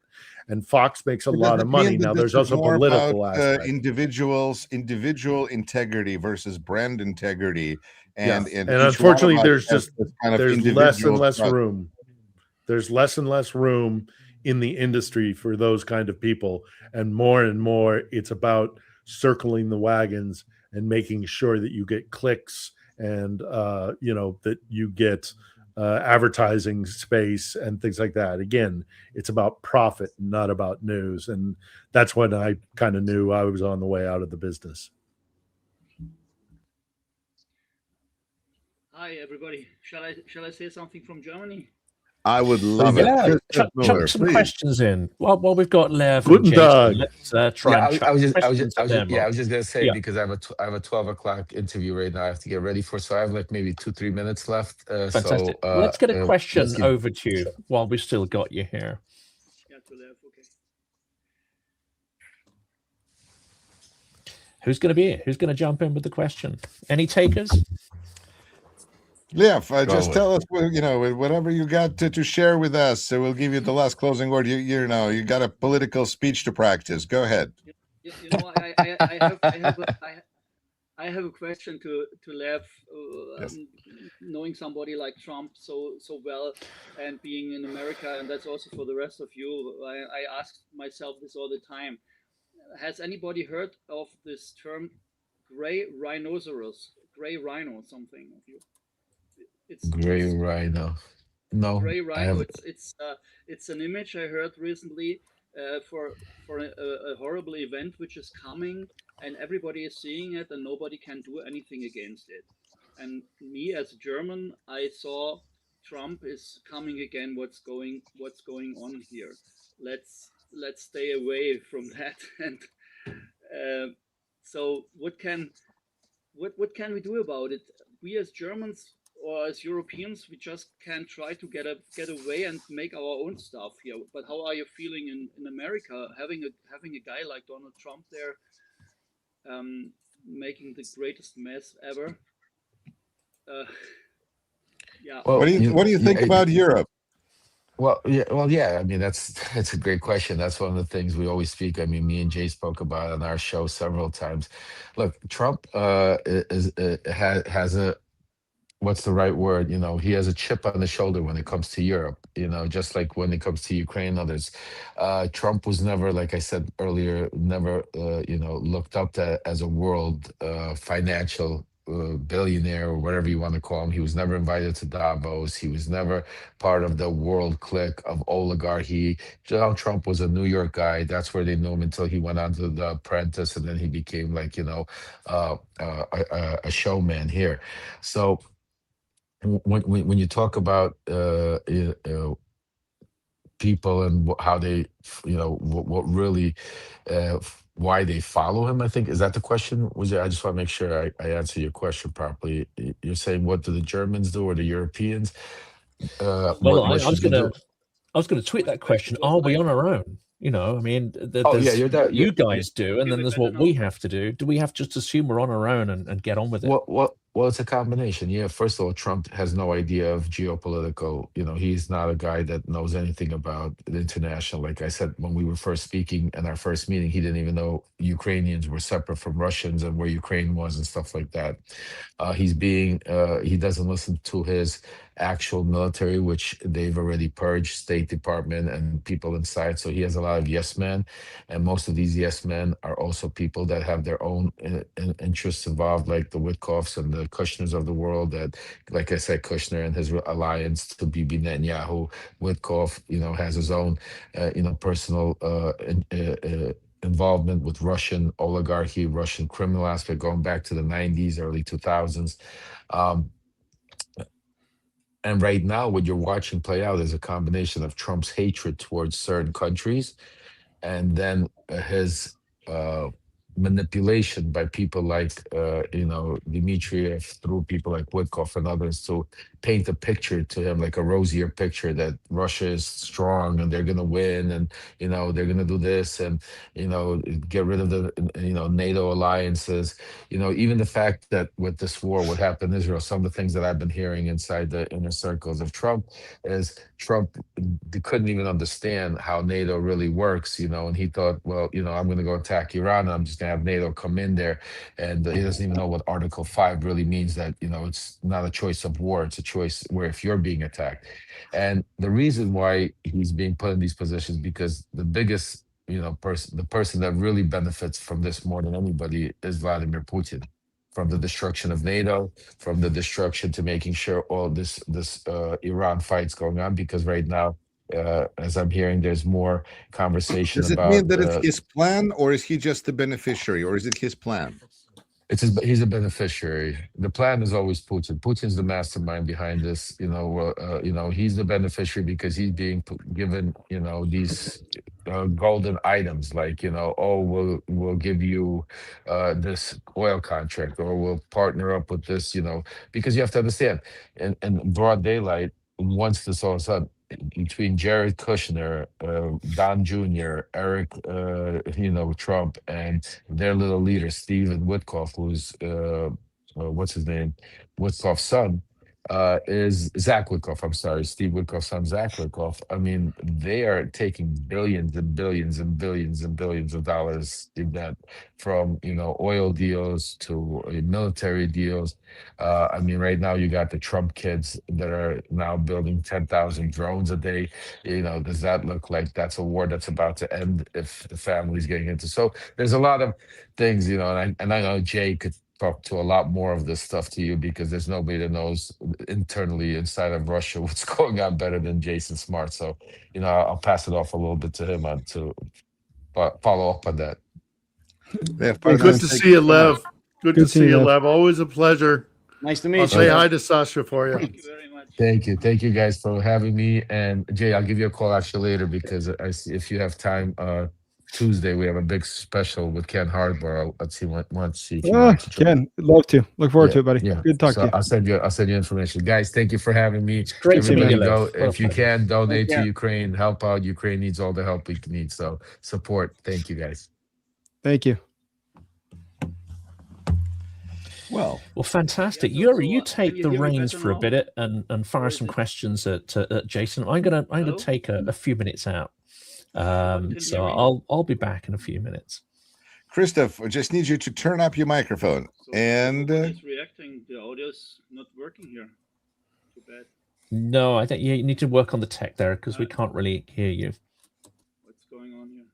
and Fox makes a lot of money. Now there's also political aspect. Individual integrity versus brand integrity. And unfortunately, there's less and less room. There's less and less room in the industry for those kind of people. And more, it's about circling the wagons and making sure that you get clicks and, you know, that you get advertising space and things like that. Again, it's about profit, not about news. And that's when I kind of knew I was on the way out of the business. Hi, everybody. Shall I say something from Germany? I would love it. Chuck some questions in. Well, we've got Lev. Guten Tag. Let's try. I was just gonna say, because I have a 12 o'clock interview right now. I have to get ready for. So I have like maybe 2-3 minutes left. Fantastic. Let's get a question over to you while we still got you here. Yeah, to Lev. Okay. Who's going to be it? Who's going to jump in with the question? Any takers? Lev, just ahead. tell us, whatever you got to share with us. So we'll give you the last closing word. You got a political speech to practice. Go ahead. I have a question to Lev. Yes. Knowing somebody like Trump so well and being in America, and that's also for the rest of you, I ask myself this all the time. Has anybody heard of this term gray rhinoceros? Gray rhino, something of you? It's Gray rhino. No, gray I rhino. haven't. It's an image I heard recently for a horrible event which is coming, and everybody is seeing it, and nobody can do anything against it. And me as a German, I saw Trump is coming again. What's going on here? Let's stay away from that. And so what can we do about it? We as Germans or as Europeans, we just can't try to get away and make our own stuff here. But how are you feeling in America, having a guy like Donald Trump there, making the greatest mess ever? Yeah. Well, What do you think about Europe? Well, yeah. I mean, that's a great question. That's one of the things we always speak. I mean, me and Jay spoke about on our show several times. Look, Trump has a, what's the right word? He has a chip on the shoulder when it comes to Europe. Just like when it comes to Ukraine, others. Trump was never, like I said earlier, never looked up to as a world financial billionaire or whatever you want to call him. He was never invited to Davos. He was never part of the world clique of oligarchy. Donald Trump was a New York guy. That's where they knew him until he went on to The Apprentice, and then he became like a showman here. So when you talk about people and how they, what really, why they follow him, I think, is that the question? I just want to make sure I answer your question properly. You're saying, what do the Germans do or the Europeans? Well, I was going to tweet that question. Are we on our own? I mean, there's what you guys do, and then there's what we have to do. Do we have to just assume we're on our own and get on with it? Well, it's a combination. Yeah, first of all, Trump has no idea of geopolitical. He's not a guy that knows anything about the international. Like I said, when we were first speaking in our first meeting, he didn't even know Ukrainians were separate from Russians and where Ukraine was and stuff like that. He doesn't listen to his actual military, which they've already purged, State Department and people inside. So he has a lot of yes men, and most of these yes men are also people that have their own interests involved, like the Witkoffs and the Kushners of the world. That, like I said, Kushner and his alliance to Bibi Netanyahu, Witkoff, has his own, personal involvement with Russian oligarchy, Russian criminal aspect, going back to the 90s, early 2000s. And right now, what you're watching play out is a combination of Trump's hatred towards certain countries, and then his manipulation by people like, Dmitriev, through people like Witkoff and others, to paint a picture to him, like a rosier picture, that Russia is strong and they're going to win, and, they're going to do this, and, get rid of the, NATO alliances. Even the fact that with this war, what happened in Israel, some of the things that I've been hearing inside the inner circles of Trump is they couldn't even understand how NATO really works, and he thought, well, I'm going to go attack Iran, and I'm just going to have NATO come in there, and he doesn't even know what Article 5 really means, that, it's not a choice of war, it's a choice where if you're being attacked. And the reason why he's being put in these positions, because the biggest, the person that really benefits from this more than anybody is Vladimir Putin. From the destruction of NATO, from the destruction to making sure all this Iran fight's going on, because right now, as I'm hearing, there's more conversation about. Does it mean that it's his plan, or is he just the beneficiary, or is it his plan? He's a beneficiary. The plan is always Putin. Putin's the mastermind behind this. He's the beneficiary because he's being given, these golden items, like, we'll give you this oil contract, or we'll partner up with this, because you have to understand, in broad daylight, once this all of a sudden, between Jared Kushner, Don Jr., Eric, Trump, and their little leader, Stephen Witkoff, who's what's his name? Witkoff's son, is Zach Witkoff. I'm sorry, Steve Witkoff's son, Zach Witkoff. I mean, they are taking billions and billions and billions and billions of dollars in that, from oil deals to military deals. I mean, right now you got the Trump kids that are now building 10,000 drones a day. Does that look like that's a war that's about to end if the family's getting into? So there's a lot of things, and I know Jay could talk to a lot more of this stuff to you, because there's nobody that knows internally inside of Russia what's going on better than Jason Smart. So, I'll pass it off a little bit to him to follow up on that. Yeah, Good to see you, Lev. Good to see you, Lev. Always a pleasure. Nice to meet I'll you. say hi to Sasha for you. Thank you very much. Thank you guys for having me. And Jay, I'll give you a call actually later, because I see if you have time. Tuesday we have a big special with Ken Hardborough. Let's see want to see if you want to join. Ken, love to. Look forward to it, buddy. Yeah. Good talk to you. I'll send you information. Guys, thank you for having me. Great to meet you, Everybody Lev. if you can, donate Yeah. to Ukraine, help out. Ukraine needs all the help we can need. So support. Thank you guys. Thank you. Well, fantastic. Yeah, Yuri, so, you can take you the hear me reins better for a now? bit and fire Or is some it- questions at Jason. I'm gonna Hello? take a few minutes out. you So hear me? I'll be back in a few minutes. Christoph, I just need you to turn up your microphone. So And nobody's reacting. The audio's not working here. Too bad. No, I think you need to work on the tech there, because we can't really hear you. What's going on here?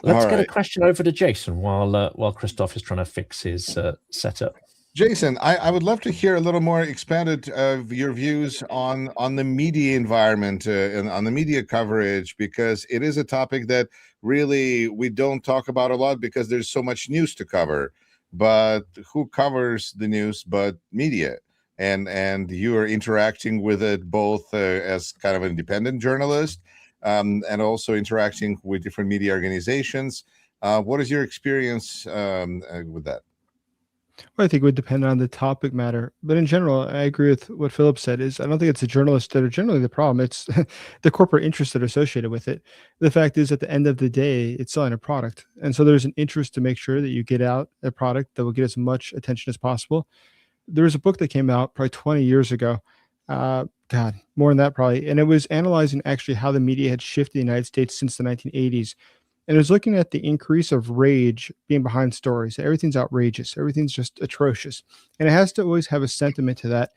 Let's All get a right. question over to Jason while Christoph is trying to fix his setup. Jason, I would love to hear a little more expanded of your views on the media environment and on the media coverage, because it is a topic that really we don't talk about a lot because there's so much news to cover. But who covers the news but media? And you are interacting with it both as kind of an independent journalist and also interacting with different media organizations. What is your experience with that? Well, I think it would depend on the topic matter. But in general, I agree with what Philip said. I don't think it's the journalists that are generally the problem. It's the corporate interests that are associated with it. The fact is, at the end of the day, it's selling a product. And so there's an interest to make sure that you get out a product that will get as much attention as possible. There was a book that came out probably 20 years ago. God, more than that probably. And it was analyzing actually how the media had shifted the United States since the 1980s. And it was looking at the increase of rage being behind stories. Everything's outrageous. Everything's just atrocious. And it has to always have a sentiment to that.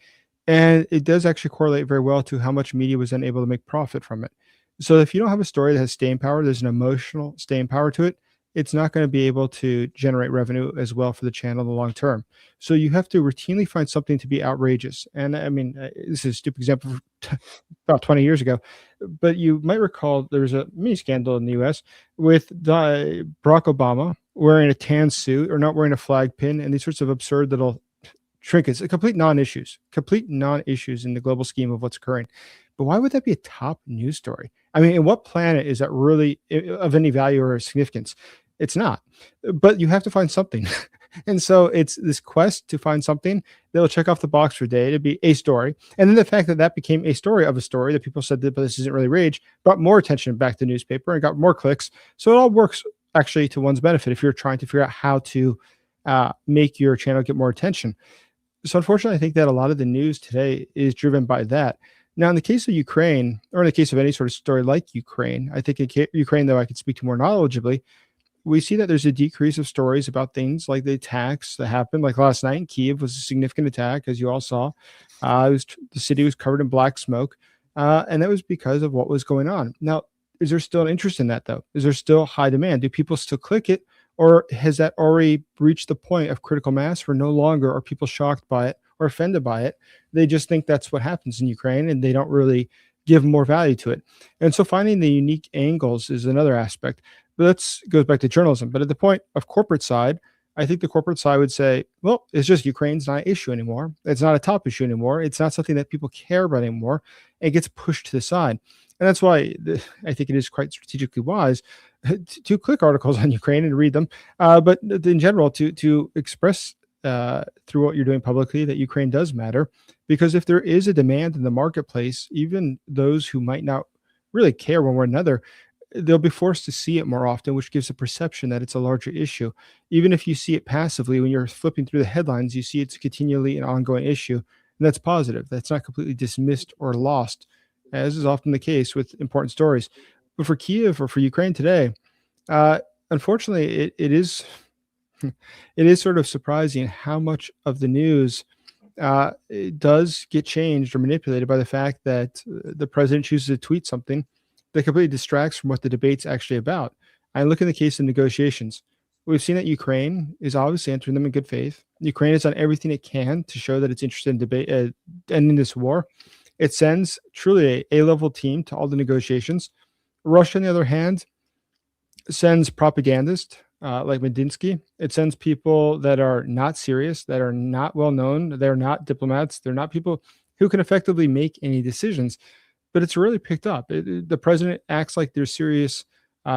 And it does actually correlate very well to how much media was then able to make profit from it. So if you don't have a story that has staying power, there's an emotional staying power to it, it's not going to be able to generate revenue as well for the channel in the long term. So you have to routinely find something to be outrageous. And I mean, this is a stupid example about 20 years ago, but you might recall there was a mini scandal in the US with Barack Obama wearing a tan suit or not wearing a flag pin and these sorts of absurd little trinkets, complete non-issues in the global scheme of what's occurring. But why would that be a top news story? I mean, in what planet is that really of any value or significance? It's not, but you have to find something. And so it's this quest to find something that will check off the box for a day to be a story. And then the fact that that became a story of a story that people said that, but this isn't really rage, brought more attention back to the newspaper and got more clicks. So it all works actually to one's benefit if you're trying to figure out how to make your channel get more attention. So unfortunately, I think that a lot of the news today is driven by that. Now, in the case of Ukraine, or in the case of any sort of story like Ukraine, I think in Ukraine, though I can speak to more knowledgeably, we see that there's a decrease of stories about things like the attacks that happened. Like last night in Kyiv was a significant attack, as you all saw. The city was covered in black smoke, and that was because of what was going on. Now, is there still an interest in that, though? Is there still high demand? Do people still click it, or has that already reached the point of critical mass where no longer are people shocked by it or offended by it? They just think that's what happens in Ukraine, and they don't really give more value to it. And so finding the unique angles is another aspect. But that goes back to journalism. But at the point of corporate side, I think the corporate side would say, well, it's just Ukraine's not an issue anymore. It's not a top issue anymore. It's not something that people care about anymore. It gets pushed to the side. And that's why I think it is quite strategically wise to click articles on Ukraine and read them. But in general, to express through what you're doing publicly that Ukraine does matter, because if there is a demand in the marketplace, even those who might not really care one way or another, they'll be forced to see it more often, which gives a perception that it's a larger issue. Even if you see it passively, when you're flipping through the headlines, you see it's continually an ongoing issue, and that's positive. That's not completely dismissed or lost, as is often the case with important stories. But for Kiev or for Ukraine today, unfortunately, it is it is sort of surprising how much of the news it does get changed or manipulated by the fact that the president chooses to tweet something that completely distracts from what the debate's actually about. I look in the case of negotiations. We've seen that Ukraine is obviously entering them in good faith. Ukraine has done everything it can to show that it's interested in debate, ending this war. It sends truly a A-level team to all the negotiations. Russia, on the other hand, sends propagandists like Medinsky. It sends people that are not serious, that are not well known. They're not diplomats. They're not people who can effectively make any decisions. But it's really picked up. The president acts like there's serious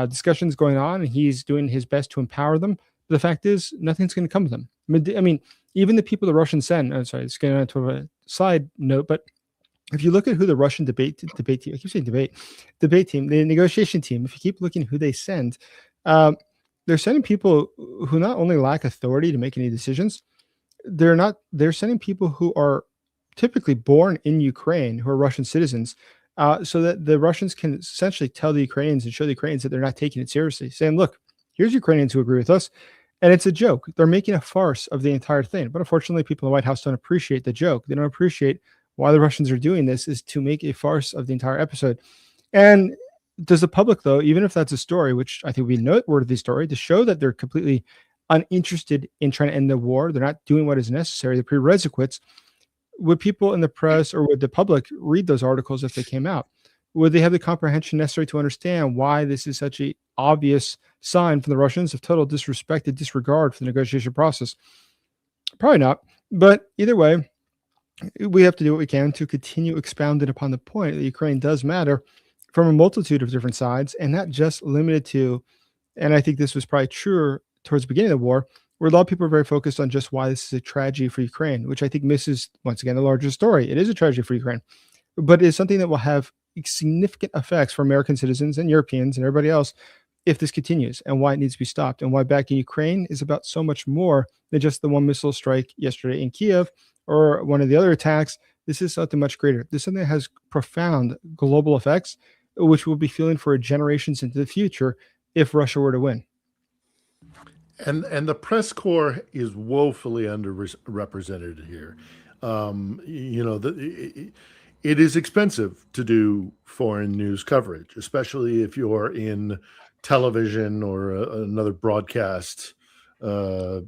discussions going on, and he's doing his best to empower them. But the fact is, nothing's going to come to them. I mean, even the people the Russians send. I'm sorry, it's getting onto a side note, but if you look at who the Russian debate team, I keep saying debate team, the negotiation team, if you keep looking who they send, they're sending people who not only lack authority to make any decisions, they're sending people who are typically born in Ukraine, who are Russian citizens, so that the Russians can essentially tell the Ukrainians and show the Ukrainians that they're not taking it seriously, saying, look, here's Ukrainians who agree with us. And it's a joke. They're making a farce of the entire thing. But unfortunately, people in the White House don't appreciate the joke. They don't appreciate why the Russians are doing this is to make a farce of the entire episode. And does the public, though, even if that's a story, which I think would be a noteworthy story, to show that they're completely uninterested in trying to end the war, they're not doing what is necessary, the prerequisites, would people in the press or would the public read those articles if they came out? Would they have the comprehension necessary to understand why this is such an obvious sign from the Russians of total disrespect and disregard for the negotiation process? Probably not. But either way, we have to do what we can to continue expounding upon the point that Ukraine does matter from a multitude of different sides, and not just limited to, and I think this was probably truer towards the beginning of the war, where a lot of people are very focused on just why this is a tragedy for Ukraine, which I think misses, once again, the larger story. It is a tragedy for Ukraine, but it's something that will have significant effects for American citizens and Europeans and everybody else if this continues, and why it needs to be stopped, and why backing Ukraine is about so much more than just the one missile strike yesterday in Kiev or one of the other attacks. This is something much greater. This is something that has profound global effects, which we'll be feeling for generations into the future if Russia were to win. And the press corps is woefully underrepresented here. It is expensive to do foreign news coverage, especially if you're in television or another broadcast, so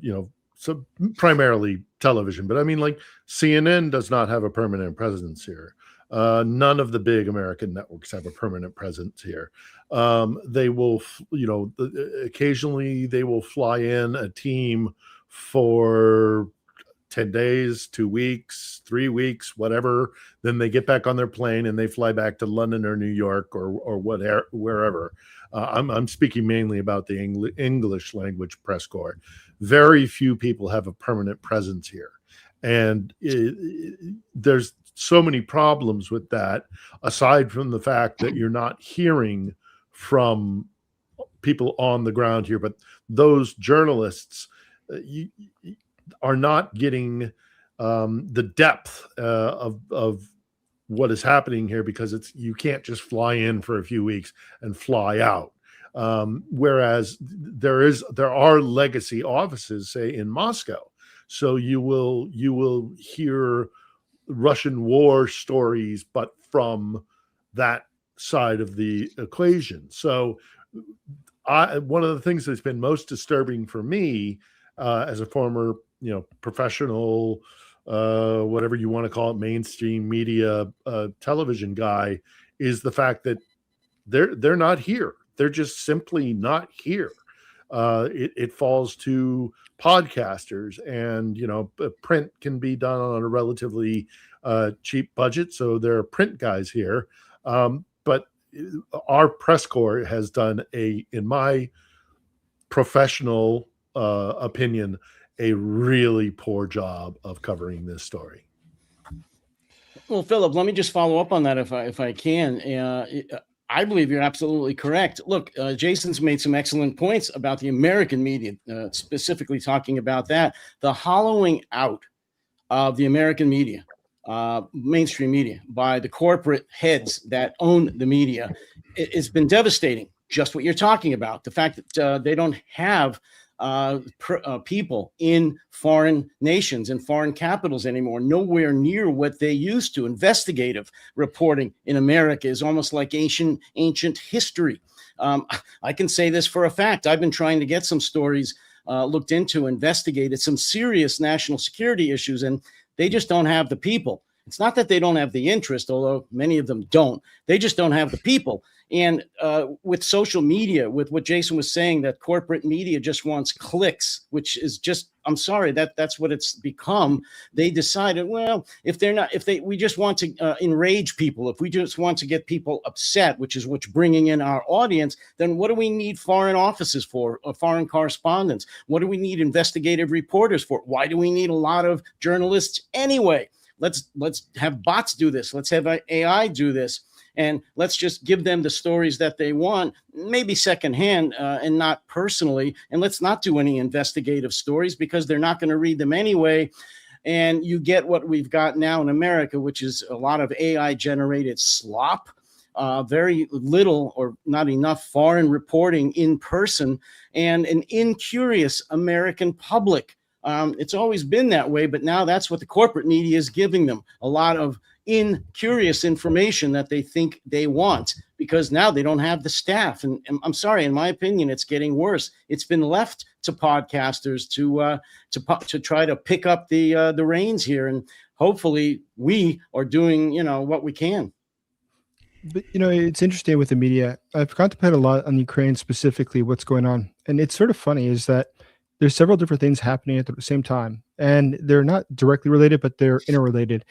primarily television. But I mean, like CNN does not have a permanent presence here. None of the big American networks have a permanent presence here. They will, occasionally they will fly in a team for 10 days, 2 weeks, 3 weeks, whatever. Then they get back on their plane and they fly back to London or New York or whatever, wherever. I'm speaking mainly about the English language press corps. Very few people have a permanent presence here. And there's so many problems with that, aside from the fact that you're not hearing from people on the ground here, but those journalists are not getting the depth of what is happening here, because you can't just fly in for a few weeks and fly out. Whereas there are legacy offices, say in Moscow, so you will hear Russian war stories, but from that side of the equation. So one of the things that's been most disturbing for me as a former, professional, whatever you want to call it, mainstream media, television guy, is the fact that they're not here. They're just simply not here. It falls to podcasters, and print can be done on a relatively cheap budget, so there are print guys here. But our press corps has done in my professional opinion, a really poor job of covering this story. Well, Philip, let me just follow up on that if I can. I believe you're absolutely correct. Look, Jason's made some excellent points about the American media, specifically talking about that. The hollowing out of the American media, mainstream media, by the corporate heads that own the media, it's been devastating. Just what you're talking about. The fact that they don't have people in foreign nations and foreign capitals anymore, nowhere near what they used to. Investigative reporting in America is almost like ancient history. I can say this for a fact. I've been trying to get some stories looked into, investigated, some serious national security issues, and they just don't have the people. It's not that they don't have the interest, although many of them don't. They just don't have the people. And with social media, with what Jason was saying, that corporate media just wants clicks, which is just, I'm sorry, that's what it's become. They decided, well, we just want to enrage people. If we just want to get people upset, which is what's bringing in our audience, then what do we need foreign offices for, or foreign correspondents? What do we need investigative reporters for? Why do we need a lot of journalists anyway? Let's have bots do this. Let's have AI do this. And let's just give them the stories that they want, maybe secondhand and not personally. And let's not do any investigative stories because they're not going to read them anyway. And you get what we've got now in America, which is a lot of AI-generated slop, very little or not enough foreign reporting in person, and an incurious American public. It's always been that way, but now that's what the corporate media is giving them, a lot of incurious information that they think they want, because now they don't have the staff. And I'm sorry, in my opinion, it's getting worse. It's been left to podcasters to try to pick up the reins here, and hopefully we are doing what we can. But it's interesting with the media. I've contemplated a lot on Ukraine, specifically what's going on, and it's sort of funny is that there's several different things happening at the same time, and they're not directly related, but they're interrelated.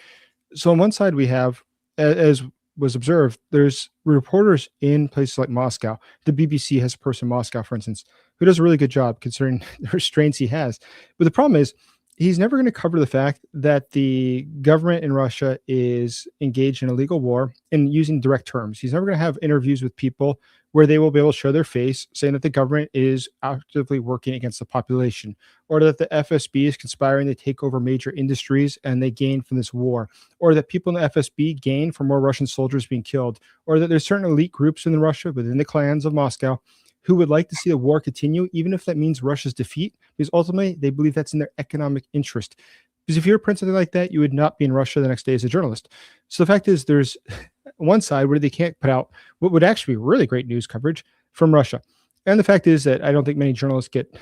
So on one side, we have, as was observed, there's reporters in places like Moscow. The BBC has a person in Moscow, for instance, who does a really good job considering the restraints he has. But the problem is he's never going to cover the fact that the government in Russia is engaged in a legal war and using direct terms. He's never going to have interviews with people where they will be able to show their face saying that the government is actively working against the population, or that the FSB is conspiring to take over major industries and they gain from this war, or that people in the FSB gain from more Russian soldiers being killed, or that there's certain elite groups in Russia within the clans of Moscow who would like to see the war continue, even if that means Russia's defeat, because ultimately they believe that's in their economic interest. Because if you're printing something like that, you would not be in Russia the next day as a journalist. So the fact is, there's one side where they can't put out what would actually be really great news coverage from Russia. And the fact is that I don't think many journalists get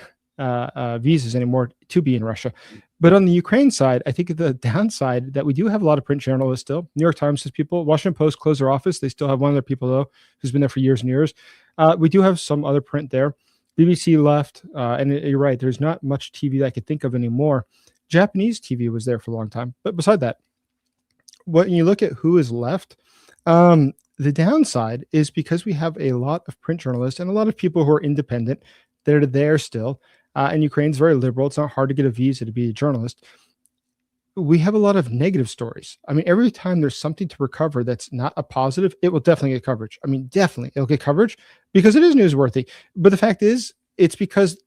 visas anymore to be in Russia. But on the Ukraine side, I think the downside that we do have a lot of print journalists still. New York Times has people. Washington Post closed their office. They still have one of their people, though, who's been there for years and years. We do have some other print there. BBC left. And you're right, there's not much TV that I could think of anymore. Japanese TV was there for a long time. But beside that, when you look at who is left, the downside is because we have a lot of print journalists and a lot of people who are independent that are there still. And Ukraine's very liberal. It's not hard to get a visa to be a journalist. We have a lot of negative stories. I mean, every time there's something to recover that's not a positive, it will definitely get coverage. I mean, definitely it'll get coverage because it is newsworthy. But the fact is, it's because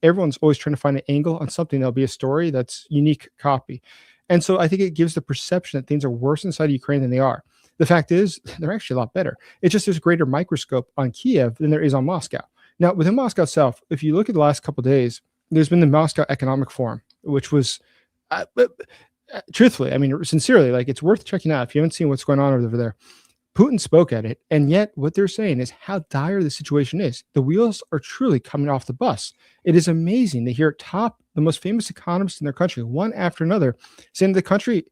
everyone's always trying to find an angle on something that'll be a story that's unique copy. And so I think it gives the perception that things are worse inside of Ukraine than they are. The fact is, they're actually a lot better. It's just there's a greater microscope on Kiev than there is on Moscow. Now, within Moscow itself, if you look at the last couple of days, there's been the Moscow Economic Forum, which was, truthfully, I mean, sincerely, like it's worth checking out if you haven't seen what's going on over there. Putin spoke at it, and yet what they're saying is how dire the situation is. The wheels are truly coming off the bus. It is amazing to hear the most famous economists in their country, one after another, saying the country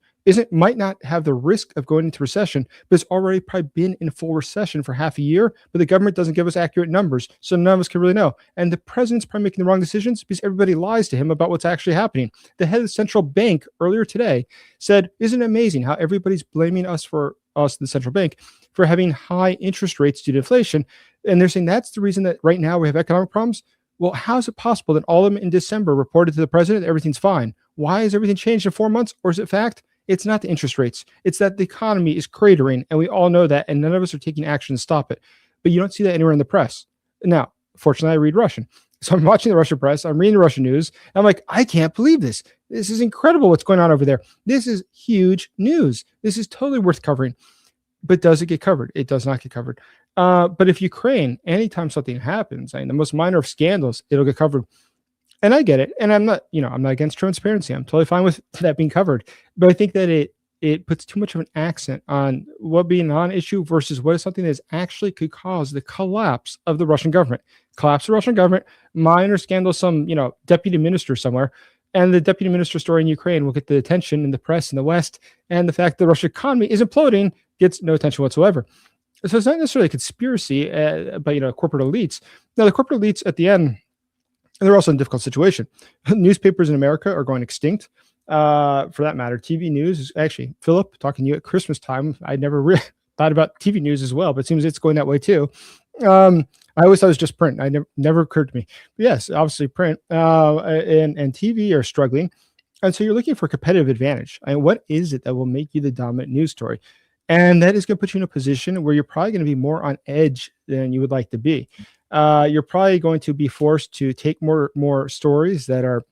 might not have the risk of going into recession, but it's already probably been in full recession for half a year, but the government doesn't give us accurate numbers, so none of us can really know. And the president's probably making the wrong decisions because everybody lies to him about what's actually happening. The head of the central bank earlier today said, isn't it amazing how everybody's blaming us, the central bank, for having high interest rates due to inflation? And they're saying that's the reason that right now we have economic problems. Well, how is it possible that all of them in December reported to the president that everything's fine? Why has everything changed in 4 months? Or is it fact? It's not the interest rates. It's that the economy is cratering, and we all know that, and none of us are taking action to stop it. But you don't see that anywhere in the press. Now, fortunately, I read Russian. So I'm watching the Russian press. I'm reading the Russian news. I'm like, I can't believe this. This is incredible what's going on over there. This is huge news. This is totally worth covering. But does it get covered? It does not get covered. But if Ukraine, anytime something happens, the most minor of scandals, it'll get covered. And I get it. And I'm not against transparency. I'm totally fine with that being covered. But I think that it puts too much of an accent on what being a non-issue versus what is something that actually could cause the collapse of the Russian government. Collapse of the Russian government, minor scandal, some deputy minister somewhere, and the deputy minister story in Ukraine will get the attention in the press in the West, and the fact the Russian economy is imploding gets no attention whatsoever. So it's not necessarily a conspiracy, but corporate elites. Now the corporate elites at the end, they're also in a difficult situation. Newspapers in America are going extinct. For that matter, TV news is actually, Philip, talking to you at Christmas time, I never really thought about TV news as well, but it seems it's going that way too. I always thought it was just print. Never occurred to me. But yes, obviously print and TV are struggling. And so you're looking for a competitive advantage. What is it that will make you the dominant news story? And that is going to put you in a position where you're probably going to be more on edge than you would like to be. You're probably going to be forced to take more stories that are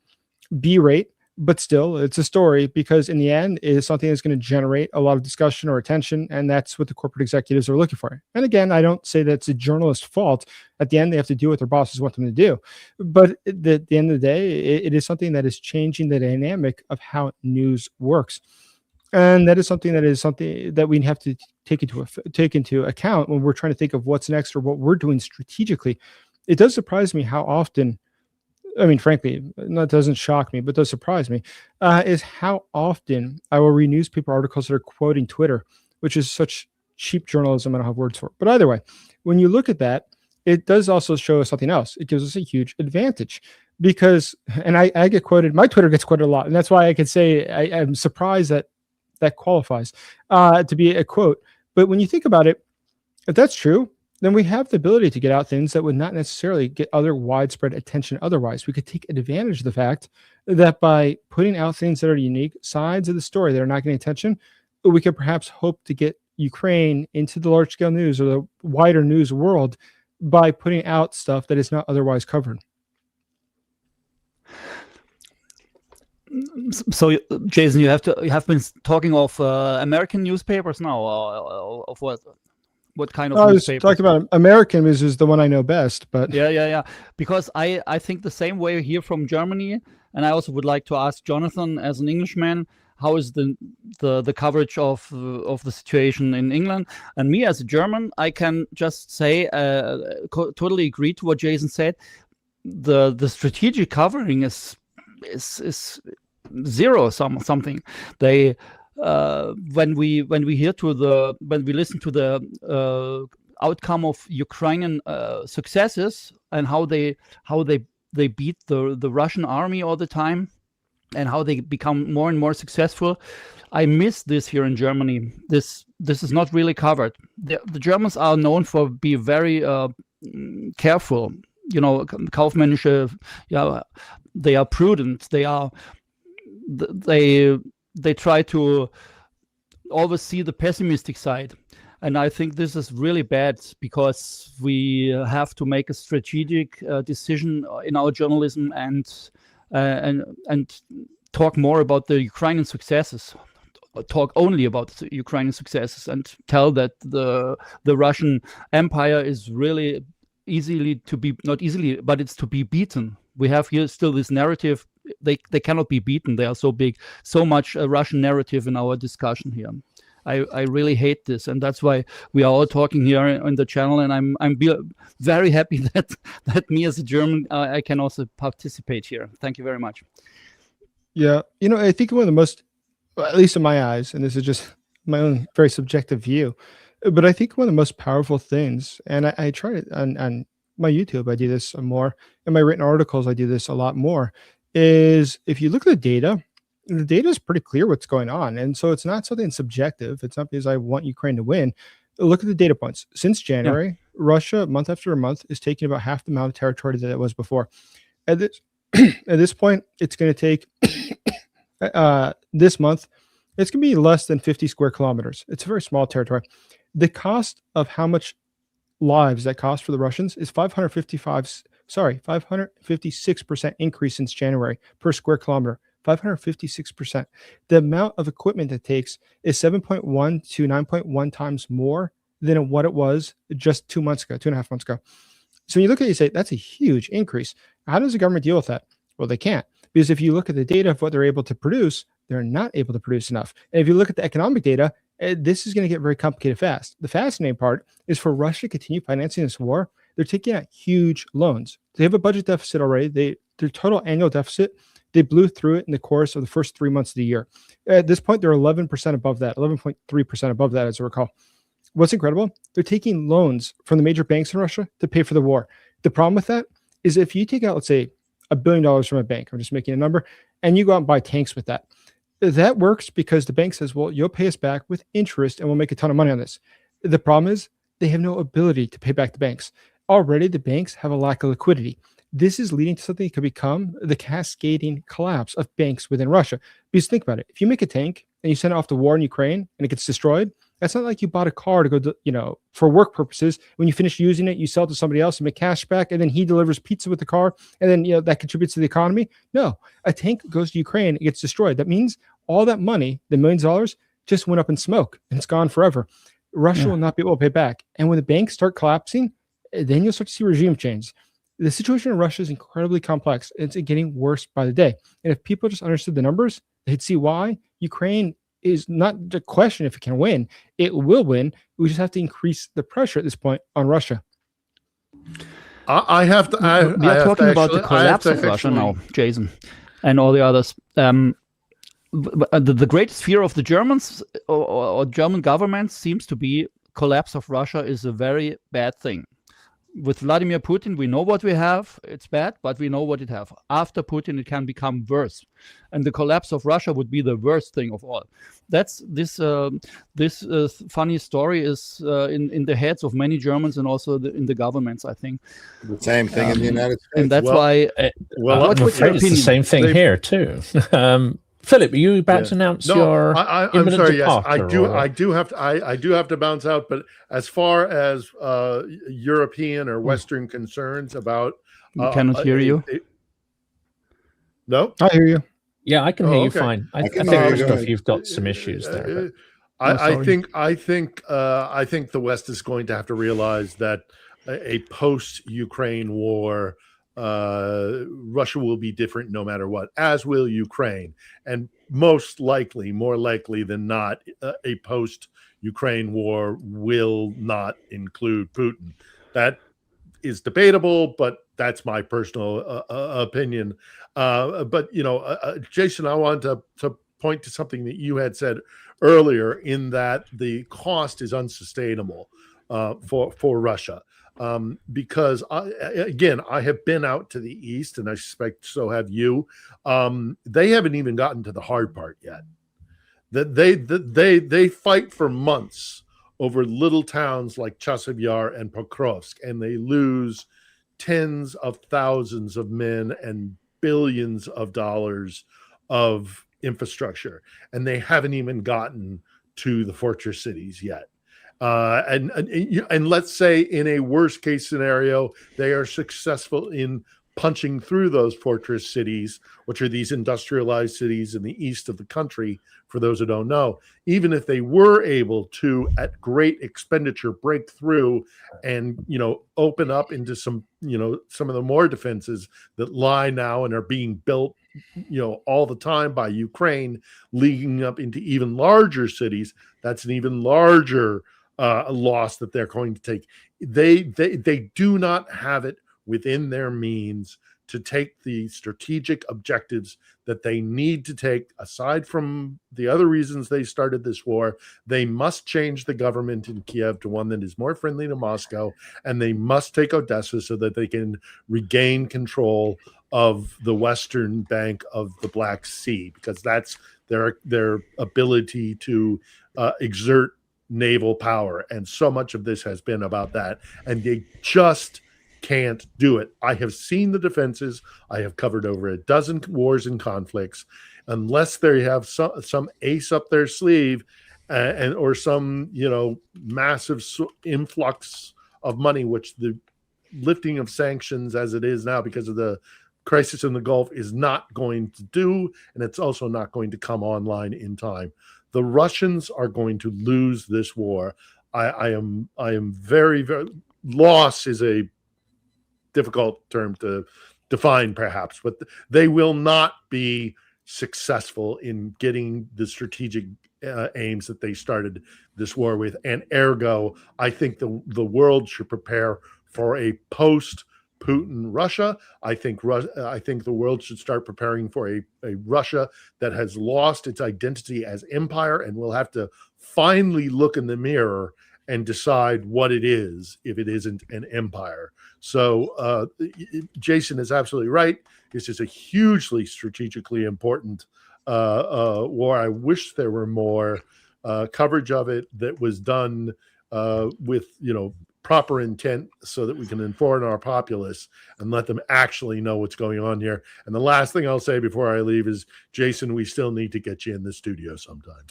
B-rate, but still it's a story, because in the end it is something that's going to generate a lot of discussion or attention, and that's what the corporate executives are looking for. And again, I don't say that's a journalist's fault. At the end, they have to do what their bosses want them to do. But at the end of the day, it is something that is changing the dynamic of how news works. And that is something that we have to take into account when we're trying to think of what's next or what we're doing strategically. It does surprise me how often, frankly, that doesn't shock me, but does surprise me, is how often I will read newspaper articles that are quoting Twitter, which is such cheap journalism I don't have words for it. But either way, when you look at that, it does also show us something else. It gives us a huge advantage because, and I get quoted, my Twitter gets quoted a lot, and that's why I can say I'm surprised that qualifies to be a quote. But when you think about it, if that's true, then we have the ability to get out things that would not necessarily get other widespread attention otherwise. We could take advantage of the fact that by putting out things that are unique, sides of the story that are not getting attention, we could perhaps hope to get Ukraine into the large-scale news or the wider news world by putting out stuff that is not otherwise covered. So, Jason, you have been talking of American newspapers now, or of what? What kind of newspaper? I was talking about American news is the one I know best, but yeah. Because I think the same way here from Germany, and I also would like to ask Jonathan, as an Englishman, how is the coverage of the situation in England? And me as a German, I can just say totally agree to what Jason said. The strategic covering is zero something. They when we listen to the outcome of Ukrainian successes and how they beat the Russian army all the time and how they become more and more successful, I miss this here in Germany. This is not really covered. The Germans are known for being very careful. Kaufmännische. Yeah, they are prudent. They try to always see the pessimistic side. And I think this is really bad because we have to make a strategic decision in our journalism and talk more about the Ukrainian successes, talk only about the Ukrainian successes, and tell that the Russian Empire is really but it's to be beaten. We have here still this narrative. They cannot be beaten. They are so big. So much Russian narrative in our discussion here. I really hate this, and that's why we are all talking here on the channel. And I'm very happy that me as a German I can also participate here. Thank you very much. Yeah, I think one of the most, at least in my eyes, and this is just my own very subjective view, but I think one of the most powerful things, and I try it on my YouTube, I do this more. In my written articles, I do this a lot more, is if you look at the data is pretty clear what's going on. And so it's not something subjective. It's not because I want Ukraine to win. Look at the data points. Since January, Russia, month after month, is taking about half the amount of territory that it was before. At this, at this point, it's going to take this month, it's going to be less than 50 square kilometers. It's a very small territory. The cost of how much lives that cost for the Russians is 556% increase since January per square kilometer. 556%. The amount of equipment it takes is 7.1 to 9.1 times more than what it was just 2 months ago, 2.5 months ago. So when you look at it, you say that's a huge increase. How does the government deal with that? Well, they can't, because if you look at the data of what they're able to produce, they're not able to produce enough. And if you look at the economic data, this is going to get very complicated fast. The fascinating part is for Russia to continue financing this war, they're taking out huge loans. They have a budget deficit already. Their total annual deficit, they blew through it in the course of the first 3 months of the year. At this point, they're 11% above that, 11.3% above that, as I recall. What's incredible? They're taking loans from the major banks in Russia to pay for the war. The problem with that is if you take out, let's say, $1 billion from a bank, I'm just making a number, and you go out and buy tanks with that. That works because the bank says, well, you'll pay us back with interest and we'll make a ton of money on this. The problem is they have no ability to pay back the banks. Already, the banks have a lack of liquidity. This is leading to something that could become the cascading collapse of banks within Russia. Because think about it. If you make a tank and you send it off to war in Ukraine and it gets destroyed, that's not like you bought a car to go, for work purposes. When you finish using it, you sell it to somebody else and make cash back, and then he delivers pizza with the car, and then that contributes to the economy. No, a tank goes to Ukraine, it gets destroyed. That means all that money, the millions of dollars, just went up in smoke and it's gone forever. Russia will not be able to pay back. And when the banks start collapsing, then you'll start to see regime change. The situation in Russia is incredibly complex. It's getting worse by the day. And if people just understood the numbers, they'd see why Ukraine is not the question if it can win. It will win. We just have to increase the pressure at this point on Russia. We are talking about the collapse of Russia now, Jason, and all the others. The greatest fear of the Germans or German government seems to be collapse of Russia is a very bad thing. With Vladimir Putin, we know what we have. It's bad, but we know what it have. After Putin, it can become worse, and the collapse of Russia would be the worst thing of all. That's this funny story is in the heads of many Germans and also in the governments. I think the same thing in the United States, and that's why. I'm afraid it's the same thing here too. Philip, are you about to announce your? I'm sorry. Yes, I do have to bounce out. But as far as European or Western concerns about, we cannot hear you. No, I hear you. Yeah, I can hear you fine. I think Christoph, you've got some issues there. I think the West is going to have to realize that a post-Ukraine war. Russia will be different no matter what, as will Ukraine. And most likely, more likely than not, a post-Ukraine war will not include Putin. That is debatable, but that's my personal opinion. But, Jason, I want to point to something that you had said earlier in that the cost is unsustainable for Russia. Because I have been out to the east, and I suspect so have you. They haven't even gotten to the hard part yet. That they fight for months over little towns like Chasiv Yar and Pokrovsk, and they lose tens of thousands of men and billions of dollars of infrastructure, and they haven't even gotten to the fortress cities yet. And let's say in a worst case scenario, they are successful in punching through those fortress cities, which are these industrialized cities in the east of the country, for those who don't know. Even if they were able to, at great expenditure, break through and, open up into some of the more defenses that lie now and are being built, all the time by Ukraine, leading up into even larger cities, that's an even larger loss that they're going to take. They do not have it within their means to take the strategic objectives that they need to take. Aside from the other reasons they started this war, they must change the government in Kiev to one that is more friendly to Moscow, and they must take Odessa so that they can regain control of the western bank of the Black Sea, because that's their ability to exert naval power. And so much of this has been about that. And they just can't do it. I have seen the defenses. I have covered over a dozen wars and conflicts. Unless they have some ace up their sleeve or some, massive influx of money, which the lifting of sanctions as it is now because of the crisis in the Gulf is not going to do, and it's also not going to come online in time. The Russians are going to lose this war. I am very, very, loss is a difficult term to define perhaps, but they will not be successful in getting the strategic aims that they started this war with. And ergo, I think the world should prepare for a post-Putin Russia. I think the world should start preparing for a Russia that has lost its identity as empire and will have to finally look in the mirror and decide what it is if it isn't an empire. So Jason is absolutely right. This is a hugely strategically important war. I wish there were more coverage of it that was done with proper intent so that we can inform our populace and let them actually know what's going on here. And the last thing I'll say before I leave is, Jason, we still need to get you in the studio sometime.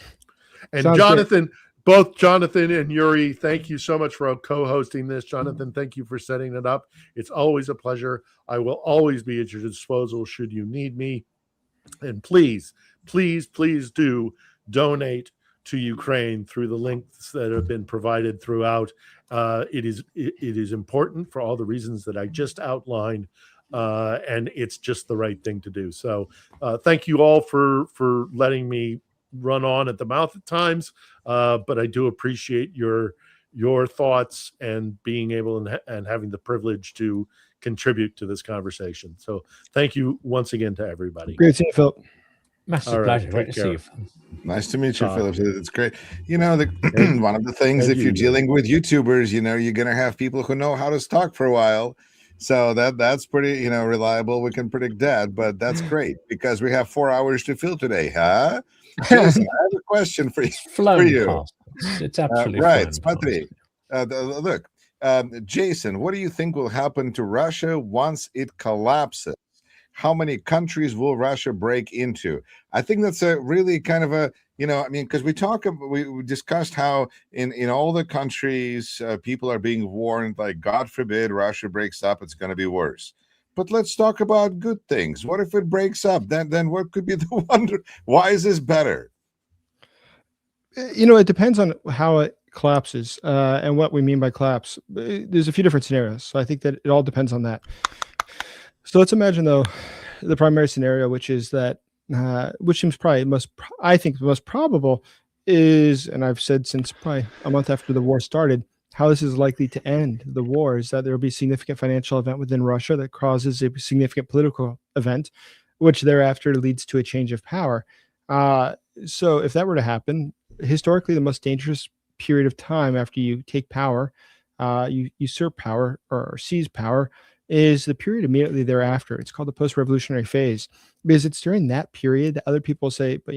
And Sounds Jonathan, good. Both Jonathan and Yuri, thank you so much for co-hosting this. Jonathan, thank you for setting it up. It's always a pleasure. I will always be at your disposal should you need me. And please, please, please do donate to Ukraine through the links that have been provided throughout. It is important for all the reasons that I just outlined, and it's just the right thing to do. So thank you all for letting me run on at the mouth at times, but I do appreciate your thoughts and being able and having the privilege to contribute to this conversation. So thank you once again to everybody. Great to see you, Philip. Massive pleasure. Great to see you. Nice to meet you, Philip. It's great. One of the things, if you're dealing with YouTubers, you're going to have people who know how to talk for a while. So that's pretty, reliable. We can predict that, but that's great because we have 4 hours to fill today, huh? Jason, I have a question for you. It's absolutely right, Spatri. Look, Jason, what do you think will happen to Russia once it collapses? How many countries will Russia break into? I think that's a really kind of a, because we discussed how in all the countries, people are being warned, like, God forbid Russia breaks up, it's going to be worse. But let's talk about good things. What if it breaks up? Then what could be the wonder? Why is this better? It depends on how it collapses and what we mean by collapse. There's a few different scenarios. So I think that it all depends on that. So let's imagine, though, the primary scenario, which is that, which seems probably I think the most probable is, and I've said since probably a month after the war started, how this is likely to end the war is that there will be a significant financial event within Russia that causes a significant political event, which thereafter leads to a change of power. So if that were to happen, historically, the most dangerous period of time after you take power, you usurp power or seize power, is the period immediately thereafter. It's called the post-revolutionary phase, because it's during that period that other people say, but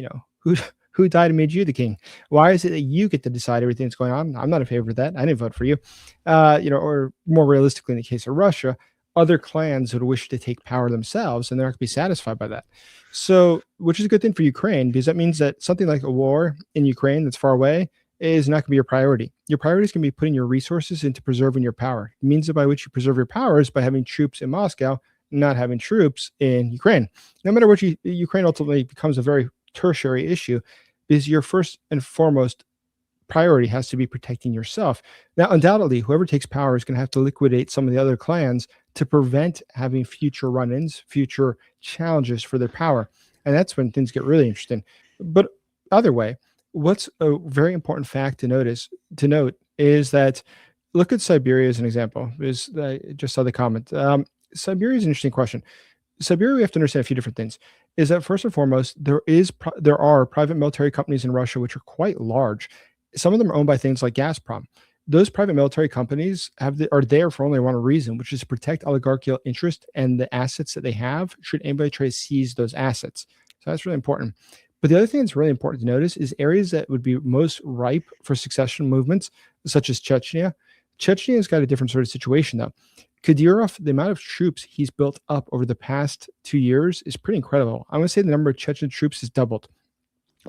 who died and made you the king? Why is it that you get to decide everything that's going on? I'm not in favor of that. I didn't vote for you. Or more realistically, in the case of Russia, other clans would wish to take power themselves, and they're not going to be satisfied by that. So, which is a good thing for Ukraine, because that means that something like a war in Ukraine that's far away is not going to be your priority. Your priority is going to be putting your resources into preserving your power. The means by which you preserve your power is by having troops in Moscow, not having troops in Ukraine. No matter what, Ukraine ultimately becomes a very tertiary issue, because your first and foremost priority has to be protecting yourself. Now, undoubtedly, whoever takes power is going to have to liquidate some of the other clans to prevent having future run-ins, future challenges for their power. And that's when things get really interesting. But either way, what's a very important fact to note is that, look at Siberia as an example. I just saw the comment. Siberia is an interesting question. Siberia, we have to understand a few different things. Is that first and foremost, there are private military companies in Russia which are quite large. Some of them are owned by things like Gazprom. Those private military companies are there for only one reason, which is to protect oligarchical interest and the assets that they have should anybody try to seize those assets. So that's really important. But the other thing that's really important to notice is areas that would be most ripe for succession movements, such as Chechnya. Chechnya has got a different sort of situation, though. Kadyrov, the amount of troops he's built up over the past 2 years is pretty incredible. I want to say the number of Chechen troops has doubled.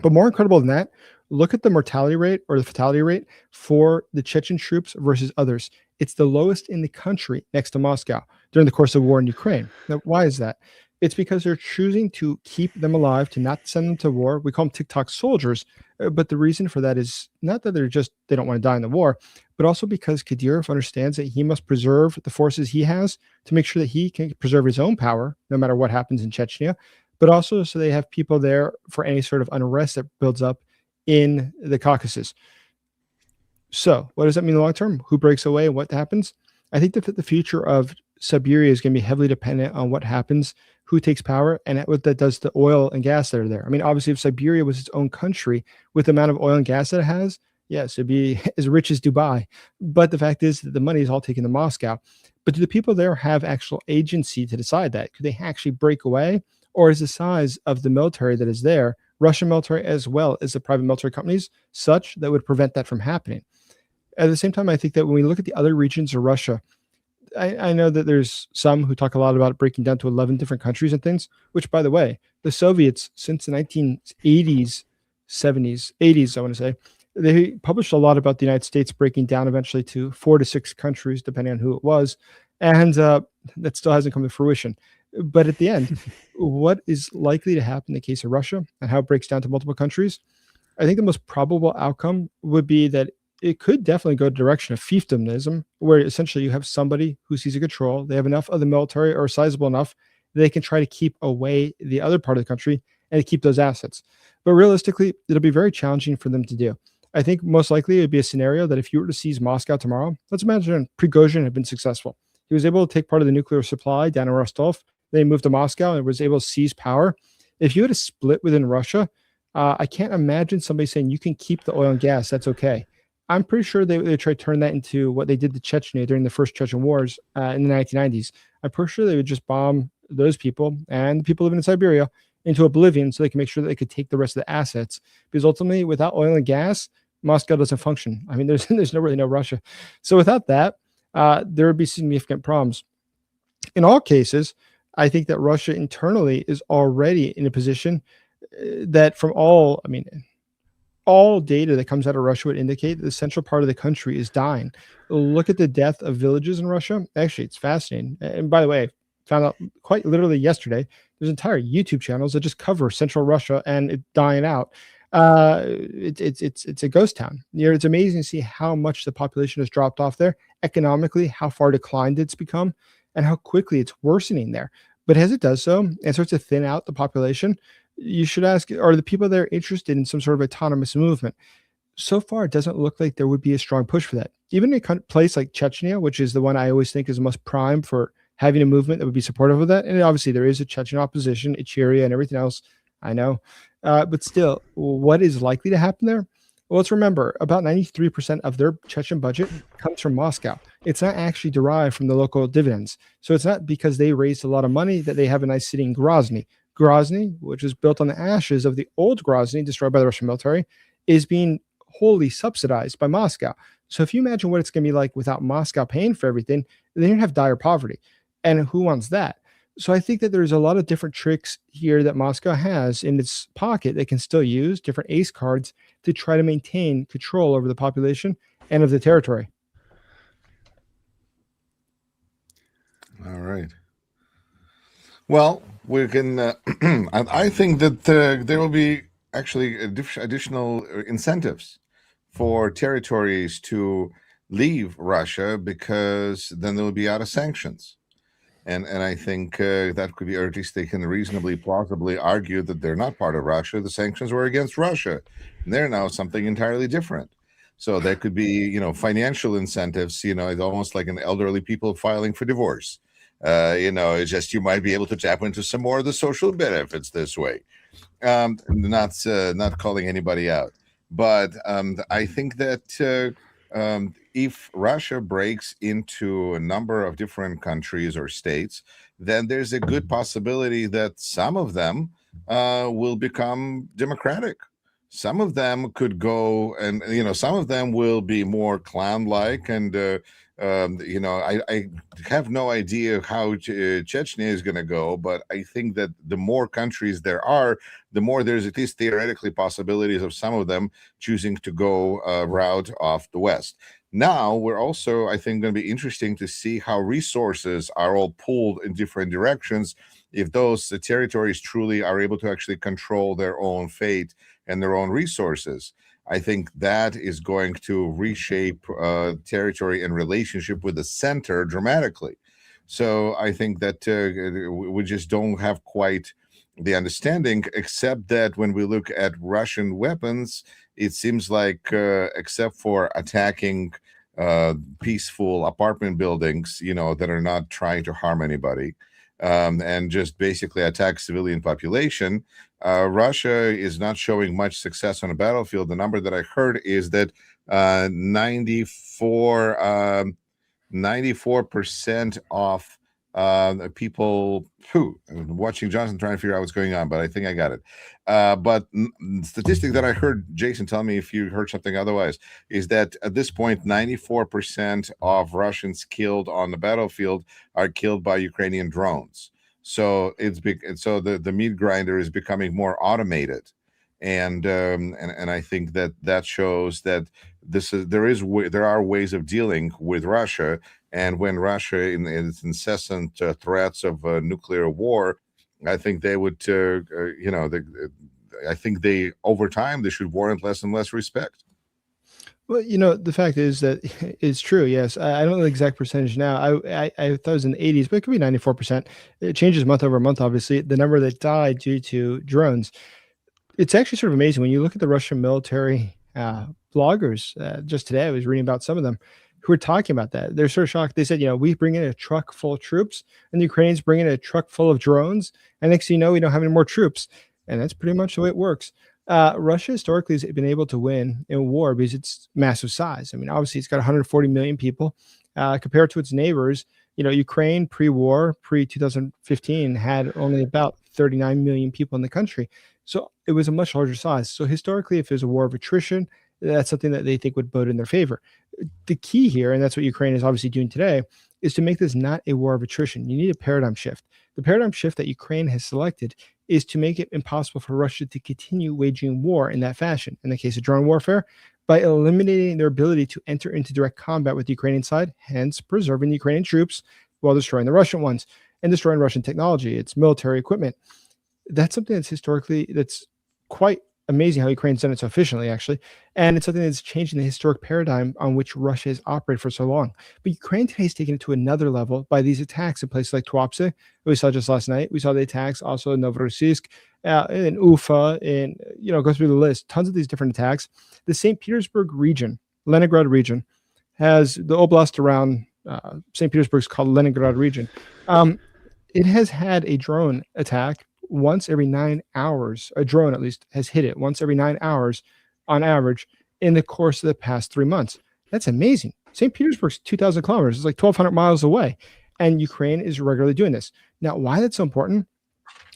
But more incredible than that, look at the mortality rate or the fatality rate for the Chechen troops versus others. It's the lowest in the country next to Moscow during the course of war in Ukraine. Now, why is that? It's because they're choosing to keep them alive, to not send them to war. We call them TikTok soldiers. But the reason for that is not that they don't want to die in the war, but also because Kadyrov understands that he must preserve the forces he has to make sure that he can preserve his own power, no matter what happens in Chechnya, but also so they have people there for any sort of unrest that builds up in the Caucasus. So what does that mean in the long term? Who breaks away and what happens? I think that the future of Siberia is going to be heavily dependent on what happens, who takes power, and what that does to oil and gas that are there. I mean, obviously, if Siberia was its own country with the amount of oil and gas that it has, yes, it'd be as rich as Dubai. But the fact is that the money is all taken to Moscow. But do the people there have actual agency to decide that? Could they actually break away? Or is the size of the military that is there, Russian military as well as the private military companies, such that would prevent that from happening? At the same time, I think that when we look at the other regions of Russia, I know that there's some who talk a lot about breaking down to 11 different countries and things, which, by the way, the Soviets, since the 1980s, 70s, 80s, I want to say, they published a lot about the United States breaking down eventually to 4 to 6 countries, depending on who it was. And that still hasn't come to fruition. But at the end, what is likely to happen in the case of Russia and how it breaks down to multiple countries? I think the most probable outcome would be that it could definitely go the direction of fiefdomism, where essentially you have somebody who sees a control. They have enough of the military or sizable enough that they can try to keep away the other part of the country and to keep those assets. But realistically, it'll be very challenging for them to do. I think most likely it would be a scenario that if you were to seize Moscow tomorrow, let's imagine Prigozhin had been successful. He was able to take part of the nuclear supply down in Rostov. Then he moved to Moscow and was able to seize power. If you had a split within Russia, I can't imagine somebody saying you can keep the oil and gas. That's okay. I'm pretty sure they tried to turn that into what they did to Chechnya during the first Chechen wars in the 1990s. I'm pretty sure they would just bomb those people and the people living in Siberia into oblivion so they can make sure that they could take the rest of the assets. Because ultimately, without oil and gas, Moscow doesn't function. I mean, there's really no Russia. So without that, there would be significant problems. In all cases, I think that Russia internally is already in a position that from all data that comes out of Russia would indicate that the central part of the country is dying. Look at the death of villages in Russia. Actually, it's fascinating. And by the way, I found out quite literally yesterday, there's entire YouTube channels that just cover central Russia and it dying out. It's a ghost town. It's amazing to see how much the population has dropped off there economically, how far declined it's become, and how quickly it's worsening there. But as it does so and starts to thin out the population, you should ask, are the people there interested in some sort of autonomous movement? So far, it doesn't look like there would be a strong push for that. Even in a place like Chechnya, which is the one I always think is the most prime for having a movement that would be supportive of that. And obviously, there is a Chechen opposition, Icheria, and everything else. I know. But still, what is likely to happen there? Well, let's remember, about 93% of their Chechen budget comes from Moscow. It's not actually derived from the local dividends. So it's not because they raised a lot of money that they have a nice city in Grozny. Grozny, which is built on the ashes of the old Grozny destroyed by the Russian military, is being wholly subsidized by Moscow. So if you imagine what it's going to be like without Moscow paying for everything, then you're going to have dire poverty. And who wants that? So I think that there's a lot of different tricks here that Moscow has in its pocket that can still use, different ace cards, to try to maintain control over the population and of the territory. All right. Well, we can. I think that there will be actually additional incentives for territories to leave Russia because then they will be out of sanctions. And I think that could be, or at least they can reasonably, plausibly argue that they're not part of Russia. The sanctions were against Russia, and they're now something entirely different. So there could be, financial incentives. It's almost like an elderly people filing for divorce. It's just you might be able to tap into some more of the social benefits this way. Not calling anybody out, but I think that. If Russia breaks into a number of different countries or states, then there's a good possibility that some of them will become democratic. Some of them could go, and some of them will be more clown-like, and I have no idea how Chechnya is going to go, but I think that the more countries there are, the more there's at least theoretically possibilities of some of them choosing to go route off the West. Now, we're also, I think, going to be interesting to see how resources are all pulled in different directions, if those territories truly are able to actually control their own fate and their own resources. I think that is going to reshape territory and relationship with the center dramatically. So I think that we just don't have quite the understanding, except that when we look at Russian weapons, it seems like except for attacking peaceful apartment buildings, that are not trying to harm anybody, and just basically attack civilian population, Russia is not showing much success on the battlefield. The number that I heard is that 94% of people watching Johnson trying to figure out what's going on, but I think I got it. But statistic that I heard, Jason, tell me if you heard something otherwise, is that at this point 94% of Russians killed on the battlefield are killed by Ukrainian drones. So it's big, and so the meat grinder is becoming more automated, and I think that shows that there are ways of dealing with Russia. And when Russia, in its incessant threats of nuclear war, I think they would, I think they over time they should warrant less and less respect. Well, the fact is that it's true. Yes, I don't know the exact percentage now. I thought it was in the 80s, but it could be 94%. It changes month over month. Obviously, the number that died due to drones. It's actually sort of amazing when you look at the Russian military bloggers. Just today, I was reading about some of them who were talking about that. They're sort of shocked. They said, we bring in a truck full of troops, and the Ukrainians bring in a truck full of drones, and next thing you know, we don't have any more troops. And that's pretty much the way it works. Russia historically has been able to win in war because it's massive size. I mean, obviously, it's got 140 million people compared to its neighbors. Ukraine pre-war, pre-2015, had only about 39 million people in the country. So it was a much larger size. So historically, if there's a war of attrition, that's something that they think would bode in their favor. The key here, and that's what Ukraine is obviously doing today, is to make this not a war of attrition. You need a paradigm shift. The paradigm shift that Ukraine has selected is to make it impossible for Russia to continue waging war in that fashion. In the case of drone warfare, by eliminating their ability to enter into direct combat with the Ukrainian side, hence preserving the Ukrainian troops while destroying the Russian ones and destroying Russian technology, its military equipment. That's something that's quite amazing how Ukraine's done it so efficiently, actually. And it's something that's changing the historic paradigm on which Russia has operated for so long. But Ukraine today is taking it to another level by these attacks in places like Tuapse. We saw just last night. We saw the attacks also in Novorossiysk, in Ufa, and, go through the list. Tons of these different attacks. The St. Petersburg region, Leningrad region, has the oblast around St. Petersburg is called Leningrad region. It has had a drone attack once every 9 hours. A drone, at least, has hit it once every 9 hours on average in the course of the past 3 months. That's amazing. St. Petersburg's 2,000 kilometers. It's like 1,200 miles away. And Ukraine is regularly doing this. Now, why that's so important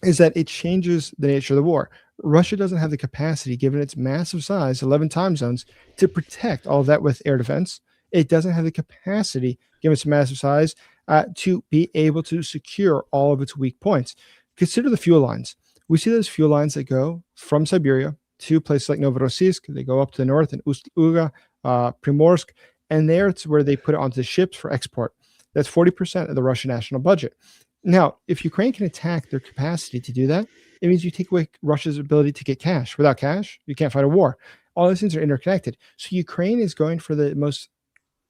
is that it changes the nature of the war. Russia doesn't have the capacity, given its massive size, 11 time zones, to protect all of that with air defense. It doesn't have the capacity, given its massive size, to be able to secure all of its weak points. Consider the fuel lines. We see those fuel lines that go from Siberia to places like Novorossiysk. They go up to the north in Ust-Luga, Primorsk, and there it's where they put it onto the ships for export. That's 40% of the Russian national budget. Now, if Ukraine can attack their capacity to do that, it means you take away Russia's ability to get cash. Without cash, you can't fight a war. All these things are interconnected. So Ukraine is going for the most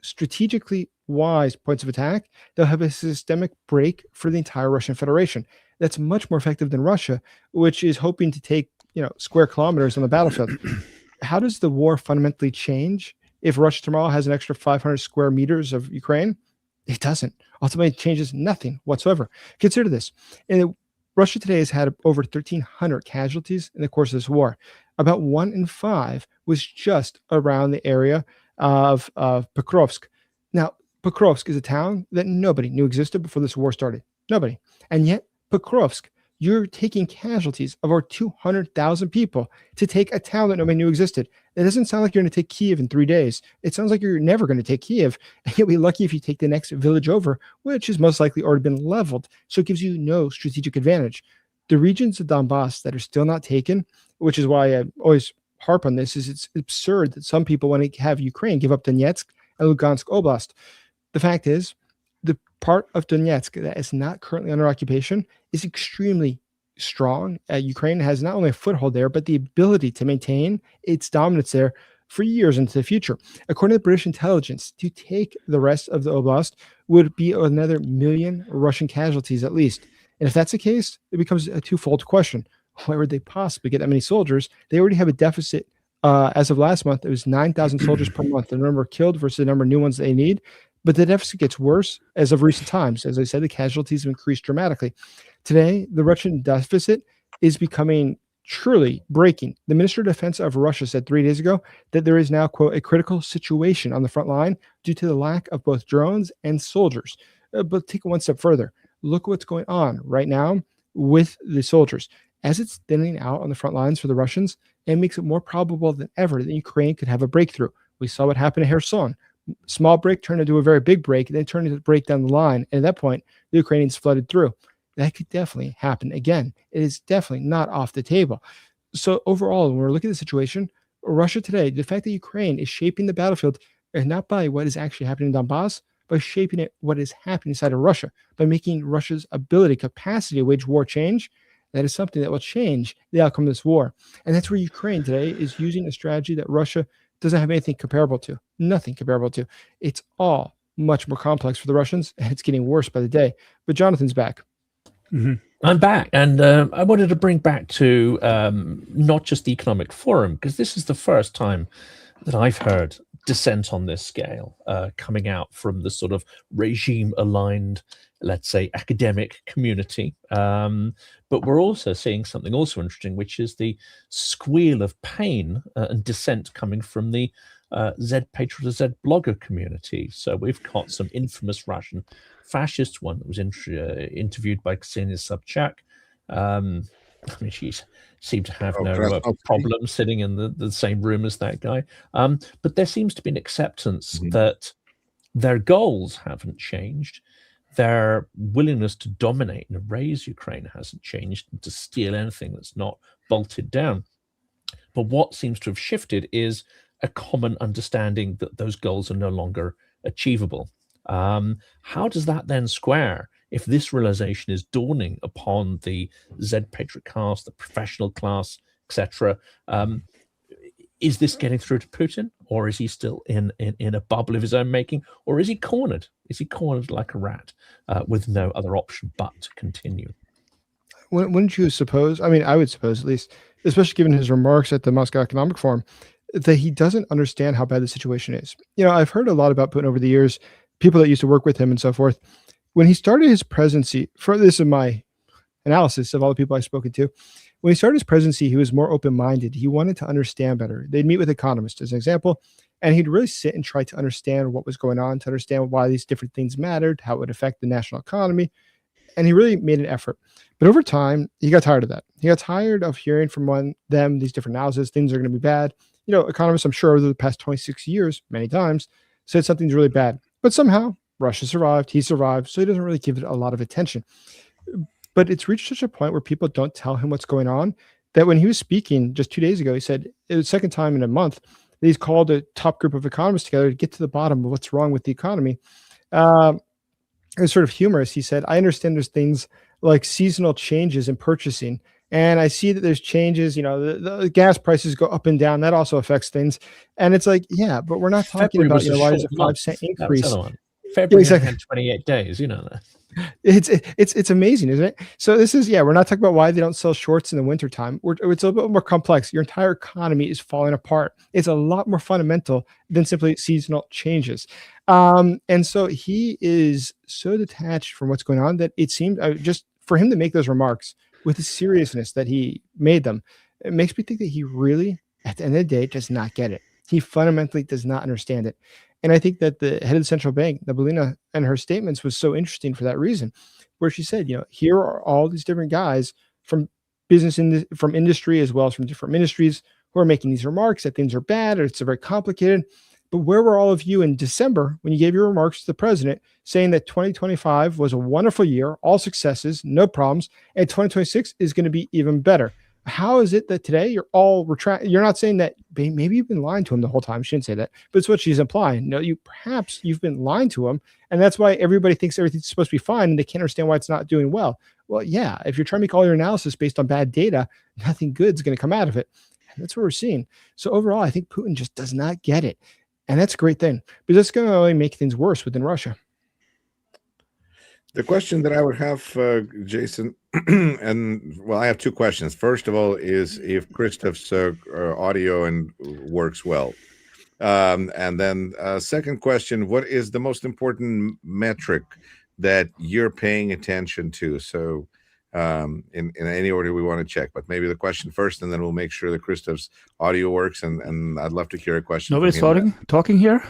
strategically wise points of attack. They'll have a systemic break for the entire Russian Federation. That's much more effective than Russia, which is hoping to take, square kilometers on the battlefield. How does the war fundamentally change if Russia tomorrow has an extra 500 square meters of Ukraine? It doesn't. Ultimately, it changes nothing whatsoever. Consider this. Russia today has had over 1,300 casualties in the course of this war. About 1 in 5 was just around the area of Pokrovsk. Now, Pokrovsk is a town that nobody knew existed before this war started. Nobody. And yet, Pokrovsk you're taking casualties of over 200,000 people to take a town that nobody knew existed. It doesn't sound like you're going to take Kiev in 3 days. It sounds like you're never going to take Kiev. And you'll be lucky if you take the next village over, which is most likely already been leveled. So it gives you no strategic advantage. The regions of Donbass that are still not taken, which is why I always harp on this, is it's absurd that some people want to have Ukraine give up Donetsk and Lugansk Oblast. The fact is, the part of Donetsk that is not currently under occupation is extremely strong. Ukraine has not only a foothold there, but the ability to maintain its dominance there for years into the future. According to British intelligence, to take the rest of the oblast would be another 1 million Russian casualties at least. And if that's the case, it becomes a twofold question. Where would they possibly get that many soldiers? They already have a deficit. As of last month, it was 9,000 soldiers per month, the number killed versus the number of new ones they need. But the deficit gets worse as of recent times. As I said, the casualties have increased dramatically. Today, the Russian deficit is becoming truly breaking. The Minister of Defense of Russia said 3 days ago that there is now, quote, a critical situation on the front line due to the lack of both drones and soldiers. But take it one step further. Look what's going on right now with the soldiers. As it's thinning out on the front lines for the Russians, it makes it more probable than ever that Ukraine could have a breakthrough. We saw what happened at Kherson. Small break turned into a very big break, then turned into a break down the line. And at that point, the Ukrainians flooded through. That could definitely happen again. It is definitely not off the table. So overall, when we're looking at the situation, Russia today, the fact that Ukraine is shaping the battlefield, and not by what is actually happening in Donbass, but shaping it what is happening inside of Russia, by making Russia's ability, capacity to wage war change, that is something that will change the outcome of this war. And that's where Ukraine today is using a strategy that Russia doesn't have anything comparable to, nothing comparable to. It's all much more complex for the Russians, and it's getting worse by the day. But Jonathan's back. Mm-hmm. I'm back, and I wanted to bring back to not just the Economic Forum, because this is the first time that I've heard dissent on this scale coming out from the sort of regime-aligned, let's say, academic community. But we're also seeing something also interesting, which is the squeal of pain and dissent coming from the Z Patriot Z blogger community. So we've got some infamous Russian fascist one that was interviewed by Ksenia Sobchak. I mean, she seemed to have no problem sitting in the same room as that guy. But there seems to be an acceptance that their goals haven't changed. Their willingness to dominate and erase Ukraine hasn't changed, and to steal anything that's not bolted down. But what seems to have shifted is a common understanding that those goals are no longer achievable. How does that then square if this realization is dawning upon the Z Patriot class, the professional class, etc.? Is this getting through to Putin, or is he still in a bubble of his own making, or is he cornered? Is he cornered like a rat with no other option but to continue? Wouldn't you suppose, I mean, I would suppose at least, especially given his remarks at the Moscow Economic Forum, that he doesn't understand how bad the situation is. You know, I've heard a lot about Putin over the years, people that used to work with him and so forth. When he started his presidency, this is my analysis of all the people I've spoken to, when he started his presidency, he was more open-minded. He wanted to understand better. They'd meet with economists, as an example, and he'd really sit and try to understand what was going on, to understand why these different things mattered, how it would affect the national economy. And he really made an effort. But over time, he got tired of that. He got tired of hearing from them these different analyses, things are going to be bad. You know, economists, I'm sure, over the past 26 years, many times, said something's really bad. But somehow, Russia survived, he survived, so he doesn't really give it a lot of attention. But it's reached such a point where people don't tell him what's going on, that when he was speaking just 2 days ago, he said it was the second time in a month that he's called a top group of economists together to get to the bottom of what's wrong with the economy. It was sort of humorous. He said, I understand there's things like seasonal changes in purchasing, and I see that there's changes, you know, the gas prices go up and down. That also affects things. And it's like, yeah, but we're not talking about, you know, why is a 5-cent increase? February exactly. Had 28 days, you know that. It's amazing, isn't it? So this is, we're not talking about why they don't sell shorts in the wintertime. It's a little bit more complex. Your entire economy is falling apart. It's a lot more fundamental than simply seasonal changes. And so he is so detached from what's going on that it seemed just for him to make those remarks with the seriousness that he made them, it makes me think that he really, at the end of the day, does not get it. He fundamentally does not understand it. And I think that the head of the central bank, Nabalina, and her statements was so interesting for that reason, where she said, here are all these different guys from from industry as well as from different ministries who are making these remarks that things are bad or it's very complicated. But where were all of you in December when you gave your remarks to the president saying that 2025 was a wonderful year, all successes, no problems, and 2026 is going to be even better? How is it that today you're all you're not saying that maybe you've been lying to him the whole time? She didn't say that, but it's what she's implying. No, perhaps you've been lying to him, and that's why everybody thinks everything's supposed to be fine, and they can't understand why it's not doing well. Well, yeah, if you're trying to make all your analysis based on bad data, nothing good is going to come out of it. And that's what we're seeing. So overall, I think Putin just does not get it, and that's a great thing, because it's going to only make things worse within Russia. The question that I would have, Jason, and well, I have two questions. First of all, is if Christoph's audio and works well, and then second question: what is the most important metric that you're paying attention to? So, in any order we want to check, but maybe the question first, and then we'll make sure that Christoph's audio works. And I'd love to hear a question. Nobody's talking here.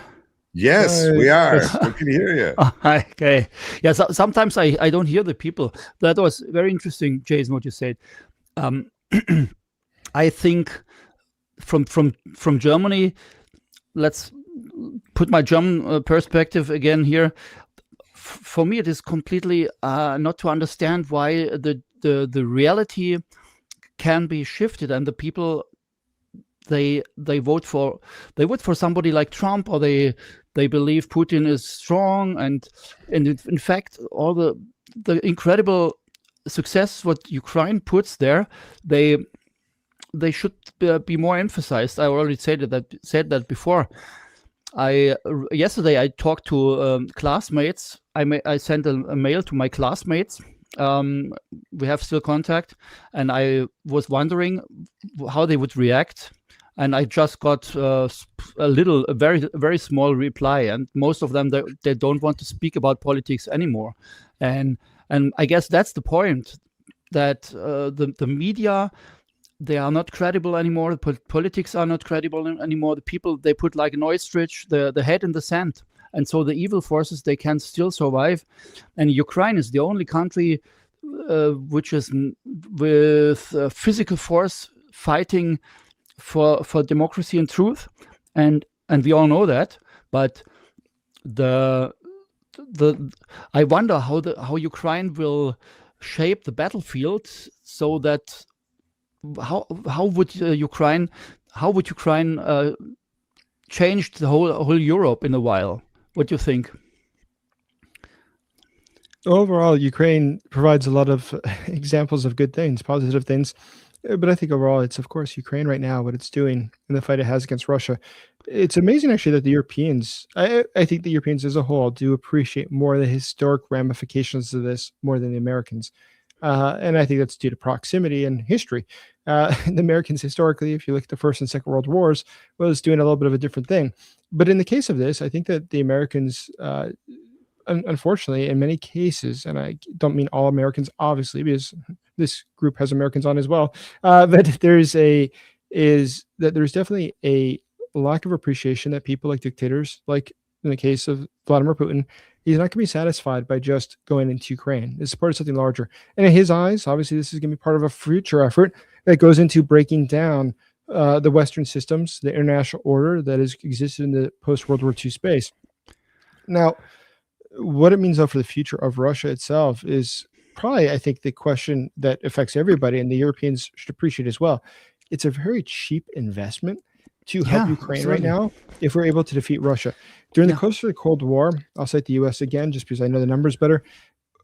Yes, we are. We can hear you. Okay. Yeah. So, sometimes I don't hear the people. That was very interesting, Jason, what you said. I think from Germany, let's put my German perspective again here. For me, it is completely not to understand why the reality can be shifted, and the people they vote for somebody like Trump, or they believe Putin is strong, and in fact all the incredible success what Ukraine puts there, they should be more emphasized. I already said that before. Yesterday I talked to classmates. I sent a mail to my classmates. We have still contact, and I was wondering how they would react. And I just got a very, very small reply, and most of them they don't want to speak about politics anymore. And I guess that's the point, that the media, they are not credible anymore. The politics are not credible anymore. The people, they put like an ostrich, the head in the sand, and so the evil forces, they can still survive. And Ukraine is the only country which is with physical force fighting for democracy and truth, and we all know that. But I wonder how Ukraine will shape the battlefield, so that how would Ukraine change the whole Europe in a while? What do you think? Overall, Ukraine provides a lot of examples of good things, positive things. But I think overall, it's, of course, Ukraine right now, what it's doing in the fight it has against Russia. It's amazing, actually, that the Europeans, I think the Europeans as a whole do appreciate more the historic ramifications of this more than the Americans. And I think that's due to proximity and history. The Americans, historically, if you look at the First and Second World Wars, was doing a little bit of a different thing. But in the case of this, I think that the Americans, unfortunately, in many cases, and I don't mean all Americans, obviously, because this group has Americans on as well, but there's definitely a lack of appreciation that people like dictators, like in the case of Vladimir Putin, he's not going to be satisfied by just going into Ukraine. It's part of something larger. And in his eyes, obviously, this is going to be part of a future effort that goes into breaking down the Western systems, the international order that has existed in the post-World War II space. Now, what it means, though, for the future of Russia itself is probably, I think, the question that affects everybody, and the Europeans should appreciate as well. It's a very cheap investment to help Ukraine right now if we're able to defeat Russia. During the course of the Cold War, I'll cite the U.S. again, just because I know the numbers better.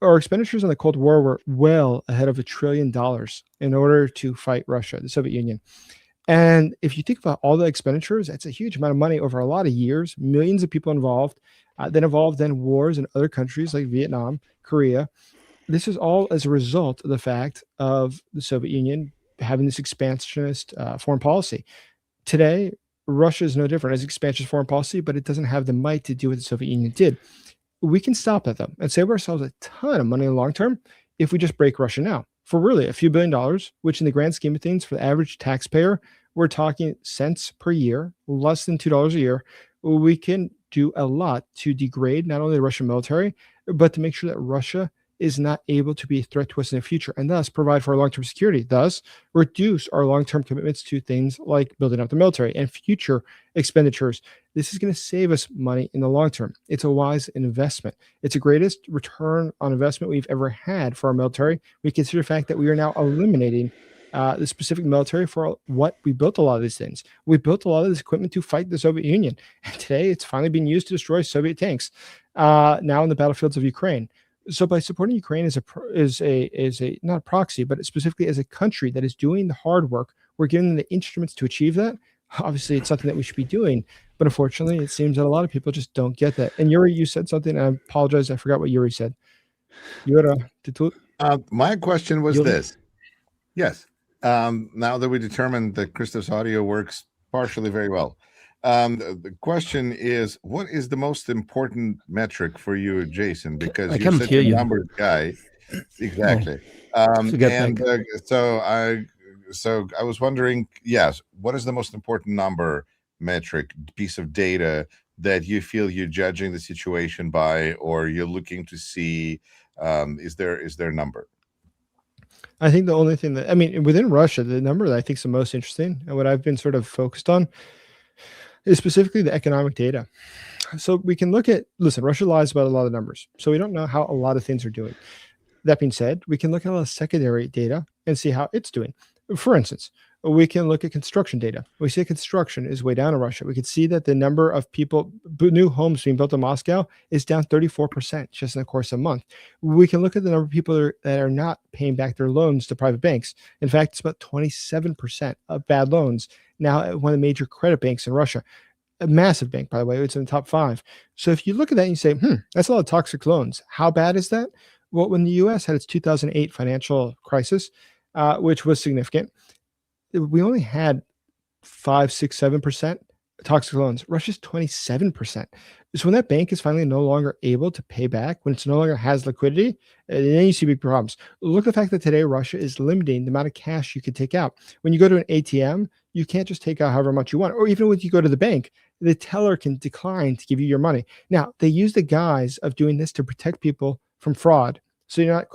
Our expenditures on the Cold War were well ahead of $1 trillion in order to fight Russia, the Soviet Union. And if you think about all the expenditures, that's a huge amount of money over a lot of years, millions of people involved, then wars in other countries like Vietnam, Korea. This is all as a result of the fact of the Soviet Union having this expansionist foreign policy. Today, Russia is no different as expansionist foreign policy, but it doesn't have the might to do what the Soviet Union did. We can stop that, though, and save ourselves a ton of money in the long term if we just break Russia now for really a few $1 billion, which in the grand scheme of things, for the average taxpayer, we're talking cents per year, less than $2 a year. We can do a lot to degrade not only the Russian military, but to make sure that Russia is not able to be a threat to us in the future, and thus provide for our long-term security, thus reduce our long-term commitments to things like building up the military and future expenditures. This is going to save us money in the long term. It's a wise investment. It's the greatest return on investment we've ever had for our military. We consider the fact that we are now eliminating the specific military for what we built a lot of these things. We built a lot of this equipment to fight the Soviet Union, and today it's finally being used to destroy Soviet tanks now in the battlefields of Ukraine. So by supporting Ukraine as a not a proxy, but specifically as a country that is doing the hard work, we're giving them the instruments to achieve that. Obviously, it's something that we should be doing, but unfortunately, it seems that a lot of people just don't get that. And Yuri, you said something, and I apologize, I forgot what Yuri said. My question was Yuri? this. Yes. Now that we determined that Christoph's audio works partially very well, the question is, what is the most important metric for you, Jason? Because you're such a numbers guy. Exactly. So I was wondering, yes, what is the most important number, metric, piece of data that you feel you're judging the situation by, or you're looking to see? Is there a number? I think the only thing that, I mean, within Russia, the number that I think is the most interesting and what I've been sort of focused on is specifically the economic data. So we can look at, listen, Russia lies about a lot of numbers, so we don't know how a lot of things are doing. That being said, we can look at a lot of secondary data and see how it's doing. For instance, we can look at construction data. We see construction is way down in Russia. We can see that the number of people, new homes being built in Moscow is down 34% just in the course of a month. We can look at the number of people that are not paying back their loans to private banks. In fact, it's about 27% of bad loans now at one of the major credit banks in Russia. A massive bank, by the way, it's in the top 5. So if you look at that and you say, that's a lot of toxic loans. How bad is that? Well, when the U.S. had its 2008 financial crisis, which was significant, we only had 5, 6, 7% toxic loans. Russia's 27%. So when that bank is finally no longer able to pay back, when it's no longer has liquidity, then you see big problems. Look at the fact that today Russia is limiting the amount of cash you can take out. When you go to an ATM, you can't just take out however much you want. Or even when you go to the bank, the teller can decline to give you your money. Now, they use the guise of doing this to protect people from fraud, so you're not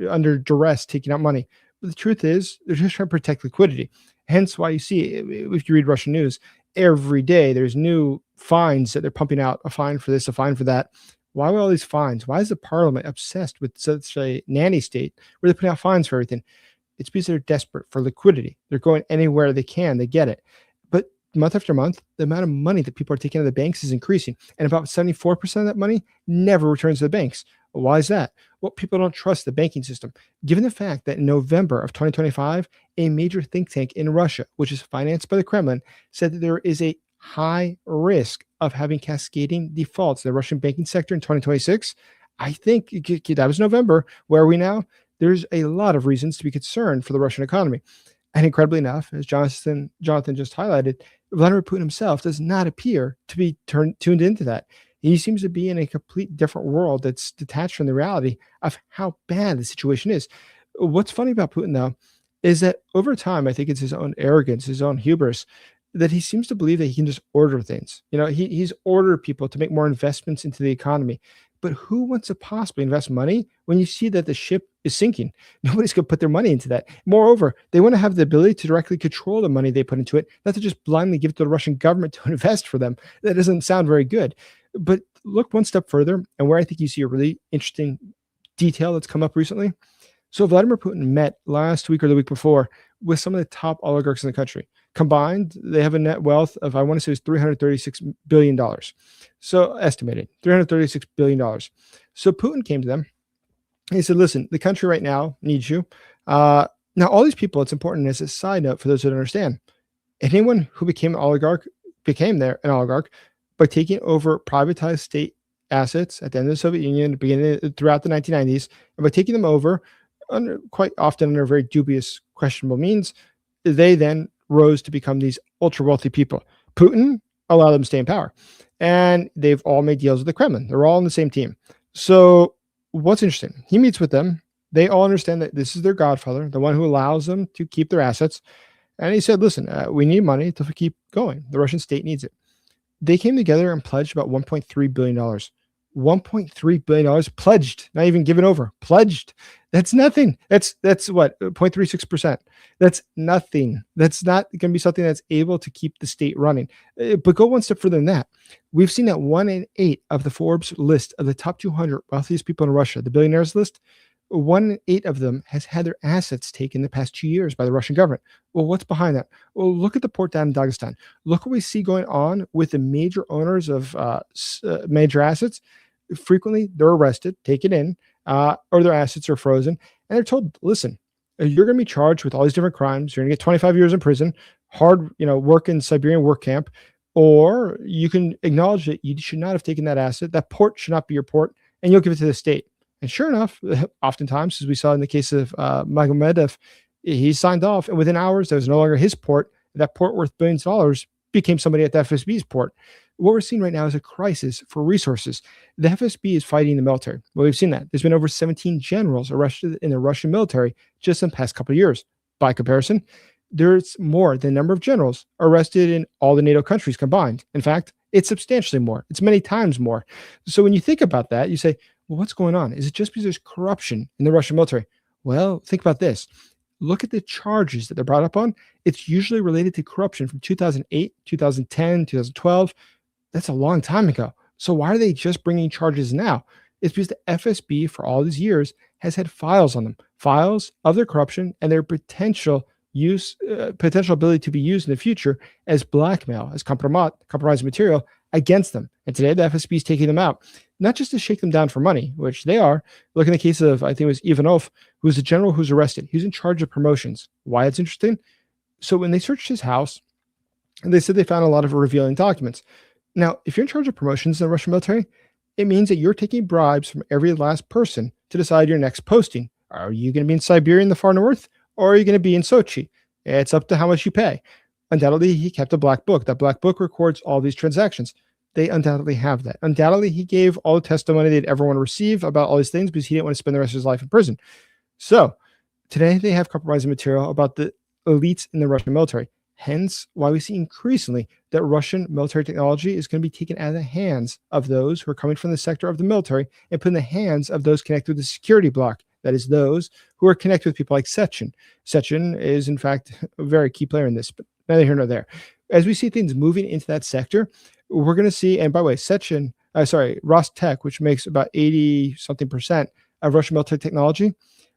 under duress taking out money. But the truth is, they're just trying to protect liquidity. Hence why you see, if you read Russian news, every day there's new fines that they're pumping out, a fine for this, a fine for that. Why are all these fines? Why is the parliament obsessed with such a nanny state where they're putting out fines for everything? It's because they're desperate for liquidity. They're going anywhere they can, they get it. But month after month, the amount of money that people are taking out of the banks is increasing. And about 74% of that money never returns to the banks. Why is that? Well, people don't trust the banking system. Given the fact that in November of 2025, a major think tank in Russia, which is financed by the Kremlin, said that there is a high risk of having cascading defaults in the Russian banking sector in 2026. I think that was November. Where are we now? There's a lot of reasons to be concerned for the Russian economy. And incredibly enough, as Jonathan just highlighted, Vladimir Putin himself does not appear to be tuned into that. He seems to be in a complete different world that's detached from the reality of how bad the situation is. What's funny about Putin, though, is that over time, I think it's his own arrogance, his own hubris, that he seems to believe that he can just order things. You know, he's ordered people to make more investments into the economy. But who wants to possibly invest money when you see that the ship is sinking? Nobody's going to put their money into that. Moreover, they want to have the ability to directly control the money they put into it, not to just blindly give it to the Russian government to invest for them. That doesn't sound very good. But look one step further, and where I think you see a really interesting detail that's come up recently. So Vladimir Putin met last week or the week before with some of the top oligarchs in the country. Combined, they have a net wealth of, I want to say, it was $336 billion. So estimated, $336 billion. So Putin came to them. He said, listen, the country right now needs you. Now, all these people, it's important as a side note for those who don't understand. Anyone who became an oligarch became an oligarch by taking over privatized state assets at the end of the Soviet Union, throughout the 1990s, and by taking them over, quite often under very dubious, questionable means, they then rose to become these ultra wealthy people. Putin allowed them to stay in power, and they've all made deals with the Kremlin. They're all on the same team. So what's interesting, he meets with them. They all understand that this is their godfather, the one who allows them to keep their assets. And he said, listen, we need money to keep going. The Russian state needs it. They came together and pledged about $1.3 billion. $1.3 billion pledged, not even given over, pledged. That's nothing. That's what, 0.36%. That's nothing. That's not going to be something that's able to keep the state running. But go one step further than that. We've seen that 1 in 8 of the Forbes list of the top 200 wealthiest people in Russia, the billionaires list, 1 in 8 of them has had their assets taken the past 2 years by the Russian government. Well, what's behind that? Well, look at the port down in Dagestan. Look what we see going on with the major owners of major assets. Frequently, they're arrested, taken in, or their assets are frozen, and they're told, listen, you're going to be charged with all these different crimes. You're going to get 25 years in prison, hard, work in Siberian work camp, or you can acknowledge that you should not have taken that asset. That port should not be your port, and you'll give it to the state. And sure enough, oftentimes, as we saw in the case of Magomedov, he signed off, and within hours, that was no longer his port. That port worth billions of dollars became somebody at the FSB's port. What we're seeing right now is a crisis for resources. The FSB is fighting the military. Well, we've seen that. There's been over 17 generals arrested in the Russian military just in the past couple of years. By comparison, there's more than the number of generals arrested in all the NATO countries combined. In fact, it's substantially more. It's many times more. So when you think about that, you say, well, what's going on? Is it just because there's corruption in the Russian military? Well, think about this. Look at the charges that they're brought up on. It's usually related to corruption from 2008, 2010, 2012. That's a long time ago. So why are they just bringing charges now? It's because the FSB for all these years has had files on them, files of their corruption and their potential ability to be used in the future as blackmail, as compromised material against them. And today the FSB is taking them out, not just to shake them down for money, which they are. Look in the case of, I think it was Ivanov, who was the general who's arrested. He was in charge of promotions. Why it's interesting? So when they searched his house, they said they found a lot of revealing documents. Now, if you're in charge of promotions in the Russian military, it means that you're taking bribes from every last person to decide your next posting. Are you going to be in Siberia in the far north, or are you going to be in Sochi? It's up to how much you pay. Undoubtedly, he kept a black book. That black book records all these transactions. They undoubtedly have that. Undoubtedly, he gave all the testimony they'd ever want to receive about all these things because he didn't want to spend the rest of his life in prison. So today they have compromising material about the elites in the Russian military. Hence why we see increasingly that Russian military technology is going to be taken out of the hands of those who are coming from the sector of the military and put in the hands of those connected with the security bloc. That is those who are connected with people like Sechin. Sechin is, in fact, a very key player in this, but neither here nor there. As we see things moving into that sector, we're going to see, and by the way, Rostech, which makes about 80-something% of Russian military technology,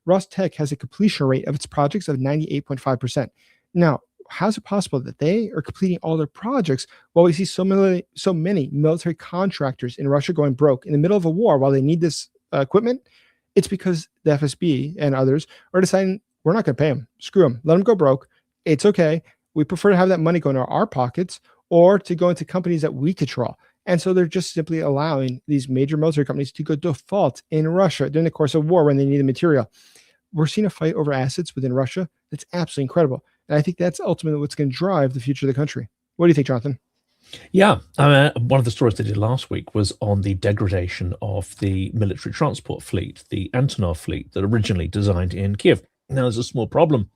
Rostech has a completion rate of its projects of 98.5%. Now, how is it possible that they are completing all their projects while we see so many military contractors in Russia going broke in the middle of a war while they need this equipment? It's because the FSB and others are deciding we're not going to pay them. Screw them. Let them go broke. It's okay. We prefer to have that money go into our pockets or to go into companies that we control. And so they're just simply allowing these major military companies to go default in Russia during the course of war when they need the material. We're seeing a fight over assets within Russia that's absolutely incredible. And I think that's ultimately what's going to drive the future of the country. What do you think, Jonathan? Yeah, one of the stories they did last week was on the degradation of the military transport fleet, the Antonov fleet that originally designed in Kiev. Now, there's a small problem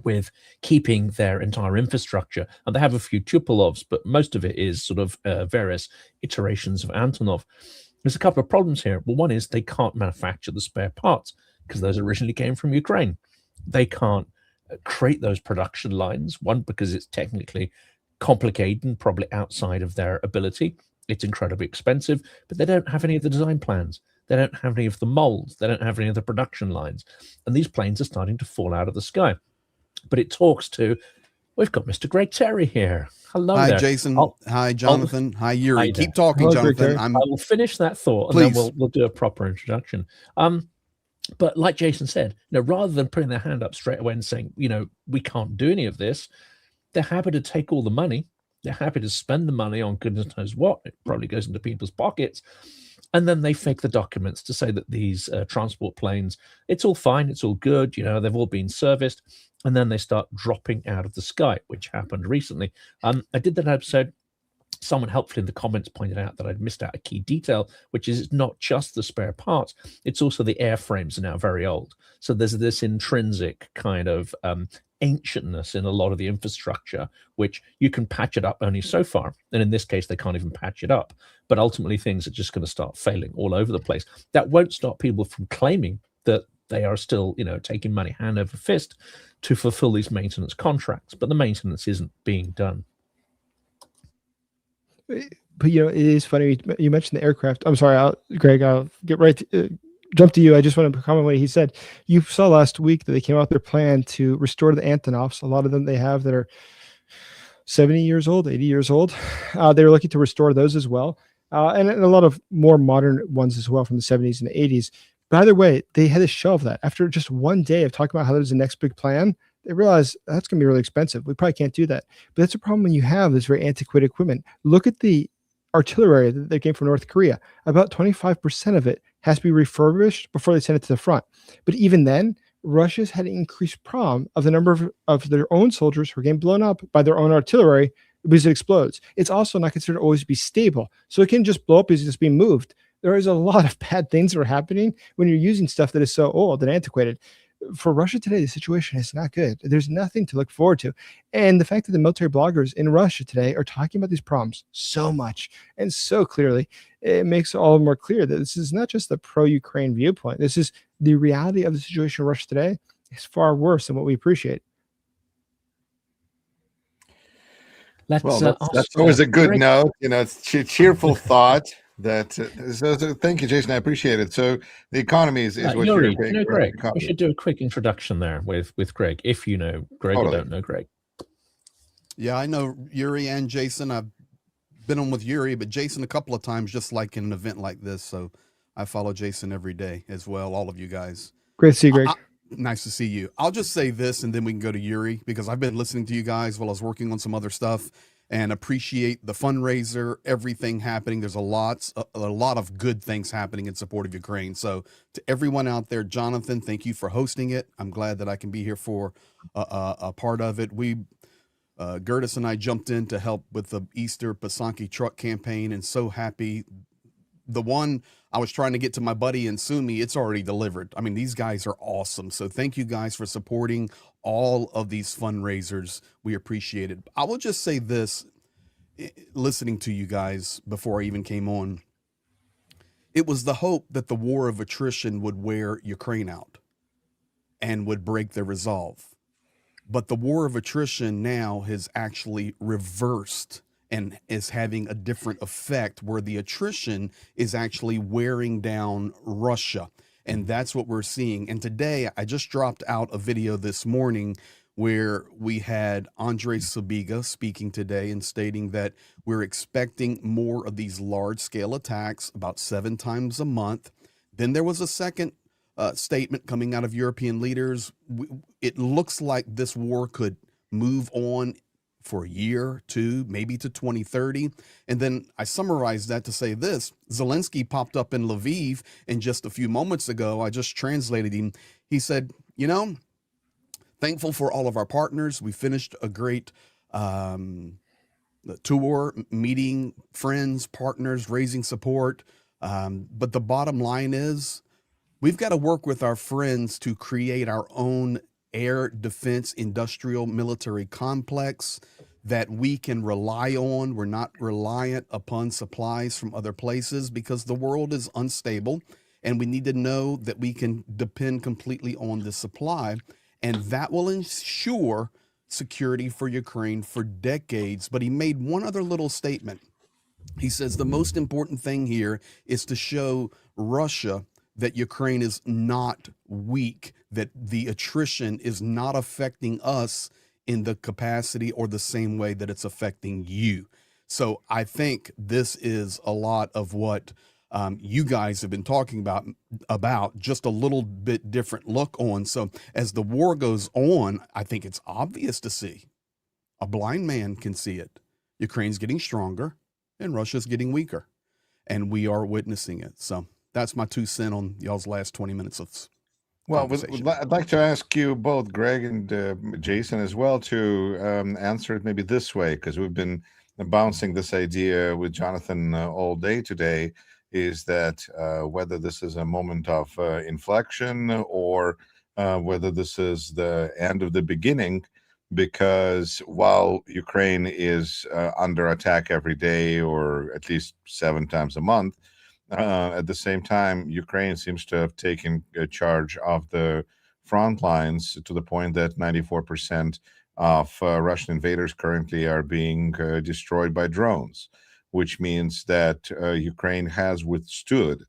with keeping their entire infrastructure, and they have a few Tupolovs, but most of it is sort of various iterations of Antonov. There's a couple of problems here. Well, one is they can't manufacture the spare parts because those originally came from Ukraine. They can't create those production lines, one, because it's technically complicated and probably outside of their ability. It's incredibly expensive, but they don't have any of the design plans. They don't have any of the molds. They don't have any of the production lines. And these planes are starting to fall out of the sky. But it talks to, we've got Mr. Greg Terry here. Hello Hi, there. Jason. Hi, Jonathan. Hi, Yuri. Hi Keep talking, Hello, Jonathan. Greg. I will finish that thought, Please. and then we'll do a proper introduction. But like Jason said, rather than putting their hand up straight away and saying, we can't do any of this, they're happy to take all the money. They're happy to spend the money on goodness knows what. It probably goes into people's pockets. And then they fake the documents to say that these transport planes, it's all fine, it's all good, they've all been serviced. And then they start dropping out of the sky, which happened recently. I did that episode. Someone helpfully in the comments pointed out that I'd missed out a key detail, which is it's not just the spare parts, it's also the airframes are now very old. So there's this intrinsic kind of ancientness in a lot of the infrastructure, which you can patch it up only so far. And in this case, they can't even patch it up. But ultimately, things are just going to start failing all over the place. That won't stop people from claiming that they are still, taking money hand over fist to fulfill these maintenance contracts. But the maintenance isn't being done. But it is funny. You mentioned the aircraft. I'm sorry, Greg. I'll get right to, jump to you. I just want to comment what he said. You saw last week that they came out with their plan to restore the Antonovs. A lot of them they have that are 70 years old, 80 years old. They're looking to restore those as well, and a lot of more modern ones as well from the 70s and the 80s. But either way, they had to shelve that after just one day of talking about how there's the next big plan. They realized that's going to be really expensive. We probably can't do that. But that's a problem when you have this very antiquated equipment. Look at the artillery that came from North Korea. About 25% of it has to be refurbished before they send it to the front. But even then, Russia's had an increased problem of the number of their own soldiers who are getting blown up by their own artillery because it explodes. It's also not considered always to be stable. So it can just blow up as it's being moved. There is a lot of bad things that are happening when you're using stuff that is so old and antiquated. For Russia today, the situation is not good. There's nothing to look forward to. And the fact that the military bloggers in Russia today are talking about these problems so much and so clearly, it makes it all more clear that this is not just the pro-Ukraine viewpoint. This is the reality of the situation in Russia today is far worse than what we appreciate. That's always a good note. It's cheerful thought. So thank you, Jason. I appreciate it. So the economy is what Yuri, you're paying. Greg. We should do a quick introduction there with Greg, if you know Greg or don't know Greg. Yeah, I know Yuri and Jason. I've been on with Yuri, but Jason a couple of times, just like in an event like this. So I follow Jason every day as well. All of you guys. Great to see you, Greg. Nice to see you. I'll just say this, and then we can go to Yuri, because I've been listening to you guys while I was working on some other stuff. And appreciate the fundraiser, everything happening. There's a lot of good things happening in support of Ukraine. So to everyone out there, Jonathan, thank you for hosting it. I'm glad that I can be here for a part of it. Gertis and I jumped in to help with the Easter Pysanky truck campaign, and so happy. The one I was trying to get to my buddy in Sumi, it's already delivered. I mean, these guys are awesome. So thank you guys for supporting all of these fundraisers. We appreciate it. I will just say this, listening to you guys before I even came on, it was the hope that the war of attrition would wear Ukraine out and would break their resolve. But the war of attrition now has actually reversed and is having a different effect, where the attrition is actually wearing down Russia. And that's what we're seeing. And today, I just dropped out a video this morning where we had Andrei Sabiga speaking today and stating that we're expecting more of these large-scale attacks, about 7 times a month. Then there was a second statement coming out of European leaders. It looks like this war could move on for a year, 2, maybe to 2030. And then I summarized that to say this: Zelenskyy popped up in Lviv, and just a few moments ago, I just translated him. He said, thankful for all of our partners. We finished a great tour, meeting friends, partners, raising support. But the bottom line is we've got to work with our friends to create our own air defense industrial military complex that we can rely on. We're not reliant upon supplies from other places, because the world is unstable, and we need to know that we can depend completely on the supply, and that will ensure security for Ukraine for decades. But he made one other little statement. He says the most important thing here is to show Russia that Ukraine is not weak, that the attrition is not affecting us in the capacity or the same way that it's affecting you. So I think this is a lot of what you guys have been talking about, just a little bit different look on. So as the war goes on, I think it's obvious to see. A blind man can see it. Ukraine's getting stronger and Russia's getting weaker, and we are witnessing it. So that's my 2 cents on y'all's last 20 minutes of conversation. I'd like to ask you both, Greg and Jason, as well, to answer it maybe this way, because we've been bouncing this idea with Jonathan all day today, is that whether this is a moment of inflection or whether this is the end of the beginning, because while Ukraine is under attack every day, or at least 7 times a month, at the same time, Ukraine seems to have taken charge of the front lines to the point that 94% of Russian invaders currently are being destroyed by drones, which means that Ukraine has withstood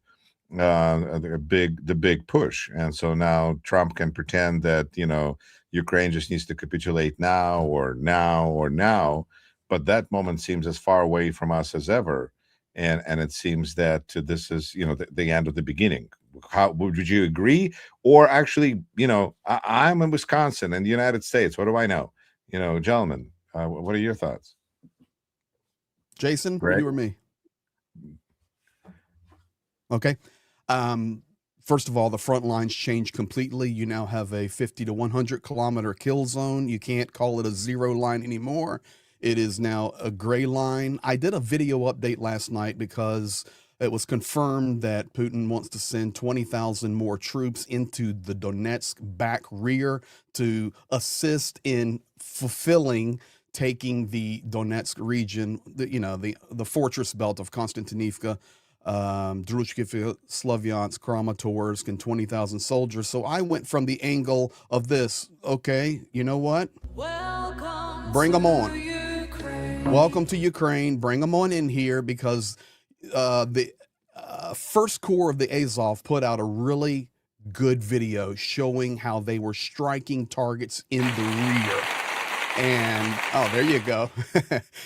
the big push. And so now Trump can pretend that, Ukraine just needs to capitulate now, but that moment seems as far away from us as ever. And it seems that this is, the end of the beginning. How would you agree? Or actually, I'm in Wisconsin in the United States. What do I know? Gentlemen, what are your thoughts? Jason, Greg? you or me? Okay. First of all, the front lines changed completely. You now have a 50 to 100 kilometer kill zone. You can't call it a 0 line anymore. It is now a gray line. I did a video update last night because it was confirmed that Putin wants to send 20,000 more troops into the Donetsk back rear to assist in fulfilling taking the Donetsk region, the fortress belt of Konstantinivka, Druchkiv, Slavyansk, Kramatorsk, and 20,000 soldiers. So I went from the angle of this. Okay, you know what? Bring them on. Welcome to Ukraine. Bring them on in here, because the first corps of the Azov put out a really good video showing how they were striking targets in the rear. And, oh, there you go.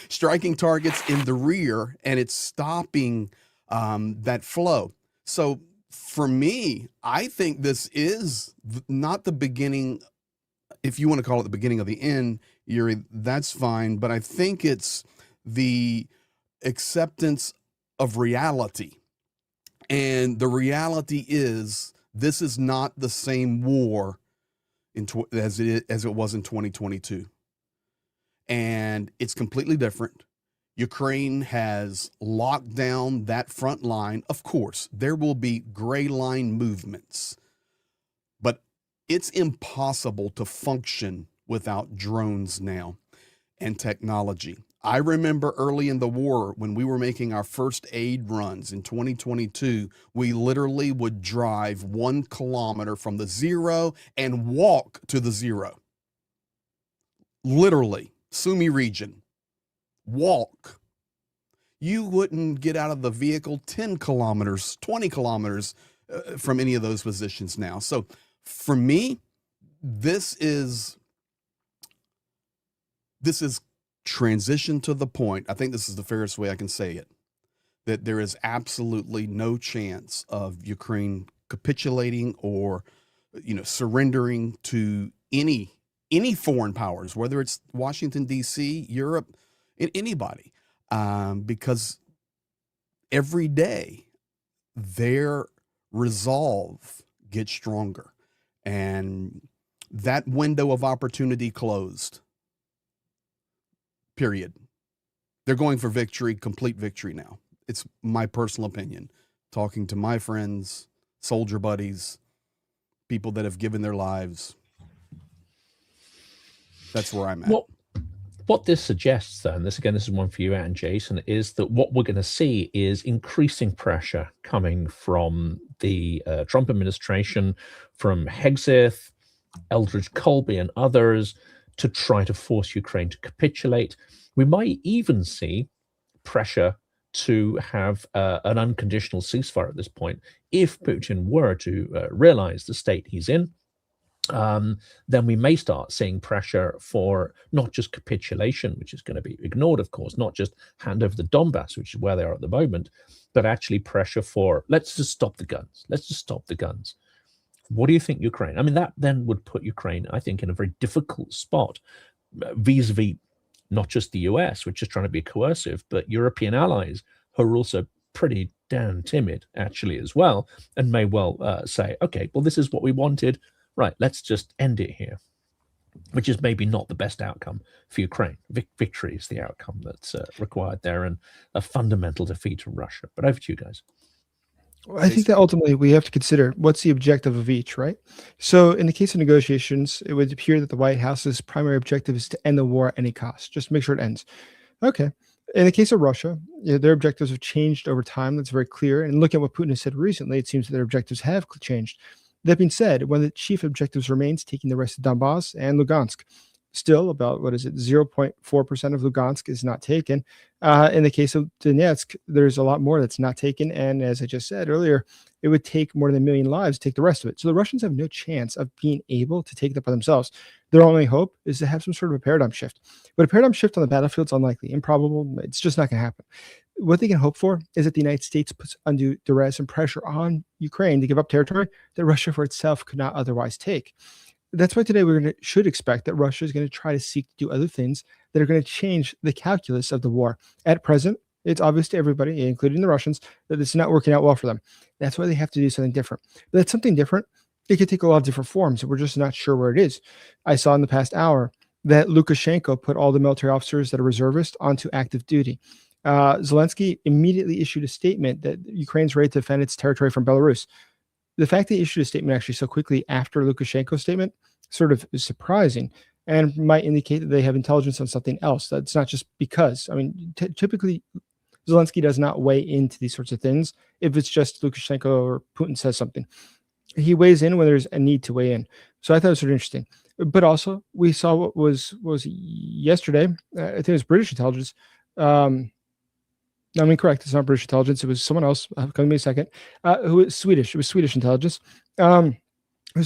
Striking targets in the rear, and it's stopping that flow. So for me, I think this is not the beginning. If you want to call it the beginning of the end, Yuri, that's fine. But I think it's the acceptance of reality. And the reality is, this is not the same war as it was in 2022. And it's completely different. Ukraine has locked down that front line. Of course, there will be gray line movements, but it's impossible to function without drones now and technology. I remember early in the war when we were making our first aid runs in 2022, we literally would drive 1 kilometer from the 0 and walk to the 0. Literally, Sumy region. Walk. You wouldn't get out of the vehicle 10 kilometers, 20 kilometers from any of those positions now. So for me, this is transition to the point. I think this is the fairest way I can say it, that there is absolutely no chance of Ukraine capitulating or, surrendering to any foreign powers, whether it's Washington, D.C., Europe, anybody, because every day their resolve gets stronger, and that window of opportunity closed. Period. They're going for victory, complete victory now. It's my personal opinion. Talking to my friends, soldier buddies, people that have given their lives. That's where I'm at. What this suggests, though, and this is one for you and Jason, is that what we're going to see is increasing pressure coming from the Trump administration, from Hegseth, Eldridge Colby, and others, to try to force Ukraine to capitulate. We might even see pressure to have an unconditional ceasefire at this point. If Putin were to realize the state he's in, then we may start seeing pressure for not just capitulation, which is going to be ignored, of course, not just hand over the Donbass, which is where they are at the moment, but actually pressure for, let's just stop the guns. Let's just stop the guns. What do you think, Ukraine? I mean, that then would put Ukraine, I think, in a very difficult spot vis-a-vis not just the US, which is trying to be coercive, but European allies who are also pretty damn timid, actually, as well, and may well say, okay, well, this is what we wanted. Right, let's just end it here, which is maybe not the best outcome for Ukraine. Victory is the outcome that's required there, and a fundamental defeat of Russia. But over to you guys. I think that ultimately we have to consider what's the objective of each, right? So in the case of negotiations, it would appear that the White House's primary objective is to end the war at any cost, just make sure it ends. Okay. In the case of Russia, their objectives have changed over time. That's very clear. And look at what Putin has said recently. It seems that their objectives have changed. That being said, one of the chief objectives remains taking the rest of Donbass and Lugansk. Still, about 0.4% of Lugansk is not taken. In the case of Donetsk, there's a lot more that's not taken. And as I just said earlier, it would take more than 1 million lives to take the rest of it. So the Russians have no chance of being able to take it by themselves. Their only hope is to have some sort of a paradigm shift. But a paradigm shift on the battlefield is unlikely, improbable. It's just not going to happen. What they can hope for is that the United States puts undue duress and pressure on Ukraine to give up territory that Russia for itself could not otherwise take. That's why today should expect that Russia is going to try to seek to do other things that are going to change the calculus of the war. At present, it's obvious to everybody, including the Russians, that it's not working out well for them. That's why they have to do something different. But that something different, it could take a lot of different forms, and we're just not sure where it is. I saw in the past hour that Lukashenko put all the military officers that are reservists onto active duty. Zelenskyy immediately issued a statement that Ukraine's ready to defend its territory from Belarus. The fact they issued a statement actually so quickly after Lukashenko's statement sort of is surprising and might indicate that they have intelligence on something else. That's not just because. I mean, typically, Zelenskyy does not weigh into these sorts of things if it's just Lukashenko or Putin says something. He weighs in when there's a need to weigh in. So I thought it was sort of interesting. But also, we saw what was yesterday. I think it was British intelligence. I'm incorrect. It's not British intelligence. It was someone else. Come to me a second. Who was Swedish? It was Swedish intelligence. So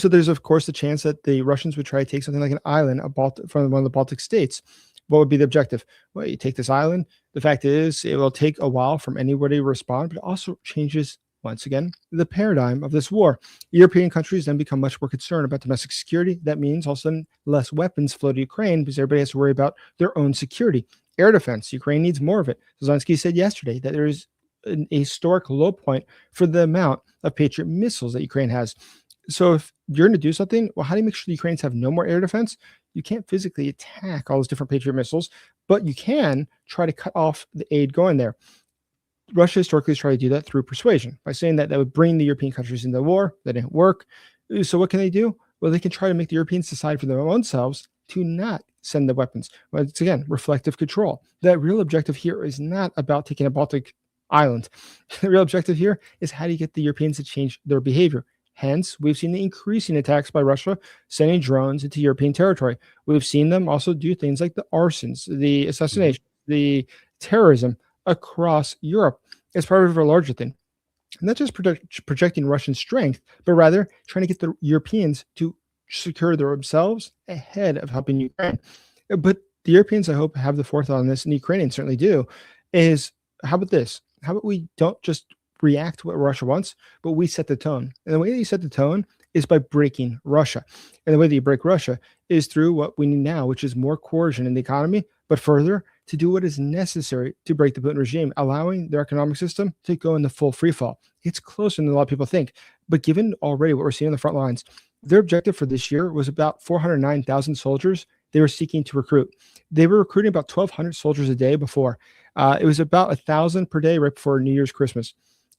there's, of course, the chance that the Russians would try to take something like an island from one of the Baltic states. What would be the objective? Well, you take this island. The fact is, it will take a while from anybody to respond, but it also changes, once again, the paradigm of this war. European countries then become much more concerned about domestic security. That means also less weapons flow to Ukraine because everybody has to worry about their own security. Air defense, Ukraine needs more of it. Zelenskyy said yesterday that there is a historic low point for the amount of Patriot missiles that Ukraine has. So if you're going to do something, well, how do you make sure the Ukrainians have no more air defense? You can't physically attack all those different Patriot missiles, but you can try to cut off the aid going there. Russia historically has tried to do that through persuasion by saying that that would bring the European countries into the war. That didn't work. So what can they do? Well, they can try to make the Europeans decide for their own selves to not send the weapons. But it's, again, reflective control. The real objective here is not about taking a Baltic island. The real objective here is how do you get the Europeans to change their behavior? Hence, we've seen the increasing attacks by Russia sending drones into European territory. We've seen them also do things like the arsons, the assassination, the terrorism across Europe as part of a larger thing. Not just projecting Russian strength, but rather trying to get the Europeans to secure themselves ahead of helping Ukraine. But the Europeans, I hope, have the forethought on this, and the Ukrainians certainly do, is how about this? How about we don't just react to what Russia wants, but we set the tone. And the way that you set the tone is by breaking Russia. And the way that you break Russia is through what we need now, which is more coercion in the economy, but further, to do what is necessary to break the Putin regime, allowing their economic system to go into full free fall. It's closer than a lot of people think. But given already what we're seeing on the front lines, their objective for this year was about 409,000 soldiers they were seeking to recruit. They were recruiting about 1,200 soldiers a day before. It was about 1,000 per day right before New Year's, Christmas.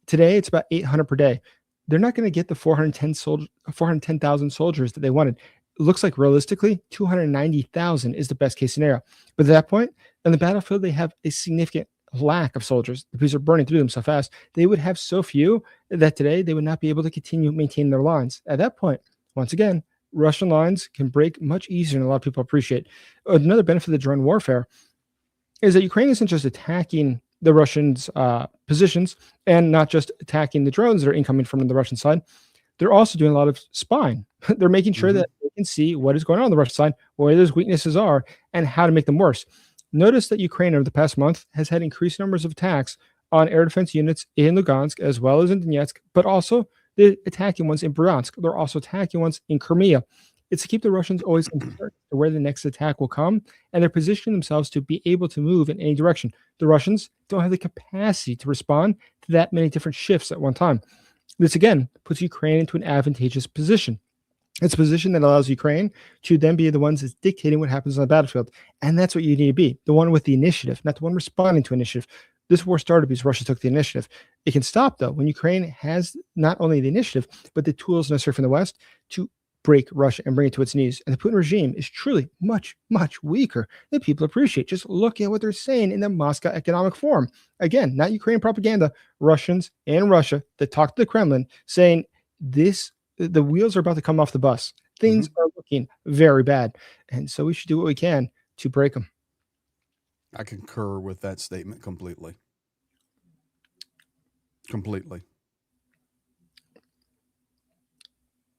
Today, it's about 800 per day. They're not going to get the 410,000 soldiers that they wanted. It looks like realistically, 290,000 is the best case scenario. But at that point, on the battlefield, they have a significant lack of soldiers. The police are burning through them so fast. They would have so few that today they would not be able to continue maintaining their lines. At that point, once again, Russian lines can break much easier than a lot of people appreciate. Another benefit of the drone warfare is that Ukraine isn't just attacking the Russians' positions and not just attacking the drones that are incoming from the Russian side. They're also doing a lot of spying. They're making sure that they can see what is going on the Russian side, where those weaknesses are, and how to make them worse. Notice that Ukraine over the past month has had increased numbers of attacks on air defense units in Lugansk as well as in Donetsk, but also the attacking ones in Bryansk. They're also attacking ones in Crimea. It's to keep the Russians always concerned to where the next attack will come, and they're positioning themselves to be able to move in any direction. The Russians don't have the capacity to respond to that many different shifts at one time. This, again, puts Ukraine into an advantageous position. It's a position that allows Ukraine to then be the ones that's dictating what happens on the battlefield. And that's what you need to be, the one with the initiative, not the one responding to initiative. This war started because Russia took the initiative. It can stop, though, when Ukraine has not only the initiative, but the tools necessary from the West to break Russia and bring it to its knees. And the Putin regime is truly much, much weaker than people appreciate. Just look at what they're saying in the Moscow Economic Forum. Again, not Ukrainian propaganda, Russians and Russia that talk to the Kremlin saying the wheels are about to come off the bus. Things are looking very bad. And so we should do what we can to break them. I concur with that statement completely. Completely.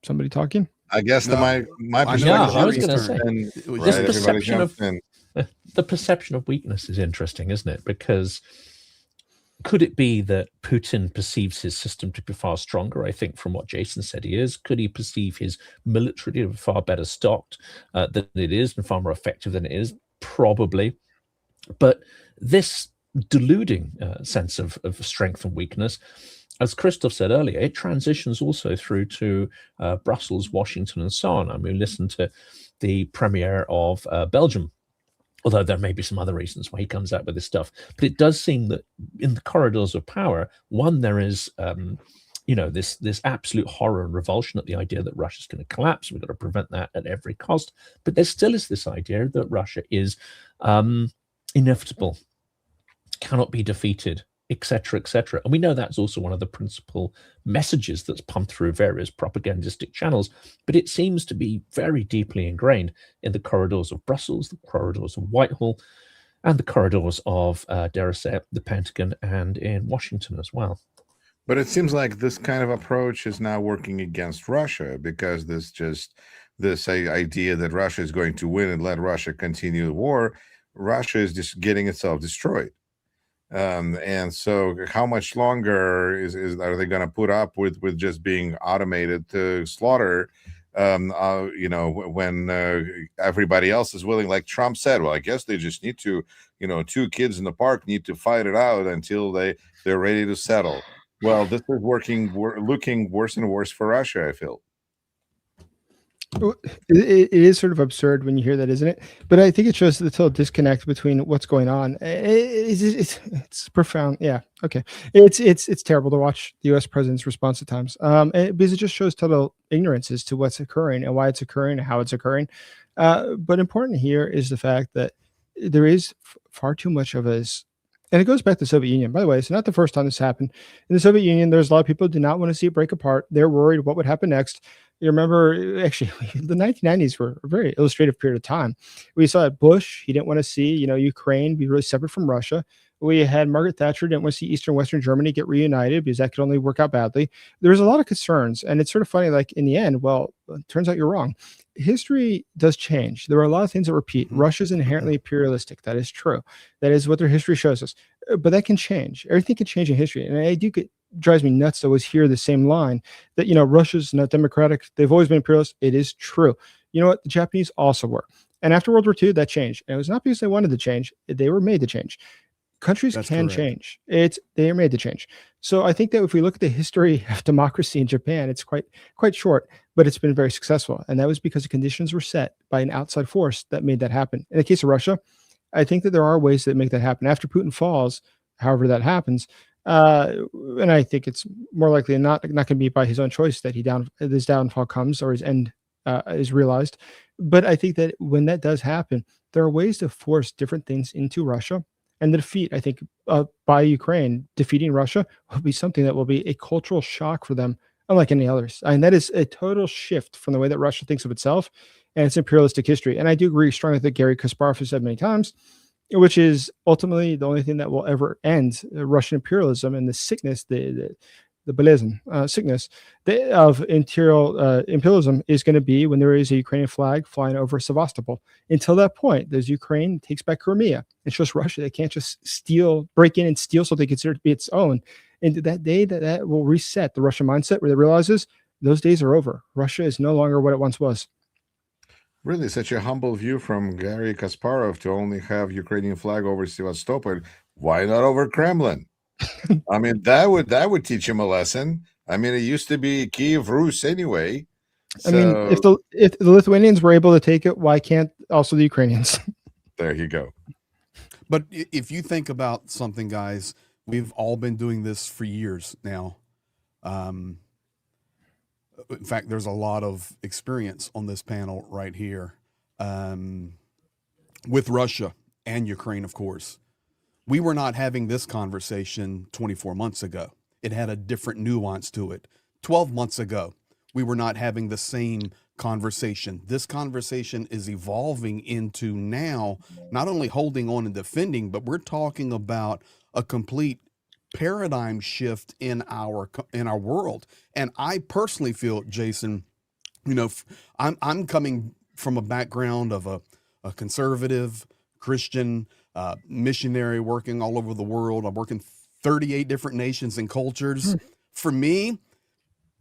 Somebody talking? I guess No. my I perspective. know Yeah, I was Yuri's going to turn. say, It was Right, this Yuri's everybody perception of jumps in. the perception of weakness is interesting, isn't it? Because could it be that Putin perceives his system to be far stronger? I think from what Jason said he is. Could he perceive his military to be far better stocked than it is and far more effective than it is? Probably. But this deluding sense of strength and weakness, as Christoph said earlier, it transitions also through to Brussels, Washington, and so on. I mean, listen to the premier of Belgium, although there may be some other reasons why he comes out with this stuff. But it does seem that in the corridors of power, one, there is, this absolute horror and revulsion at the idea that Russia's going to collapse. We've got to prevent that at every cost. But there still is this idea that Russia is inevitable, cannot be defeated, etc., etc. And we know that's also one of the principal messages that's pumped through various propagandistic channels, but it seems to be very deeply ingrained in the corridors of Brussels, the corridors of Whitehall, and the corridors of, dare I say it, the Pentagon and in Washington as well. But it seems like this kind of approach is now working against Russia, because this idea that Russia is going to win and let Russia continue the war, Russia is just getting itself destroyed. And so how much longer are they going to put up with just being automated to slaughter, when everybody else is willing, like Trump said, well, I guess they just need to, two kids in the park need to fight it out until they're ready to settle. Well, this is looking worse and worse for Russia, I feel. It is sort of absurd when you hear that, isn't it? But I think it shows the total disconnect between what's going on. It's profound. Yeah. Okay. It's terrible to watch the U.S. president's response at times, because it just shows total ignorance as to what's occurring and why it's occurring and how it's occurring. But important here is the fact that there is far too much of us. And it goes back to the Soviet Union. By the way, it's not the first time this happened. In the Soviet Union, there's a lot of people who do not want to see it break apart. They're worried what would happen next. You remember, actually, the 1990s were a very illustrative period of time. We saw at Bush, he didn't want to see, Ukraine be really separate from Russia. We had Margaret Thatcher didn't want to see Eastern Western Germany get reunited because that could only work out badly. There was a lot of concerns, and it's sort of funny, like in the end, well, it turns out you're wrong. History does change. There are a lot of things that repeat. Russia's inherently imperialistic. That is true. That is what their history shows us. But that can change. Everything can change in history. And I do drives me nuts to always hear the same line that, Russia's not democratic. They've always been imperialist. It is true. You know what? The Japanese also were. And after World War II, that changed. And it was not because they wanted to change. They were made to change. Countries can change. They are made to change. So I think that if we look at the history of democracy in Japan, it's quite short, but it's been very successful. And that was because the conditions were set by an outside force that made that happen. In the case of Russia, I think that there are ways that make that happen. After Putin falls, however that happens, and I think it's more likely than not going to be by his own choice that his downfall comes or his end is realized. But I think that when that does happen, there are ways to force different things into Russia. And the defeat, I think, by Ukraine, defeating Russia will be something that will be a cultural shock for them, unlike any others. And that is a total shift from the way that Russia thinks of itself and its imperialistic history. And I do agree strongly that Gary Kasparov has said many times, which is ultimately the only thing that will ever end Russian imperialism and the sickness, the belism, sickness of imperialism is going to be when there is a Ukrainian flag flying over Sevastopol. Until that point, there's Ukraine takes back Crimea and shows Russia they can't just break in and steal something they consider to be its own. And that day that will reset the Russian mindset where they realizes those days are over. Russia is no longer what it once was. Really, such a humble view from Gary Kasparov to only have Ukrainian flag over Sevastopol. Why not over Kremlin? I mean, that would teach him a lesson. I mean, it used to be Kiev Rus anyway. So, I mean, if the Lithuanians were able to take it, why can't also the Ukrainians? There you go. But if you think about something, guys, we've all been doing this for years now. In fact, there's a lot of experience on this panel right here, with Russia and Ukraine, of course. We were not having this conversation 24 months ago. It had a different nuance to it. 12 months ago, we were not having the same conversation. This conversation is evolving into now not only holding on and defending, but we're talking about a complete paradigm shift in our world. And I personally feel, Jason, you know, I'm coming from a background of a conservative Christian missionary working all over the world. I'm working 38 different nations and cultures. For me,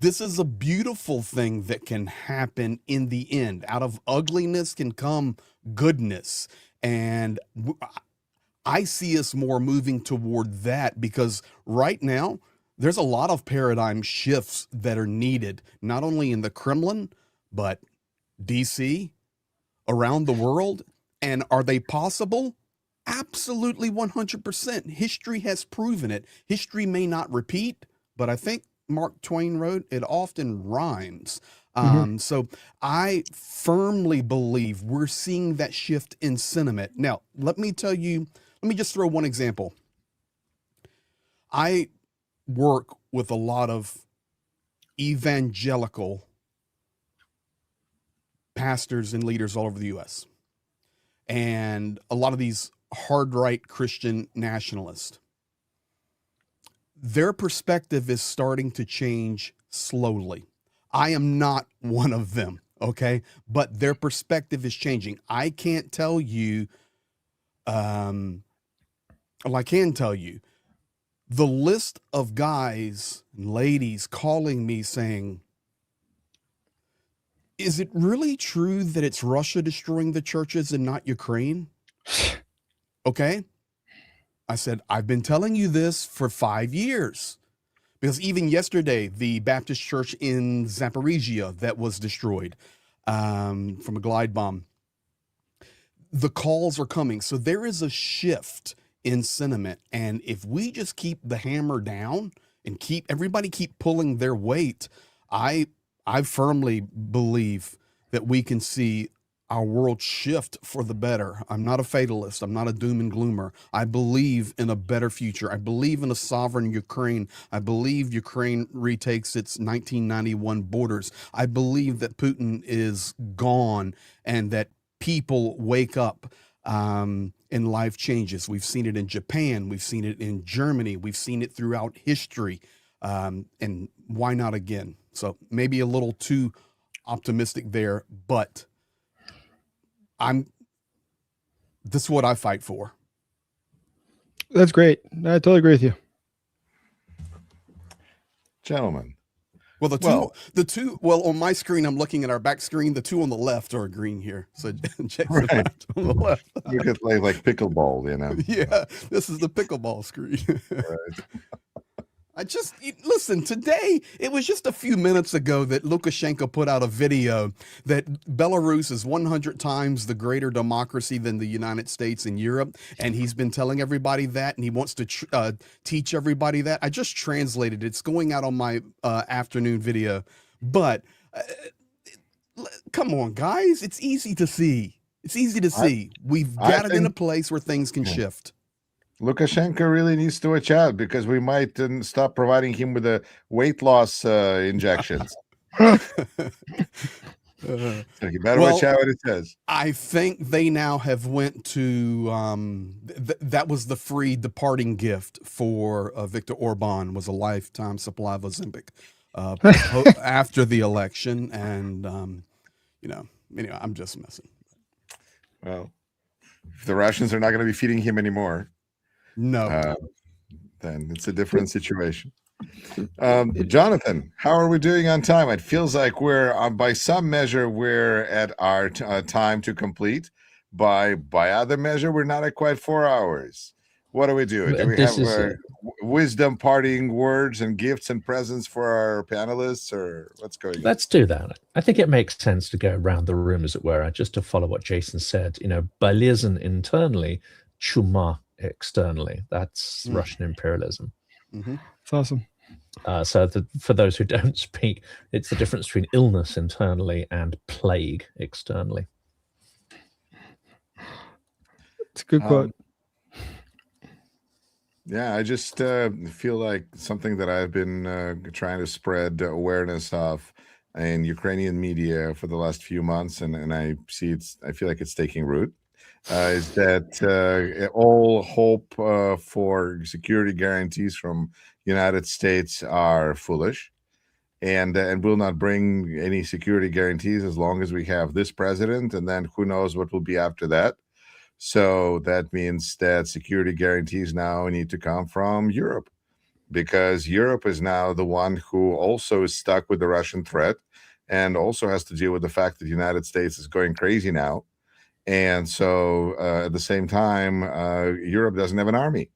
this is a beautiful thing that can happen in the end. Out of ugliness can come goodness. And I see us more moving toward that, because right now there's a lot of paradigm shifts that are needed, not only in the Kremlin, but DC, around the world. And are they possible? Absolutely 100%. History has proven it. History may not repeat, but I think Mark Twain wrote, it often rhymes. So I firmly believe we're seeing that shift in sentiment. Now, let me just throw one example. I work with a lot of evangelical pastors and leaders all over the U.S. and a lot of these hard right Christian nationalists. Their perspective is starting to change slowly. I am not one of them, okay? But their perspective is changing. I can't tell you, well, I can tell you, the list of guys and ladies calling me saying, is it really true that it's Russia destroying the churches and not Ukraine? Okay. I said, I've been telling you this for 5 years, because even yesterday, the Baptist church in Zaporizhia that was destroyed from a glide bomb, the calls are coming. So there is a shift in sentiment. And if we just keep the hammer down and everybody keep pulling their weight, I firmly believe that we can see our world shift for the better. I'm not a fatalist. I'm not a doom and gloomer. I believe in a better future. I believe in a sovereign Ukraine. I believe Ukraine retakes its 1991 borders. I believe that Putin is gone and that people wake up and life changes. We've seen it in Japan. We've seen it in Germany. We've seen it throughout history. And why not again? So maybe a little too optimistic there, but this is what I fight for. That's great. I totally agree with you. Gentlemen. Well, the two, on my screen, I'm looking at our back screen. The two on the left are green here. So check the left on the left. You could play like pickleball, you know? Yeah, this is the pickleball screen. Right. Listen, today, it was just a few minutes ago that Lukashenko put out a video that Belarus is 100 times the greater democracy than the United States and Europe. And he's been telling everybody that, and he wants to teach everybody that. I just translated it. It's going out on my afternoon video. But come on, guys. It's easy to see. It's easy to see. We've got it in a place where things can shift. Lukashenko really needs to watch out, because we might stop providing him with the weight loss injections. So you better watch out what it says. I think they now have went to that was the free departing gift for Viktor Orban, was a lifetime supply of Ozempic after the election, and anyway, I'm just messing. Well, if the Russians are not going to be feeding him anymore, no, then it's a different situation. Jonathan, how are we doing on time? It feels like we're by some measure we're at our time to complete. By other measure, we're not at quite 4 hours. What are we doing? Do we have wisdom parting words and gifts and presents for our panelists, or what's going on? Let's do that. I think it makes sense to go around the room, as it were, just to follow what Jason said. By liaison internally, chuma externally. That's Russian imperialism. It's awesome. For those who don't speak, it's the difference between illness internally and plague externally. It's a good quote. Yeah, I just feel like something that I've been trying to spread awareness of in Ukrainian media for the last few months, and I feel like it's taking root, is that all hope for security guarantees from United States are foolish, and will not bring any security guarantees as long as we have this president, and then who knows what will be after that. So that means that security guarantees now need to come from Europe, because Europe is now the one who also is stuck with the Russian threat and also has to deal with the fact that the United States is going crazy now. And so at the same time, Europe doesn't have an army.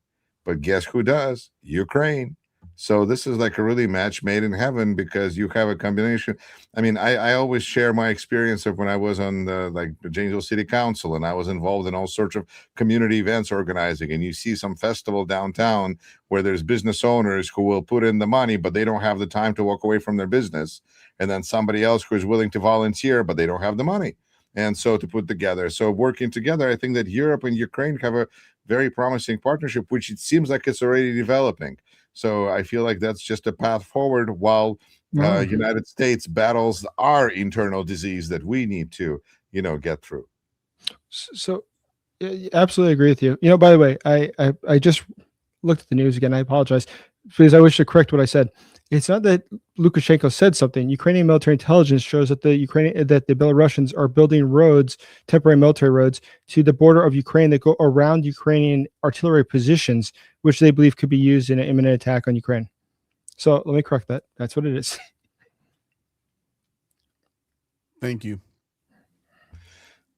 But guess who does? Ukraine. So this is like a really match made in heaven, because you have a combination. I mean, I always share my experience of when I was on the Janesville City Council, and I was involved in all sorts of community events organizing. And you see some festival downtown where there's business owners who will put in the money, but they don't have the time to walk away from their business. And then somebody else who is willing to volunteer, but they don't have the money. And so to put together, so working together, I think that Europe and Ukraine have a very promising partnership, which it seems like it's already developing. So I feel like that's just a path forward, while United States battles our internal disease that we need to, get through. So absolutely agree with you. By the way, I just looked at the news again. I apologize, because I wish to correct what I said. It's not that Lukashenko said something. Ukrainian military intelligence shows that the Belarusians are building roads, temporary military roads, to the border of Ukraine that go around Ukrainian artillery positions, which they believe could be used in an imminent attack on Ukraine. So let me correct that. That's what it is. Thank you.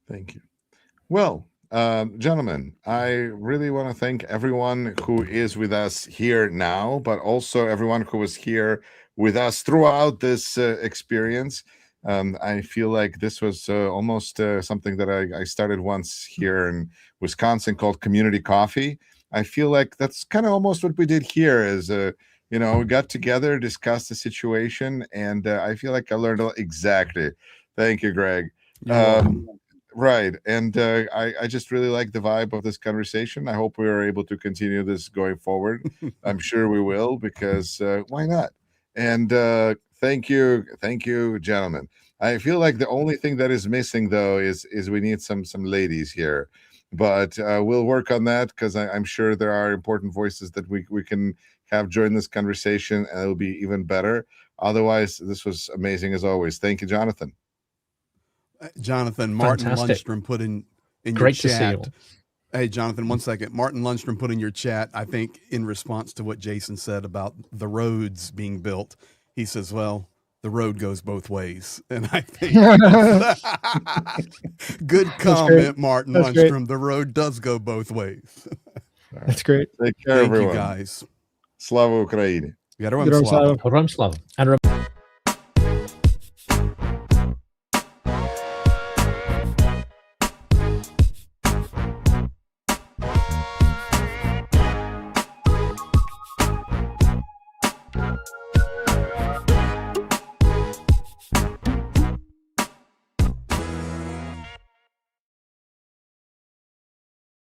Thank you. Well, gentlemen, I really want to thank everyone who is with us here now, but also everyone who was here with us throughout this experience. I feel like this was almost something that I started once here in Wisconsin called community coffee. I feel like that's kind of almost what we did here is, we got together, discussed the situation, and I feel like I learned exactly. Thank you, Greg. Right. And I just really like the vibe of this conversation. I hope we are able to continue this going forward. I'm sure we will, because why not? And thank you, gentlemen. I feel like the only thing that is missing, though, is we need some ladies here. But we'll work on that, because I'm sure there are important voices that we can have join this conversation, and it'll be even better. Otherwise, this was amazing as always. Thank you, Jonathan. Jonathan, Martin Fantastic. Lundstrom put in Great your to see chat. you all. Hey, Jonathan, 1 second. Martin Lundstrom put in your chat, I think, in response to what Jason said about the roads being built. He says, well, the road goes both ways. And I think good comment, Martin Lundstrom. Great. The road does go both ways. That's great. Take care, Thank everyone. you, guys. Slava Ukraini. Herojam Slava. Herojam Slava. And